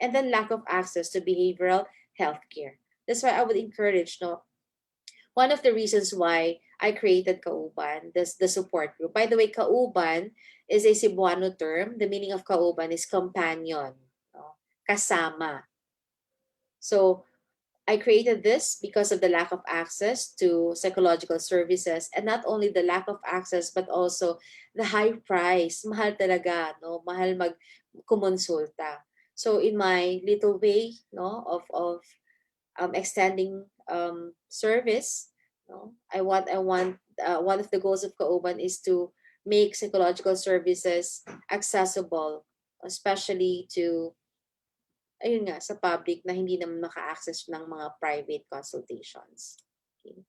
And then lack of access to behavioral health care. That's why I would encourage, no, one of the reasons why I created Kauban, the support group. By the way, Kauban is a Cebuano term. The meaning of Kauban is companion, no? Kasama. So I created this because of the lack of access to psychological services, and not only the lack of access but also the high price. Mahal talaga, no? Mahal kumonsulta. So in my little way, no, of extending service, no, I want one of the goals of Kauban is to make psychological services accessible, especially to, ayun nga, sa public na hindi naman maka-access ng mga private consultations. Okay.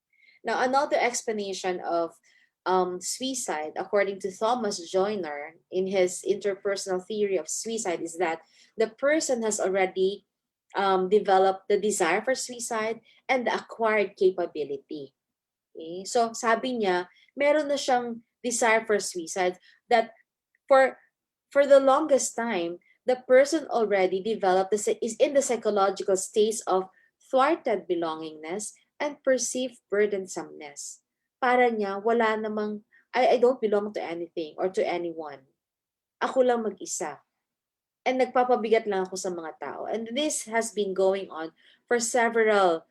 Now, another explanation of suicide, according to Thomas Joyner in his interpersonal theory of suicide, is that the person has already developed the desire for suicide and the acquired capability. Okay? So, sabi niya, meron na siyang desire for suicide that for the longest time, the person already developed is in the psychological states of thwarted belongingness and perceived burdensomeness. Para niya, wala namang, I don't belong to anything or to anyone. Ako lang mag-isa. And nagpapabigat lang ako sa mga tao. And this has been going on for several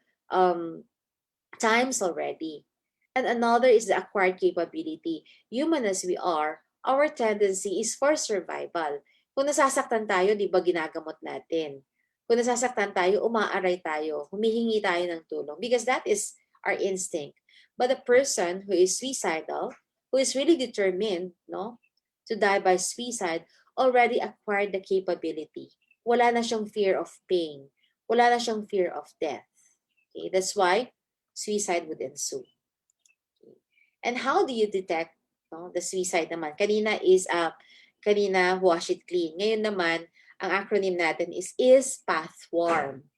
times already. And another is the acquired capability. Human as we are, our tendency is for survival. Kung nasasaktan tayo, di ba ginagamot natin? Kung nasasaktan tayo, umaaray tayo, humihingi tayo ng tulong, because that is our instinct. But a person who is suicidal, who is really determined, no, to die by suicide, already acquired the capability. Wala na siyang fear of pain. Wala na siyang fear of death. Okay, that's why suicide would ensue. Okay. And how do you detect the suicide naman? Kanina wash it clean. Ngayon naman, ang acronym natin is pathworm.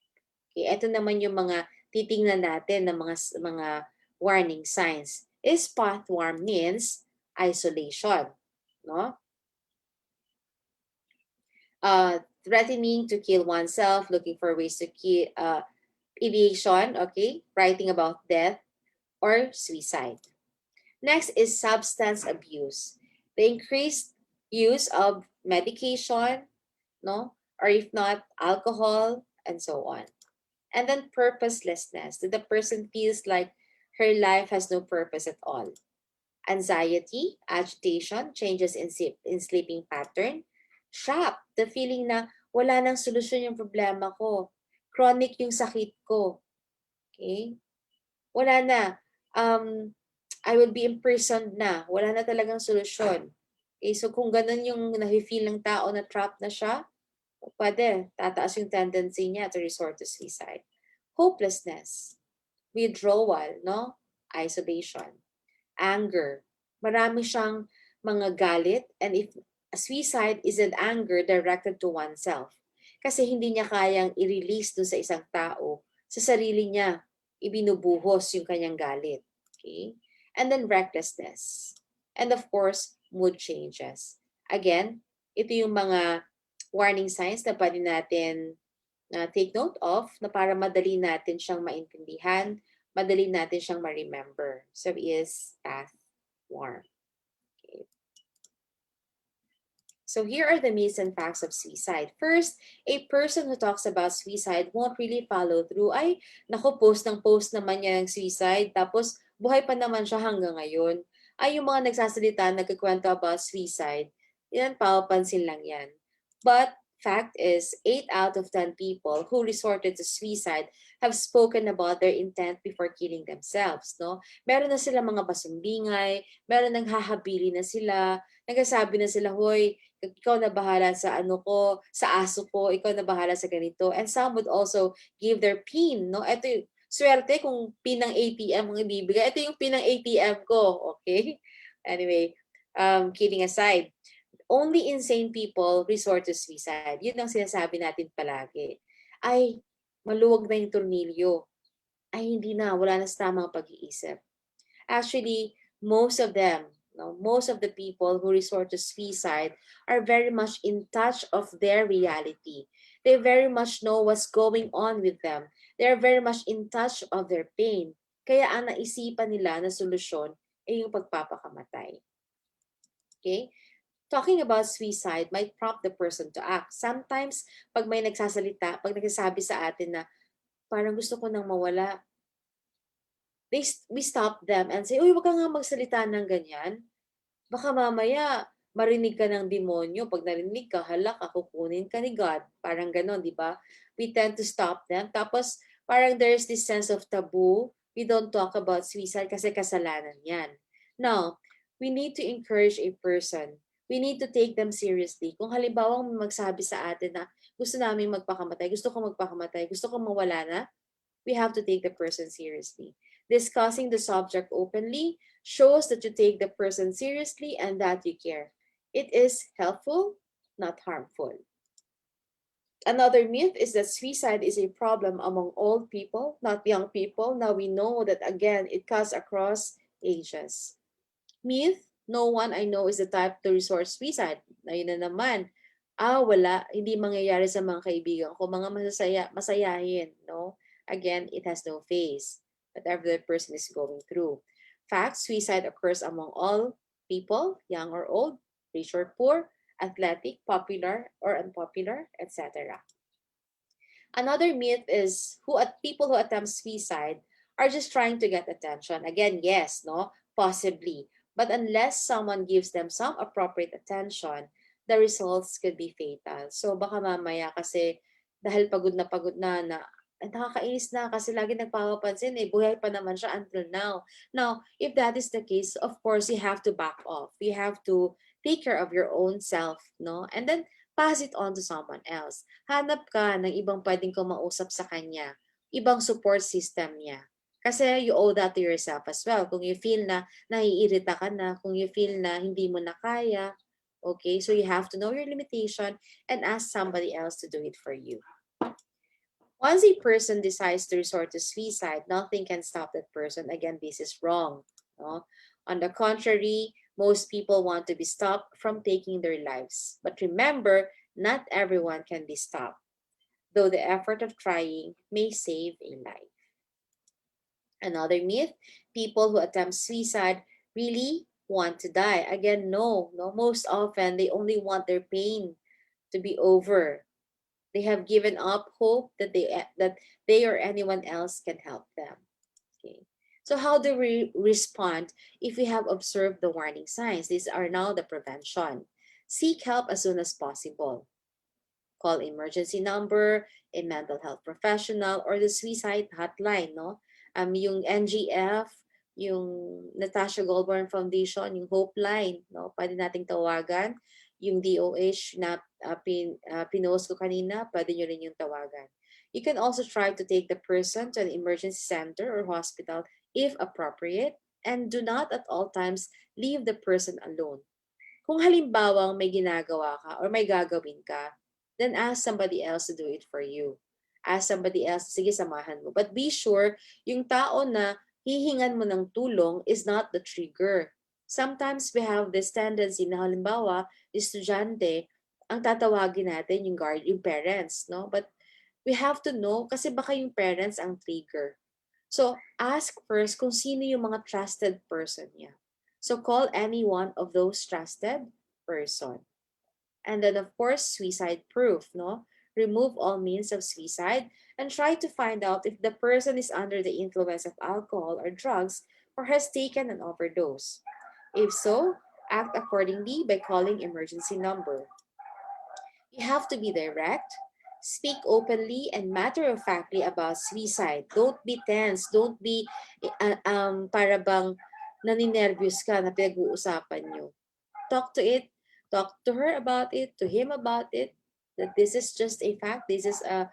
Okay, ito naman yung mga titingnan natin ng mga warning signs. Is pathworm means isolation, no? Threatening to kill oneself, looking for ways to kill, ideation, okay, writing about death or suicide. Next is substance abuse. The increased use of medication, no, or if not, alcohol, and so on. And then purposelessness, that the person feels like her life has no purpose at all. Anxiety, agitation, changes in sleeping pattern. Shock, the feeling na wala nang solusyon yung problema ko. Chronic yung sakit ko. Okay? Wala na. I will be imprisoned na. Wala na talagang solusyon. Okay? So kung ganun yung nafe-feel ng tao na trap na siya, pwede, tataas yung tendency niya to resort to suicide. Hopelessness, withdrawal, no? Isolation, anger. Marami siyang mga galit, and if suicide is an anger directed to oneself. Kasi hindi niya kayang i-release dun sa isang tao, sa sarili niya, ibinubuhos yung kanyang galit. Okay? And then recklessness. And of course, mood changes. Again, ito yung mga warning signs na pwede natin take note of na para madali natin siyang maintindihan, madali natin siyang ma-remember. So is pathworm. Okay. So here are the myths and facts of suicide. First, a person who talks about suicide won't really follow through. Ay, naku, post naman niya ng suicide, tapos buhay pa naman siya hanggang ngayon. Ay, yung mga nagsasalita, nagkikwento about suicide, yan, papapansin lang yan. But fact is, 8 out of 10 people who resorted to suicide have spoken about their intent before killing themselves, no? Meron na sila mga basumbingay, meron nang hahabili na sila, nagsasabi na sila, hoy, ikaw na bahala sa ano ko, sa aso ko, ikaw na bahala sa ganito. And some would also give their PIN, no? Ito yung swerte kung PIN ng ATM ang ibibigay. Ito yung PIN ng ATM ko, okay? Anyway, kidding aside, only insane people resort to suicide. Yun ang sinasabi natin palagi. Ay, maluwag na yung tornilyo. Ay, hindi na. Wala na sa tamang pag-iisip. Actually, most of them, no, most of the people who resort to suicide are very much in touch of their reality. They very much know what's going on with them. They are very much in touch of their pain. Kaya ang naisipan nila na solusyon ay yung pagpapakamatay. Okay? Talking about suicide might prompt the person to act. Sometimes, pag may nagsasalita, pag nagsasabi sa atin na parang gusto ko nang mawala, we stop them and say, uy, wag ka nga magsalita ng ganyan. Baka mamaya, marinig ka ng demonyo. Pag narinig ka, hala ka, kukunin ka ni God. Parang ganon, di ba? We tend to stop them. Tapos, parang there's this sense of taboo. We don't talk about suicide kasi kasalanan yan. Now, we need to encourage a person. We need to take them seriously. Kung halimbawa magsabi sa atin na gusto namin magpakamatay, gusto ko magpakamatay, gusto ko mawala na, we have to take the person seriously. Discussing the subject openly shows that you take the person seriously and that you care. It is helpful, not harmful. Another myth is that suicide is a problem among old people, not young people. Now we know that again, it cuts across ages. Myth, no one I know is the type to resort suicide. Ayun na naman. Wala, hindi mangyayari sa mga kaibigan ko. Mga masayahin, no? Again, it has no face. Whatever the person is going through. Fact, suicide occurs among all people, young or old, rich or poor, athletic, popular or unpopular, etc. Another myth is people who attempt suicide are just trying to get attention. Again, yes, no, possibly. But unless someone gives them some appropriate attention, the results could be fatal. So baka mamaya kasi dahil pagod na nakakainis na kasi lagi nagpapapansin buhay pa naman siya until now. Now, if that is the case, of course, you have to back off. You have to take care of your own self, no? And then pass it on to someone else. Hanap ka ng ibang pwedeng kumausap sa kanya. ibang support system niya. Kasi you owe that to yourself as well. Kung you feel na naiirita ka na, kung you feel na hindi mo na kaya, okay? So you have to know your limitation and ask somebody else to do it for you. Once a person decides to resort to suicide, nothing can stop that person. Again, this is wrong. No? On the contrary, most people want to be stopped from taking their lives. But remember, not everyone can be stopped, though the effort of trying may save a life. Another myth, people who attempt suicide really want to die. Again, no. Most often, they only want their pain to be over. They have given up hope that they or anyone else can help them. Okay. So how do we respond if we have observed the warning signs? These are now the prevention. Seek help as soon as possible. Call emergency number, a mental health professional, or the suicide hotline, no? Yung NGF, yung Natasha Goldborn Foundation, yung Hope Line, no? Pwede nating tawagan. Yung DOH na pinost ko kanina, pwede nyo rin yung tawagan. You can also try to take the person to an emergency center or hospital if appropriate, and do not at all times leave the person alone. Kung halimbawang may ginagawa ka or may gagawin ka, then ask somebody else to do it for you. Ask somebody else, sige, samahan mo. But be sure, yung tao na hihingan mo ng tulong is not the trigger. Sometimes we have this tendency na halimbawa, estudyante, ang tatawagin natin yung guard, yung parents, no? But we have to know kasi baka yung parents ang trigger. So, ask first kung sino yung mga trusted person niya. So, call any one of those trusted person. And then, of course, suicide proof, no? Remove all means of suicide and try to find out if the person is under the influence of alcohol or drugs or has taken an overdose. If so, act accordingly by calling emergency number. You have to be direct, speak openly and matter-of-factly about suicide. Don't be tense. Don't be para bang naninervyos ka na pinag-uusapan nyo. Talk to it. Talk to her about it, to him about it. That this is just a fact. This is a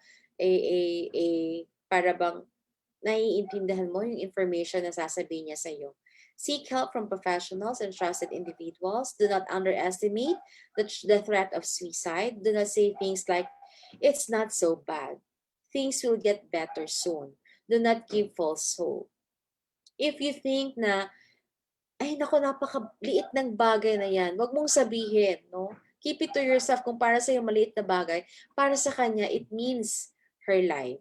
para bang naiintindihan mo yung information na sasabihin niya sa'yo. Seek help from professionals and trusted individuals. Do not underestimate the threat of suicide. Do not say things like, it's not so bad. Things will get better soon. Do not give false hope. If you think na, ay naku, napakaliit ng bagay na yan, wag mong sabihin, no? Keep it to yourself. Kung para sa'yo maliit na bagay, para sa kanya, it means her life.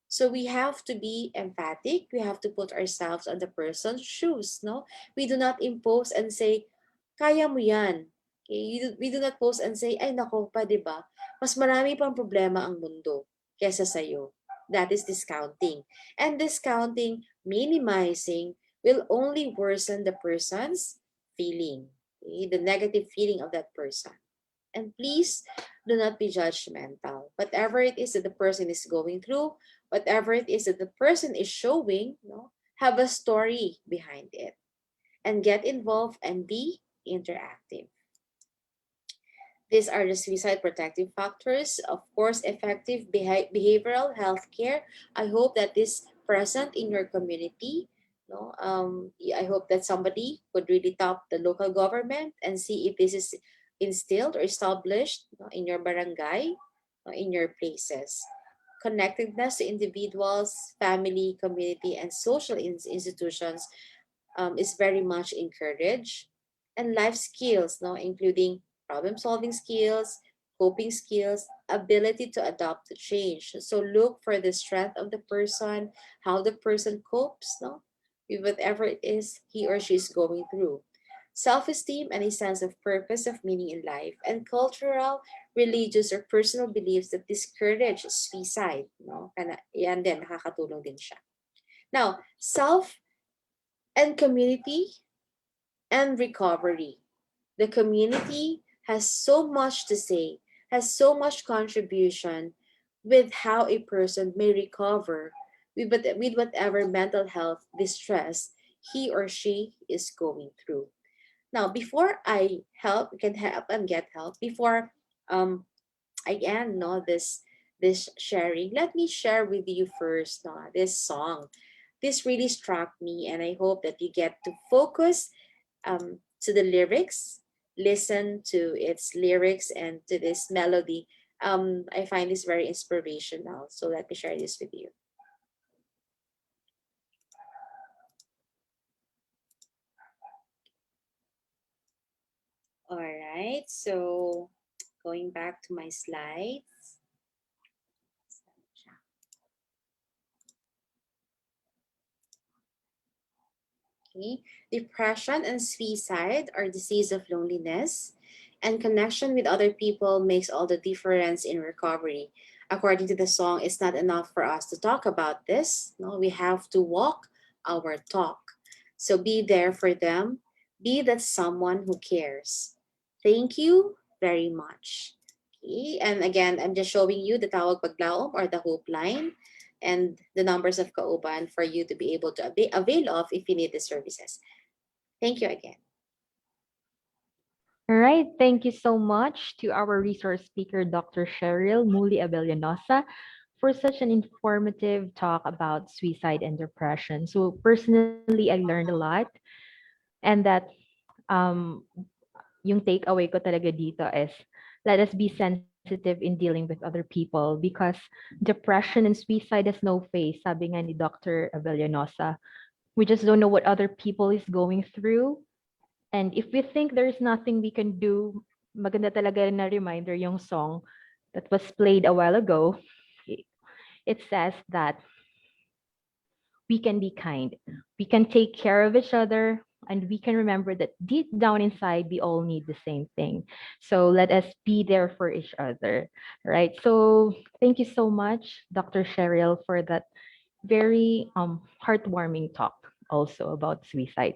So we have to be emphatic. We have to put ourselves on the person's shoes, no? We do not impose and say, kaya mo yan. Okay? We do not pose and say, ay nako, pa, diba? Mas marami pang problema ang mundo kesa sa'yo. That is discounting. And discounting, minimizing, will only worsen the person's feeling. Okay? The negative feeling of that person. And please do not be judgmental. Whatever it is that the person is going through, whatever it is that the person is showing, no, have a story behind it. And get involved and be interactive. These are the suicide protective factors. Of course, effective behavioral health care. I hope that is present in your community. No, I hope that somebody could really top the local government and see if this is instilled or established, no, in your barangay, no, in your places. Connectedness to individuals, family, community, and social institutions is very much encouraged. And life skills, no, including problem-solving skills, coping skills, ability to adapt to change. So look for the strength of the person, how the person copes, no, with whatever it is he or she is going through. Self-esteem and a sense of purpose of meaning in life, and cultural, religious, or personal beliefs that discourage suicide. No? Yan din, nakakatulong din siya. Now, self and community and recovery. The community has so much to say, has so much contribution with how a person may recover with whatever mental health distress he or she is going through. Now, before I can help and get help, before I end, no, this this sharing, let me share with you first this song. This really struck me, and I hope that you get to focus to the lyrics, listen to its lyrics and to this melody. I find this very inspirational. So let me share this with you. All right, so going back to my slides. Okay. Depression and suicide are disease of loneliness, and connection with other people makes all the difference in recovery. According to the song, it's not enough for us to talk about this. No, we have to walk our talk. So be there for them. Be that someone who cares. Thank you very much. Okay. And again, I'm just showing you the Tawag Paglaom or the Hope Line and the numbers of Kauban for you to be able to avail of if you need the services. Thank you again. All right. Thank you so much to our resource speaker, Dr. Sherryl Muli Abellanosa, for such an informative talk about suicide and depression. So personally, I learned a lot, and that um, yung takeaway ko talaga dito is let us be sensitive in dealing with other people because depression and suicide has no face, sabi nga ni Dr. Abellanosa. We just don't know what other people is going through. And if we think there's nothing we can do, maganda talaga na reminder yung song that was played a while ago. It says that we can be kind, we can take care of each other, and we can remember that deep down inside, we all need the same thing. So let us be there for each other, right? So thank you so much, Dr. Cheryl, for that very heartwarming talk also about suicide.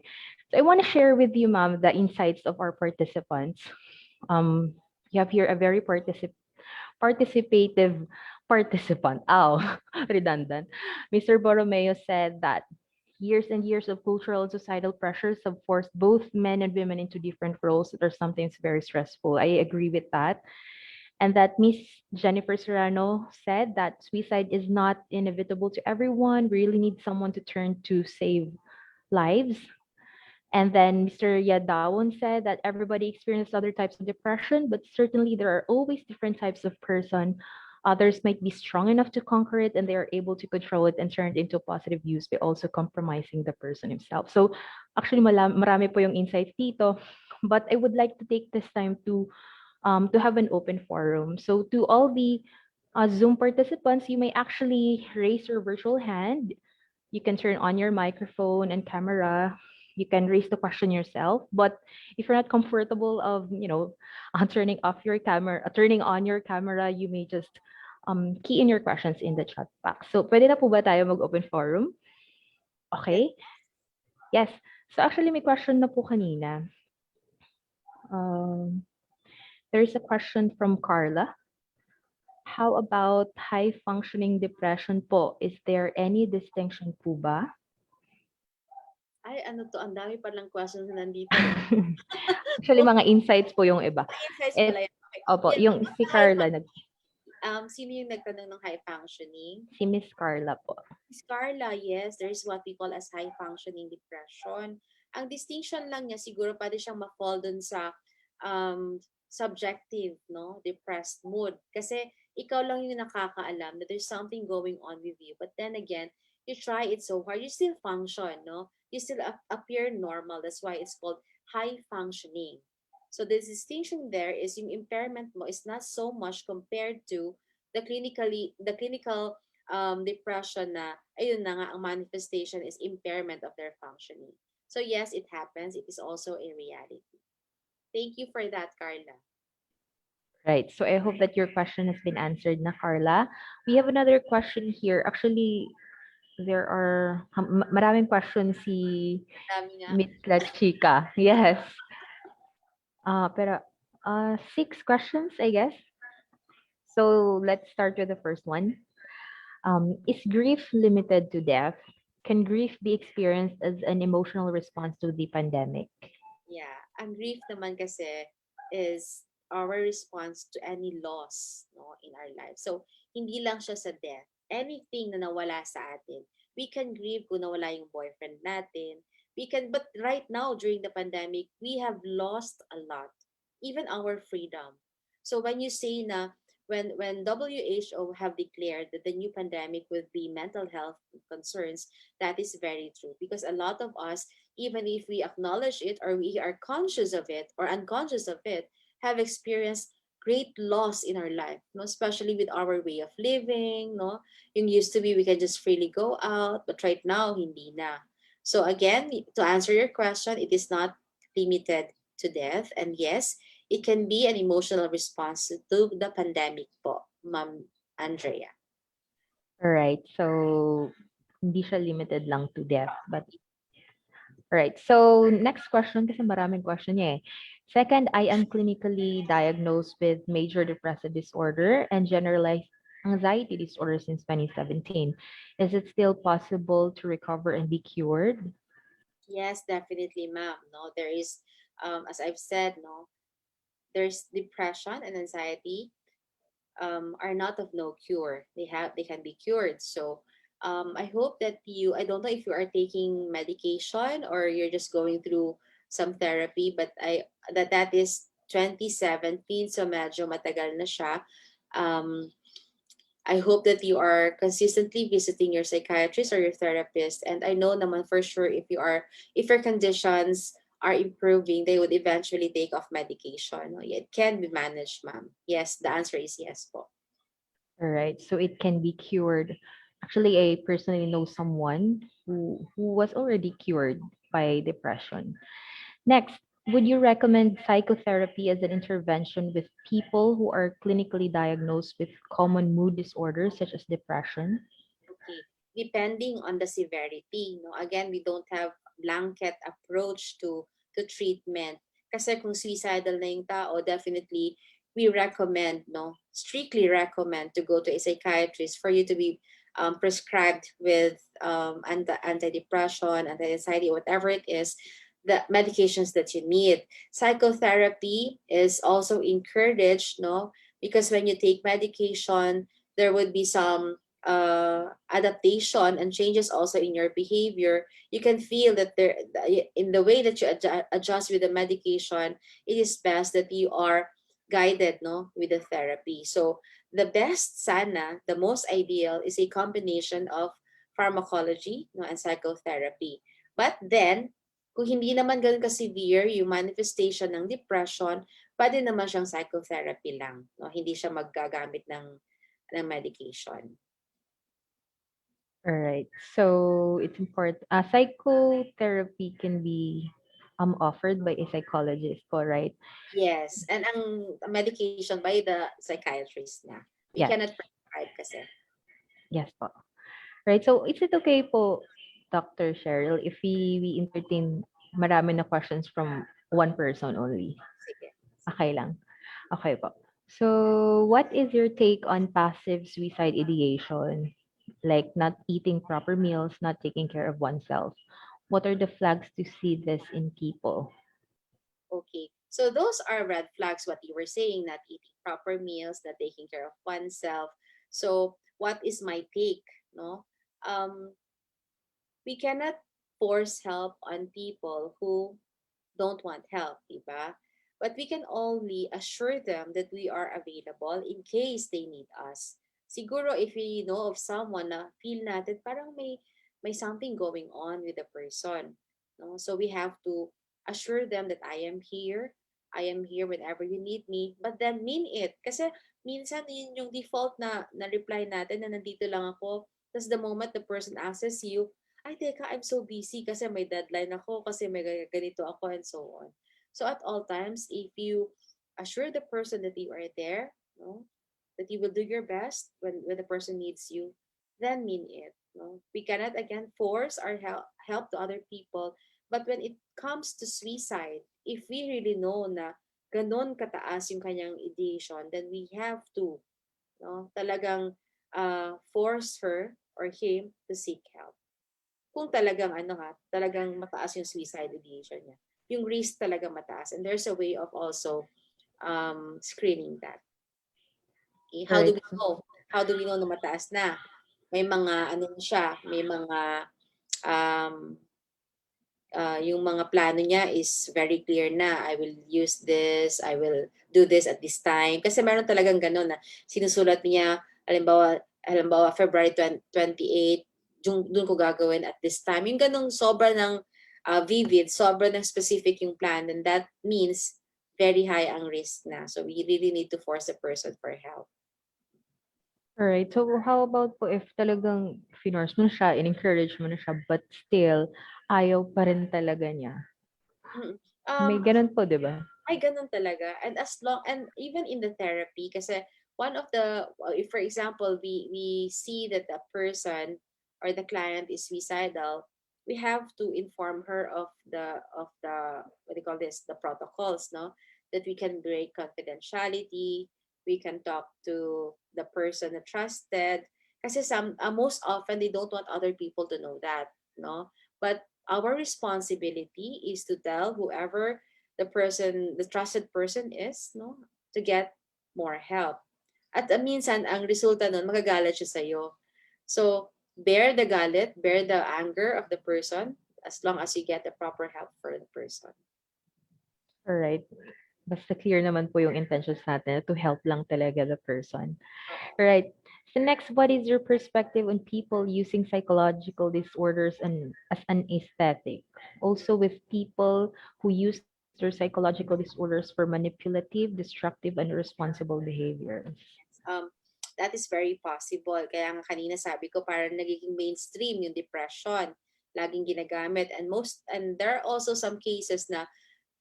So I want to share with you, ma'am, the insights of our participants. Um, you have here a very participative participant. Oh, redundant. Mr. Borromeo said that years and years of cultural and societal pressures have forced both men and women into different roles that are sometimes very stressful. I agree with that. And that Miss Jennifer Serrano said that suicide is not inevitable to everyone. We really need someone to turn to save lives. And then Mr. Yadawon said that everybody experiences other types of depression, but certainly there are always different types of person. Others might be strong enough to conquer it and they are able to control it and turn it into positive use by also compromising the person himself. So actually marami po yung insights dito, but I would like to take this time to have an open forum. So to all the Zoom participants, you may actually raise your virtual hand. You can turn on your microphone and camera. You can raise the question yourself. But if you're not comfortable of, turning off your camera, turning on your camera, you may just key in your questions in the chat box. So pwede na po ba tayo mag-open forum? Okay. Yes. So actually may question na po kanina. There's a question from Carla. How about high functioning depression po? Is there any distinction po ba? Ay, ano to? Ang dami palang questions na nandito. Actually, mga insights po yung iba. Insights pala yan. Okay. Opo, Yan, yung si Carla, sino yung nagtanong ng high functioning? si Miss Carla po. Miss Carla, yes, there is what we call as high functioning depression. Ang distinction lang niya, siguro pwede siyang ma-fall dun sa subjective, no? Depressed mood. Kasi ikaw lang yung nakakaalam that there's something going on with you. But then again, you try it so hard, you still function, no? You still appear normal. That's why it's called high functioning. So the distinction there is yung impairment mo is not so much compared to the clinical depression na, ayun na nga, ang manifestation is impairment of their functioning. So yes, it happens. It is also a reality. Thank you for that, Carla. Right. So I hope that your question has been answered na, Carla. We have another question here. Actually, there are maraming questions si Miss La Chica. Yes. Pero 6 questions, I guess. So let's start with the first one. Is grief limited to death? Can grief be experienced as an emotional response to the pandemic? Yeah. Ang grief naman kasi is our response to any loss, no, in our life. So, hindi lang siya sa death. Anything na nawala sa atin. We can grieve kung nawala yung boyfriend natin. But right now, during the pandemic, we have lost a lot. Even our freedom. So when you say na, when WHO have declared that the new pandemic would be mental health concerns, that is very true. Because a lot of us, even if we acknowledge it or we are conscious of it or unconscious of it, have experienced great loss in our life, no? Especially with our way of living, no? Yung used to be we can just freely go out, but right now hindi na. So again, to answer your question, it is not limited to death, and yes, it can be an emotional response to the pandemic po, Ma'am Andrea. Alright, so hindi siya limited lang to death, but alright. So next question, kasi maraming question niya eh. Second, I am clinically diagnosed with major depressive disorder and generalized anxiety disorder since 2017. Is it still possible to recover and be cured? Yes, definitely, ma'am. No, there is, as I've said, no, there's depression and anxiety are not of no cure. They can be cured. So I hope that I don't know if you are taking medication or you're just going through some therapy, but that is 2017, so medyo matagal na siya. Um, I hope that you are consistently visiting your psychiatrist or your therapist. And I know naman for sure if your conditions are improving, they would eventually take off medication. It can be managed, ma'am. Yes, the answer is yes po. Alright, so it can be cured. Actually, I personally know someone who was already cured by depression. Next, would you recommend psychotherapy as an intervention with people who are clinically diagnosed with common mood disorders such as depression? Okay. Depending on the severity, no? Again, we don't have blanket approach to treatment. Kasi kung suicidal na yung tao, definitely we recommend, no? Strictly recommend to go to a psychiatrist for you to be prescribed with antidepressant, anti-anxiety, whatever it is, the medications that you need. Psychotherapy is also encouraged, no? Because when you take medication, there would be some adaptation and changes also in your behavior. You can feel that in the way that you adjust with the medication, it is best that you are guided, no, with the therapy. So the best sana, the most ideal is a combination of pharmacology, no, and psychotherapy. But then, kung hindi naman ganun ka-severe yung manifestation ng depression, pwede naman siyang psychotherapy lang, no? Hindi siya maggagamit ng medication. All right. So it's important. Psychotherapy can be offered by a psychologist, all right? Yes, and ang medication by the psychiatrist na. We Yes. cannot prescribe kasi. Yes po. Right. So is it okay po, Dr. Cheryl, if we entertain marami na questions from one person only? Sige. Okay lang. Okay po. So what is your take on passive suicide ideation? Like not eating proper meals, not taking care of oneself. What are the flags to see this in people? Okay. So those are red flags, what you were saying, not eating proper meals, not taking care of oneself. So what is my take? No? We cannot force help on people who don't want help, diba? But we can only assure them that we are available in case they need us. Siguro if we know of someone na feel natin parang may something going on with the person, no? So we have to assure them that I am here. I am here whenever you need me, but then mean it. Kasi minsan yun yung default na reply natin na nandito lang ako. Tapos the moment the person asks you, ay teka, I'm so busy kasi may deadline ako, kasi may ganito ako, and so on. So at all times, if you assure the person that you are there, no, that you will do your best when the person needs you, then mean it. No? We cannot again force our help to other people, but when it comes to suicide, if we really know na ganon kataas yung kanyang ideation, then we have to, no, talagang force her or him to seek help. Kung talagang talagang mataas yung suicide ideation niya. Yung risk talaga mataas. And there's a way of also screening that. Okay? All right. How do we know na mataas na? May mga ano na siya, may mga um, yung mga plano niya is very clear na. I will use this, I will do this at this time. Kasi meron talagang ganun na sinusulat niya, halimbawa February 28, dun ko gagawin at this time. Yung ganung sobra ng vivid, sobra ng specific yung plan, and that means very high ang risk na. So we really need to force the person for help. All right. So how about po if talagang finors mo na siya, in-encourage mo na siya, but still, ayaw pa rin talaga niya. Mm. May ganun po, di ba? Ay, ganun talaga. And and even in the therapy, kasi one of the, if for example, we see that the person or the client is suicidal, we have to inform her of the what do you call this, the protocols, no? That we can break confidentiality, we can talk to the person na trusted. Kasi most often they don't want other people to know that, no? But our responsibility is to tell whoever the trusted person is, no, to get more help. At minsan ang resulta nun magagalit siya sa iyo. So bear the galit, bear the anger of the person as long as you get the proper help for the person. All right. Basta clear naman po yung intentions natin to help lang talaga the person. All right. So next, what is your perspective on people using psychological disorders as an aesthetic? Also with people who use their psychological disorders for manipulative, destructive, and irresponsible behaviors. That is very possible. Kaya nga kanina sabi ko parang nagiging mainstream yung depression. Laging ginagamit. And there are also some cases na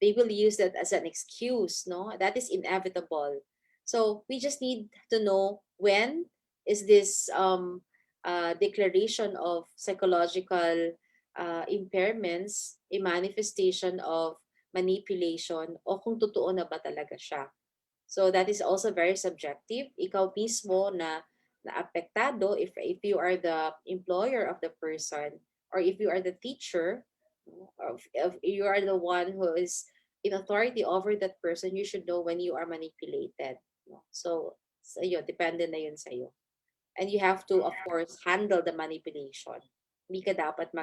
they will use that as an excuse, no? That is inevitable. So we just need to know when is this declaration of psychological impairments a manifestation of manipulation o kung totoo na ba talaga siya. So that is also very subjective. Ikaw mismo na apektado if you are the employer of the person or if you are the teacher, or if you are the one who is in authority over that person, you should know when you are manipulated. So sa'yo, depende na yun sa'yo. And you have to, of course, handle the manipulation. Hindi ka dapat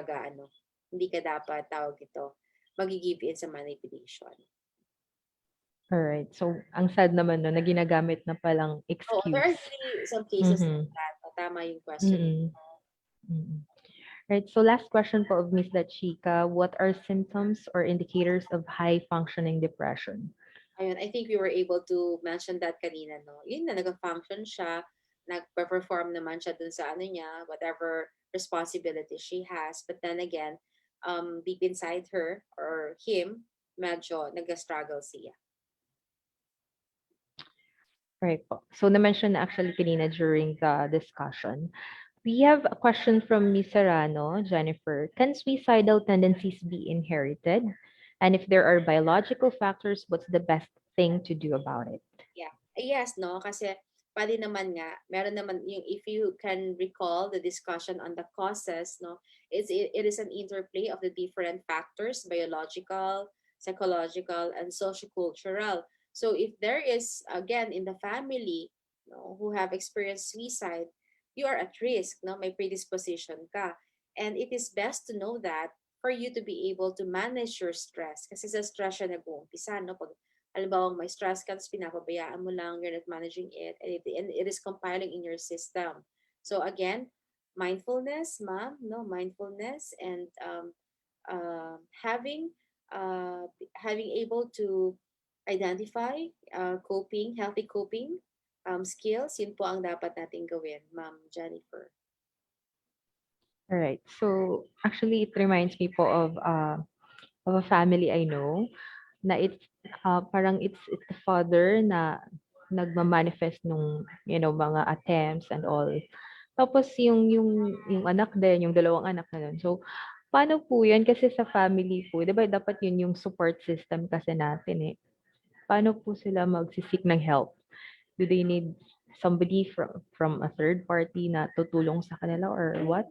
hindi ka dapat, tawag ito, mag-give in sa manipulation. Alright. So, ang sad naman no, na ginagamit na palang Oh, there are excuse. some cases Mhm. like that. Tama yung question. Right. So last question po of Ms. Dachika, what are symptoms or indicators of high functioning depression? Ayun, I think we were able to mention that kanina, no? Yun na, nag-function siya, nag-perform naman siya dun sa ano niya, whatever responsibility she has. But then again, deep inside her or him, medyo nag-struggle siya. Right po. So na-mention na actually kanina during the discussion. We have a question from Ms. Serrano, Jennifer. Can suicidal tendencies be inherited? And if there are biological factors, what's the best thing to do about it? Yeah. Yes, no? Kasi pwede naman nga, meron naman yung, if you can recall the discussion on the causes, no? It is an interplay of the different factors, biological, psychological, and sociocultural. So if there is, again, in the family, no, who have experienced suicide, you are at risk, no? May predisposition ka. And it is best to know that for you to be able to manage your stress. Kasi sa stress siya nag-uumpisa, no? Pag halimbawa may stress ka, tapos pinapabayaan mo lang, you're not managing it, and it is compiling in your system. So again, mindfulness, ma'am, no, mindfulness, and having able to identify healthy coping skills, yun po ang dapat nating gawin, Ma'am Jennifer. All right. So actually, it reminds me po of a family I know na it's parang it's the father na nagma-manifest nung mga attempts and all. Tapos yung anak din, yung dalawang anak na nun. So paano po 'yan kasi sa family po, 'di ba dapat yun yung support system kasi natin eh. Paano po sila magsisik ng help? Do they need somebody from a third party na tutulong sa kanila or what?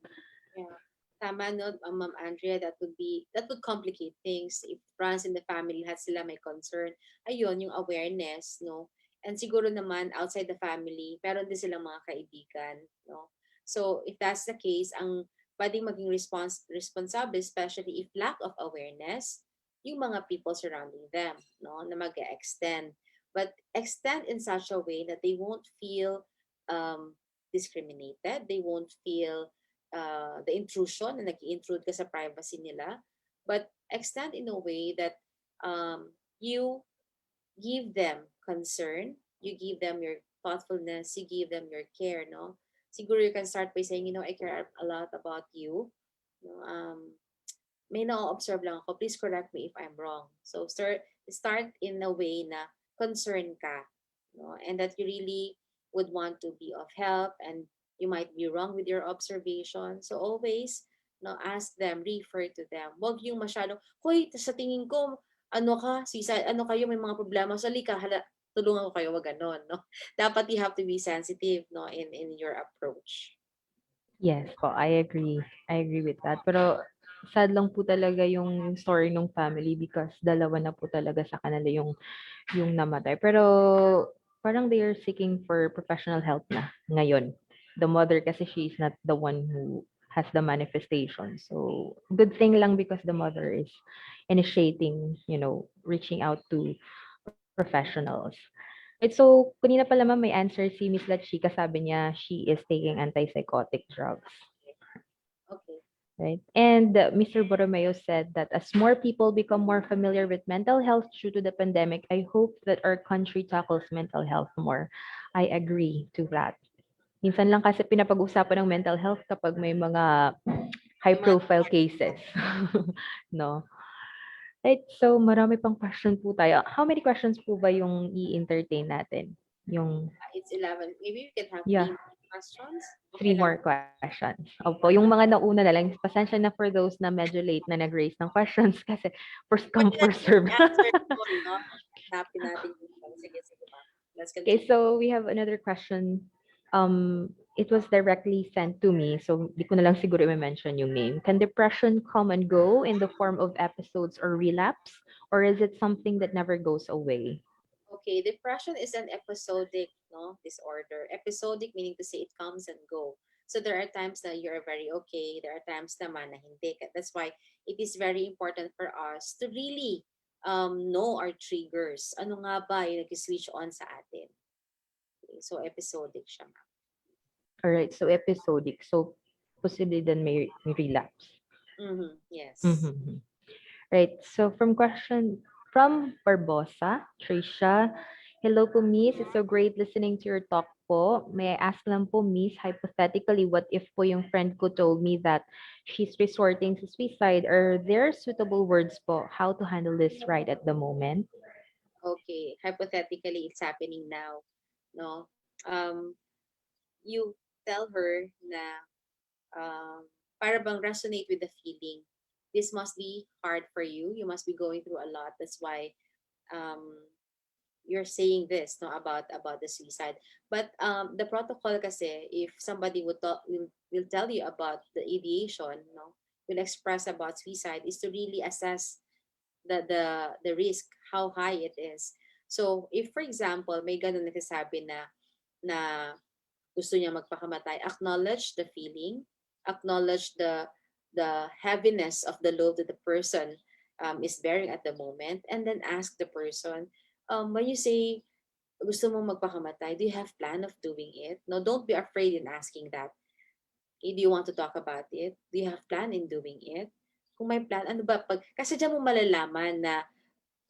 Yeah. Tama, no, Ma'am Andrea, that would complicate things if runs in the family lahat sila may concern. Ayun, yung awareness, no? And siguro naman outside the family, meron din silang mga kaibigan, no? So, if that's the case, ang pwedeng maging responsible, especially if lack of awareness, yung mga people surrounding them, no, na mag-extend. But extend in such a way that they won't feel discriminated, they won't feel the intrusion na nag-intrude ka sa privacy nila, but extend in a way that you give them concern, you give them your thoughtfulness, you give them your care, no? Siguro you can start by saying, I care a lot about you. No? May na-observe lang ako. Please correct me if I'm wrong. So start in a way na concern ka, no? And that you really would want to be of help, and you might be wrong with your observation. So always, no, ask them, refer to them. Wag yung masyadong, hoy, sa tingin ko, ano kayo, may mga problema. So, tulungan ko kayo, wag ganon, no? Dapat you have to be sensitive, no, in your approach. Yes po, I agree. I agree with that. Pero sad lang po talaga yung story ng family because dalawa na po talaga sa kanila yung namatay. Pero parang they are seeking for professional help na ngayon. The mother kasi she is not the one who has the manifestation. So good thing lang because the mother is initiating, reaching out to professionals. Right, so kanina pala ma'am may answer si Miss Lachika, sabi niya she is taking antipsychotic drugs. Okay. Right. And Mr. Borromeo said that as more people become more familiar with mental health due to the pandemic, I hope that our country tackles mental health more. I agree to that. Minsan lang kasi pinapag-usapan ng mental health kapag may mga high-profile cases. No? Right, so marami pang question po tayo. How many questions po ba yung i-entertain natin? Yung It's 11. Maybe we can have Yeah. 3 questions. 3 more questions. Opo, yung mga nauna na lang, pasensya na for those na medyo late na nag-raise ng questions kasi first come, first serve. Answer mo, no? Happy natin yung sige, ma'am. Let's Okay, continue. so we have another question. It was directly sent to me, so di ko na lang siguro i-mention yung name. Can depression come and go in the form of episodes or relapse, or is it something that never goes away? Okay, depression is an episodic, no, disorder. Episodic meaning to say it comes and go. So there are times that you're very okay, there are times naman na hindi. That's why it is very important for us to really know our triggers. Ano nga ba yung nag-switch on sa atin? Okay, so episodic siya. All right, so episodic. So possibly then may relapse. Yes. Right. So from Barbosa, Trisha. Hello po, Miss. It's so great listening to your talk po. May I ask lang po, Miss, hypothetically, what if po yung friend ko told me that she's resorting to suicide? Are there suitable words po how to handle this right at the moment? Okay, hypothetically, it's happening now. No? You tell her na para bang resonate with the feeling. This must be hard for you. You must be going through a lot. That's why you're saying this, no, about the suicide. But the protocol kasi, if somebody will tell you about the ideation, no, will express about suicide, is to really assess the risk, how high it is. So if for example may ganun nagsasabi na gusto niya magpakamatay, acknowledge the feeling, acknowledge the heaviness of the load that the person is bearing at the moment, and then ask the person, when you say gusto mong magpakamatay, do you have plan of doing it? No, don't be afraid in asking that. Okay, do you want to talk about it? Do you have plan in doing it? Kung may plan, ano ba? Kasi dyan mo malalaman na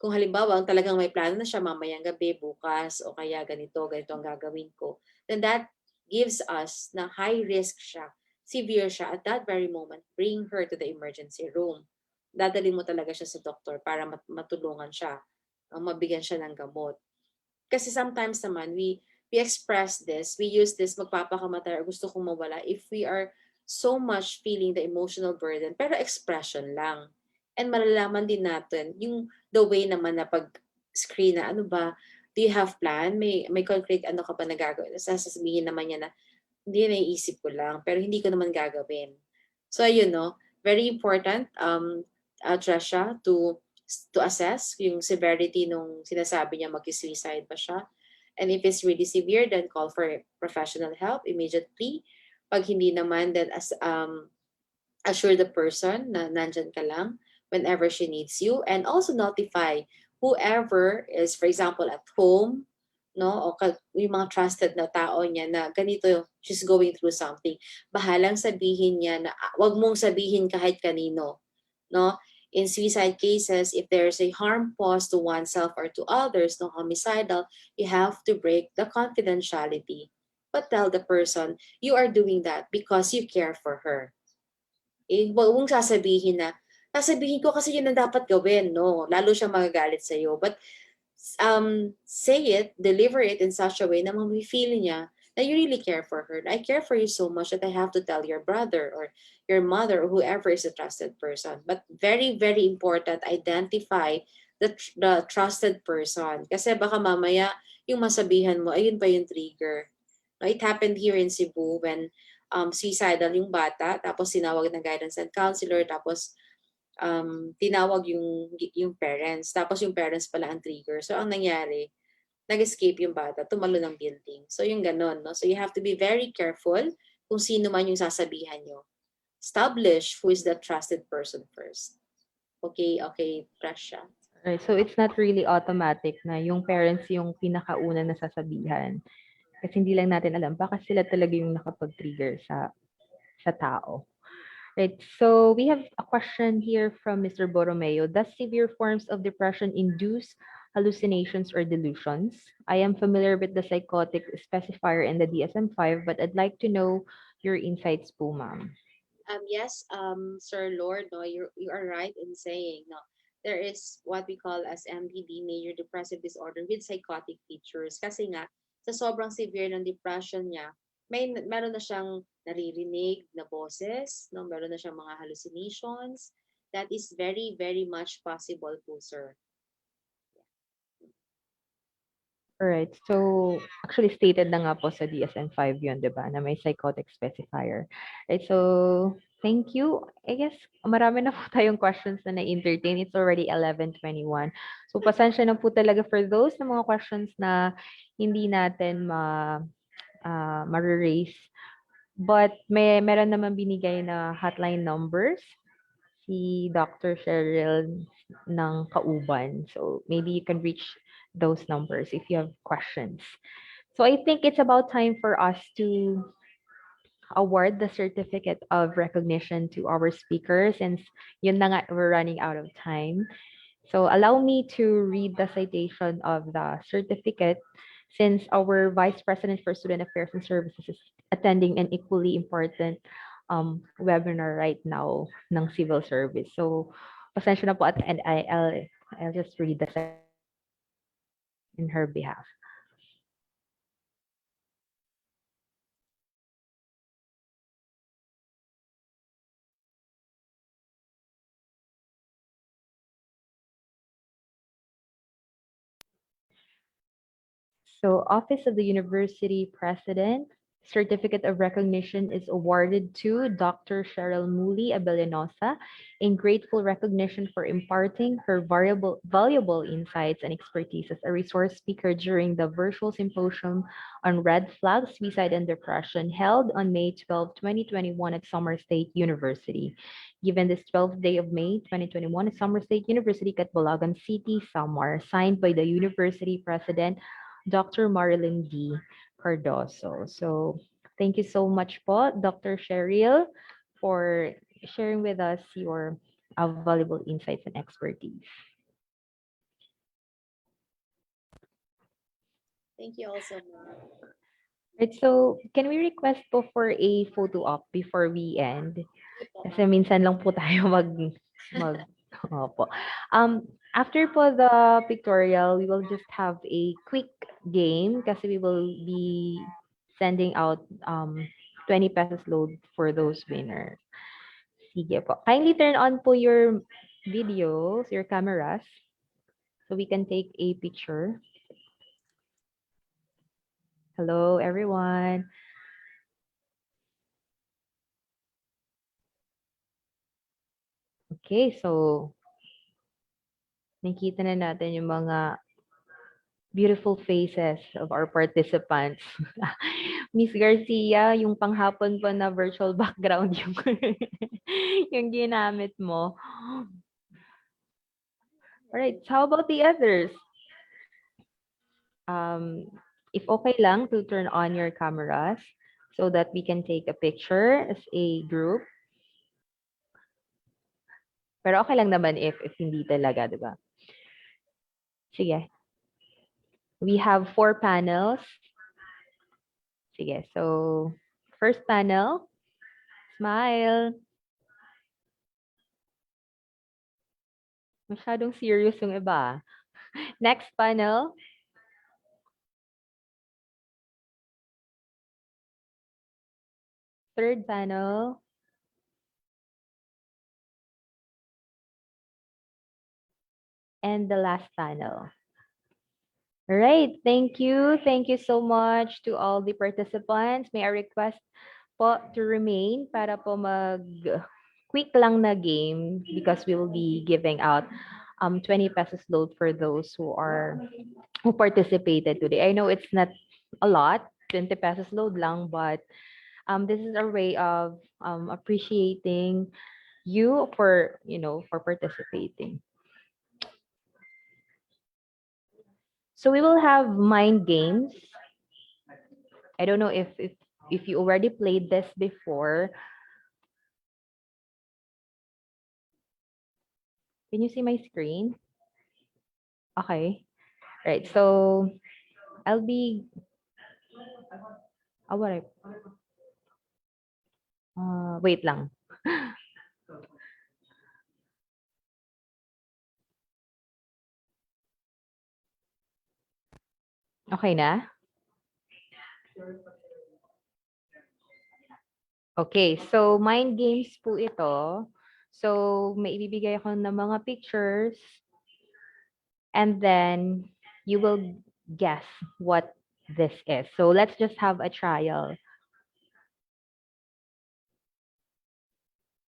kung halimbawa talagang may plano na siya mamayang gabi, bukas, o kaya ganito ang gagawin ko, then that gives us na high risk siya, severe siya. At that very moment, bring her to the emergency room. Dadalhin mo talaga siya sa doktor para matulungan siya, mabigyan siya ng gamot. Kasi sometimes naman, we express this, we use this, magpapakamatay or gusto kong mawala, if we are so much feeling the emotional burden, pero expression lang. And malalaman din natin, yung the way naman na pag-screen na, ano ba, do you have plan? May concrete ano ka pa na gagawin? Sasabihin naman niya na, hindi, naiisip ko lang, pero hindi ko naman gagawin. So, very important, Tresha, to assess yung severity nung sinasabi niya mag-suicide ba siya. And if it's really severe, then call for professional help immediately. Pag hindi naman, then assure the person na nandyan ka lang whenever she needs you, and also notify whoever is, for example, at home, no, o yung mga trusted na tao niya na ganito, she's going through something. Bahalang sabihin niya na wag mong sabihin kahit kanino, no? In suicide cases, if there's a harm caused to oneself or to others, no, homicidal, you have to break the confidentiality. But tell the person you are doing that because you care for her. Wag mong sasabihin ko kasi yun ang dapat gawin, no? Lalo siya magagalit sa'yo. But say it, deliver it in such a way na feel niya that you really care for her. I care for you so much that I have to tell your brother or your mother or whoever is a trusted person. But very, very important, identify the trusted person. Kasi baka mamaya yung masabihan mo, ayun pa yung trigger. No, it happened here in Cebu when suicidal yung bata, tapos tinawag ng guidance and counselor, tapos tinawag yung parents, tapos yung parents pala ang trigger. So ang nangyari, nag-escape yung bata, tumalo ng building. So yung ganon, no? So you have to be very careful kung sino man yung sasabihan nyo. Establish who is the trusted person first. Okay, Prasha. Right. So it's not really automatic na yung parents yung pinakauna na sasabihan. Kasi hindi lang natin alam baka sila talaga yung nakapag-trigger sa tao. Right. So we have a question here from Mr. Borromeo. Does severe forms of depression induce hallucinations or delusions? I am familiar with the psychotic specifier in the DSM-5, but I'd like to know your insights po, ma'am. Yes, Sir Lord, no, you are right in saying, no, there is what we call as MDD, major depressive disorder with psychotic features. Kasi nga, sa sobrang severe ng depression niya, meron na siyang naririnig na boses, no, meron na siyang mga hallucinations. That is very, very much possible po, sir. Alright. So, actually stated na nga po sa DSM-5 yun, di ba? Na may psychotic specifier. Right. So, thank you. I guess, marami na po tayong questions na na-entertain. It's already 11:21. So, pasensya na po talaga for those na mga questions na hindi natin ma-raise. But, meron naman binigay na hotline numbers si Dr. Sherryl ng Kauban. So, maybe you can reach those numbers if you have questions. So I think it's about time for us to award the certificate of recognition to our speakers, since yun na nga, we're running out of time. So allow me to read the citation of the certificate, since our Vice President for Student Affairs and Services is attending an equally important webinar right now ng civil service. So pasensya na po, and I'll just read the in her behalf. So, Office of the University President, Certificate of Recognition is awarded to Dr. Sherryl Muli Abellanosa in grateful recognition for imparting her valuable insights and expertise as a resource speaker during the virtual symposium on red flags, suicide, and depression held on May 12, 2021 at Summer State University. Given this 12th day of May 2021 at Summer State University, Catbulagan City, Samar, signed by the University President Dr. Marilyn D. Cardoso. So thank you so much po, Dr. Sherryl, for sharing with us your valuable insights and expertise. Thank you also, ma'am. Right, so can we request po for a photo op before we end? Kasi minsan lang po tayo mag opo. After po the pictorial, we will just have a quick game kasi we will be sending out 20 pesos load for those winners. Sige po. Kindly turn on po your videos, your cameras, so we can take a picture. Hello, everyone. Okay, so nakita na natin yung mga beautiful faces of our participants. Miss Garcia, yung panghapon pa na virtual background yung, yung ginamit mo. Alright, so how about the others? If okay lang to turn on your cameras so that we can take a picture as a group. Pero okay lang naman if hindi talaga, di ba? Sige. We have 4 panels. Sige, so first panel, smile. Masyadong serious yung iba. Next panel. Third panel. And the last panel. All right, thank you. Thank you so much to all the participants. May I request po to remain para po quick lang na game because we will be giving out 20 pesos load for those who participated today. I know it's not a lot, 20 pesos load lang, but this is our way of appreciating you for participating. So we will have mind games. I don't know if you already played this before. Can you see my screen? Okay. Right. So I'll be wait lang. Okay na? Okay, so mind games po ito. So may ibibigay ako ng mga pictures and then you will guess what this is. So let's just have a trial.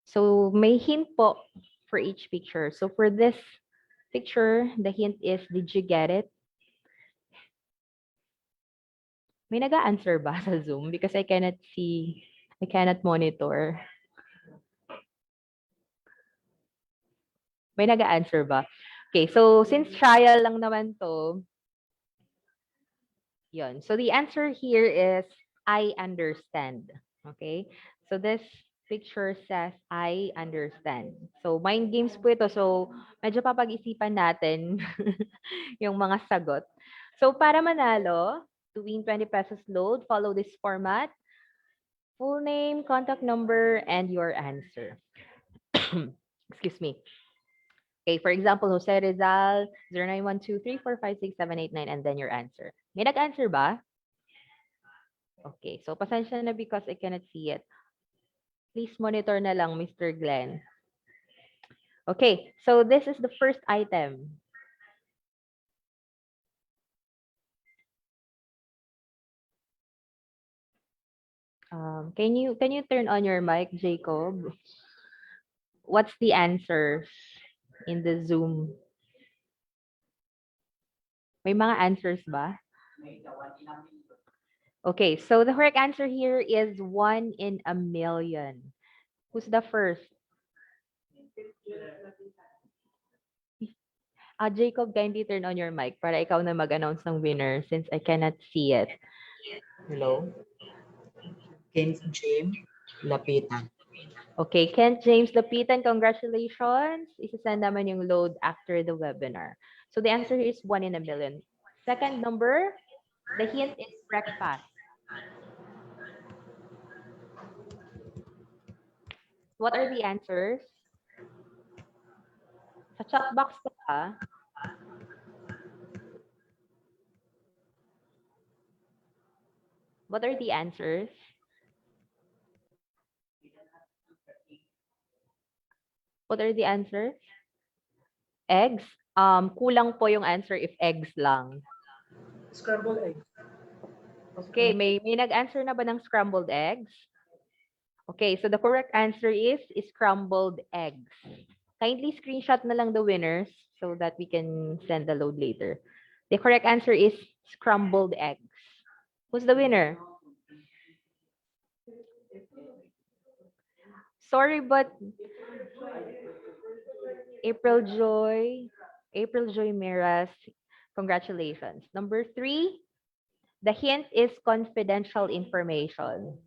So may hint po for each picture. So for this picture, the hint is, did you get it? May nag-a-answer ba sa Zoom? Because I cannot see, I cannot monitor. May nag-a-answer ba? Okay, so since trial lang naman to, yun. So the answer here is, I understand. Okay? So this picture says, I understand. So mind games po ito. So medyo papag-isipan natin yung mga sagot. So para manalo, to win 20 pesos load, follow this format. Full name, contact number, and your answer. Excuse me. Okay, for example, Jose Rizal, 0912345678 and then your answer. May nag-answer ba? Okay, so pasensya na because I cannot see it. Please monitor na lang, Mr. Glenn. Okay, so this is the first item. Can you turn on your mic, Jacob? What's the answer in the Zoom? May mga answers ba? Okay, so the correct answer here is 1 in a million. Who's the first? Jacob, kindly turn on your mic para ikaw na mag-announce ng winner since I cannot see it. Hello? Kent James Lapitan. Okay, Kent James Lapitan, congratulations. Isasend naman yung load after the webinar. So the answer is 1 in a million. Second number, the hint is breakfast. What are the answers? Sa chat box ko ba? What are the answers? What are the answers? Eggs? Kulang po yung answer if eggs lang. Scrambled egg. Okay, may nag-answer na ba ng scrambled eggs? Okay, so the correct answer is scrambled eggs. Kindly screenshot na lang the winners so that we can send the load later. The correct answer is scrambled eggs. Who's the winner? Sorry, but April Joy, April Joy Miras, congratulations. Number 3, the hint is confidential information.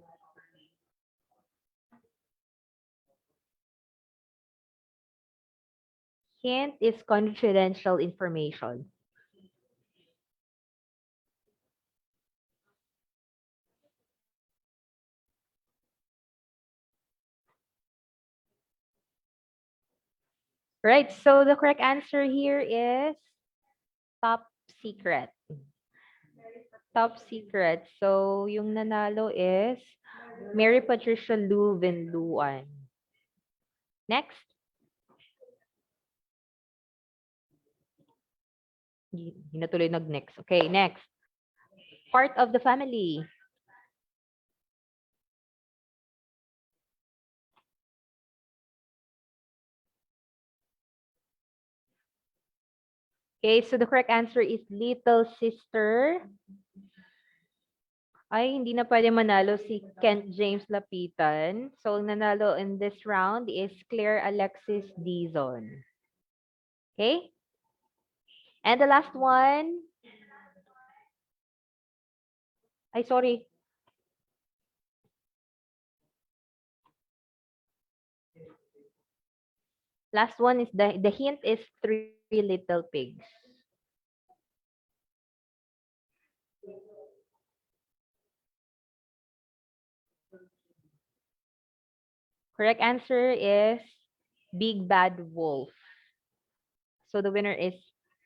Hint is confidential information. Right, so the correct answer here is top secret. Top secret. So, yung nanalo is Mary Patricia Lu Vinluan. Next. Hindi na tuloy nag-next. Okay, next. Part of the family. Okay, so the correct answer is little sister. Ay, hindi na pwede manalo si Kent James Lapitan. So, ang nanalo in this round is Claire Alexis Dizon. Okay? And the last one. Ay, sorry. Last one is the hint is 3 little pigs. Correct answer is Big Bad Wolf. So the winner is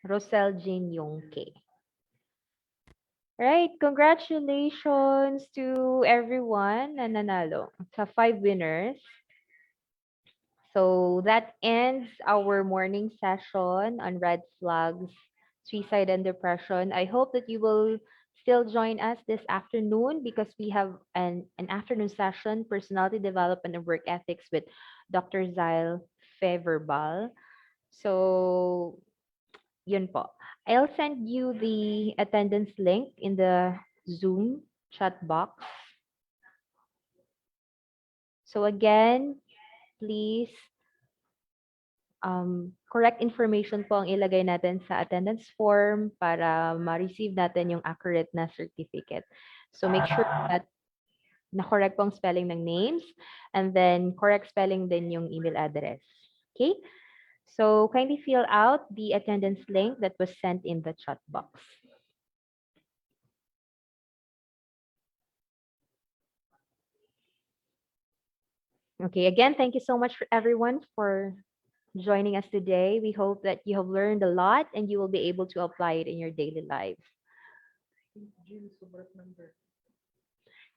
Rosel Jean Yongke. Right, congratulations to everyone na nanalo. Sa 5 winners. So that ends our morning session on red flags, suicide and depression. I hope that you will still join us this afternoon because we have an afternoon session, personality development and work ethics with Dr. Zyle Feverbal. So, yun po. I'll send you the attendance link in the Zoom chat box. So again, please correct information po ang ilagay natin sa attendance form para ma-receive natin yung accurate na certificate. So make sure that na-correct po ang spelling ng names and then correct spelling din yung email address. Okay? So kindly fill out the attendance link that was sent in the chat box. Okay, again, thank you so much for everyone for joining us today. We hope that you have learned a lot and you will be able to apply it in your daily life.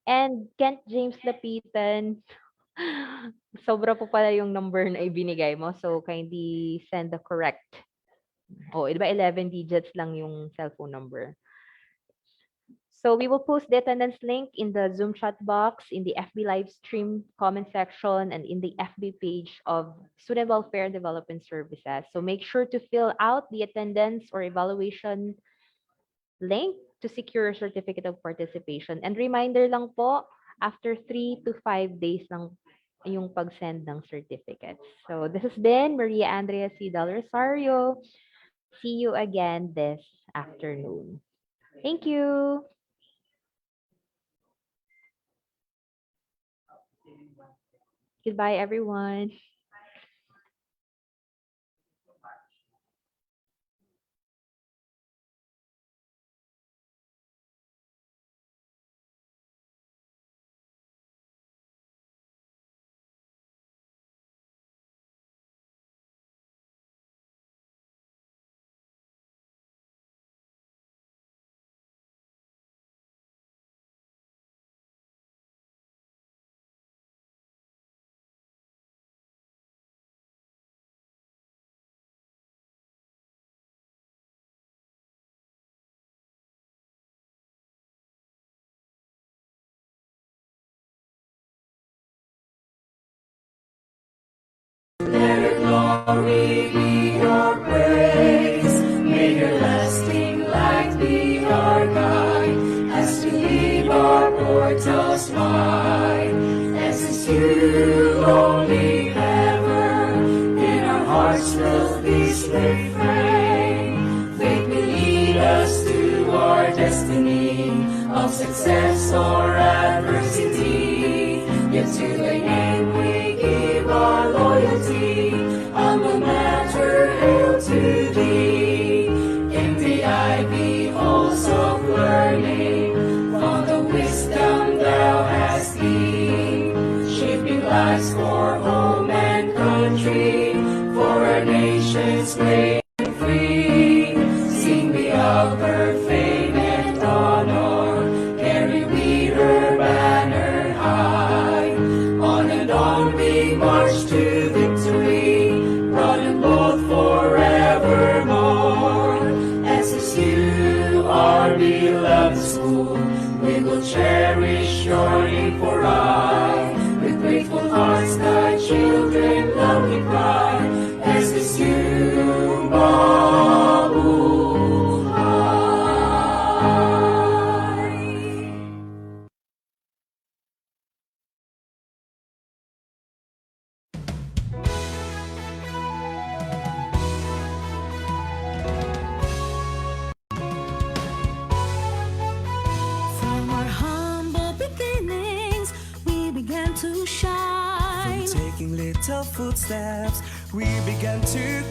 And Kent James Lapitan, sobra po pala yung number na ibinigay mo. So, kindly send the correct. Oh, di ba 11 digits lang yung cellphone number. So, we will post the attendance link in the Zoom chat box, in the FB live stream comment section, and in the FB page of Student Welfare and Development Services. So, make sure to fill out the attendance or evaluation link to secure a certificate of participation. And reminder lang po, after 3 to 5 days lang yung pag-send ng certificates. So this has been Maria Andrea C. Del Rosario. See you again this afternoon. Thank you. Goodbye, everyone. glory be your praise. May your lasting light be our guide as we leave our portals wide. SSU only ever, in our hearts will this refrain. Faith will lead us to our destiny of success or adversity. Yet to thy name we give our loyalty, humble matter hail to thee. In the ivy halls of learning, from the wisdom thou hast gained, shaping lives for home and country, for our nation's great and free. Sing we of her fame and honor, carry we her banner high. On and on we march to victory, broad and bold forevermore. SSU, our beloved school, we will cherish your name for aye. With grateful hearts thy children loudly cry, SSU mabuhay. From our humble beginnings, we began to shine. From taking little footsteps, we began to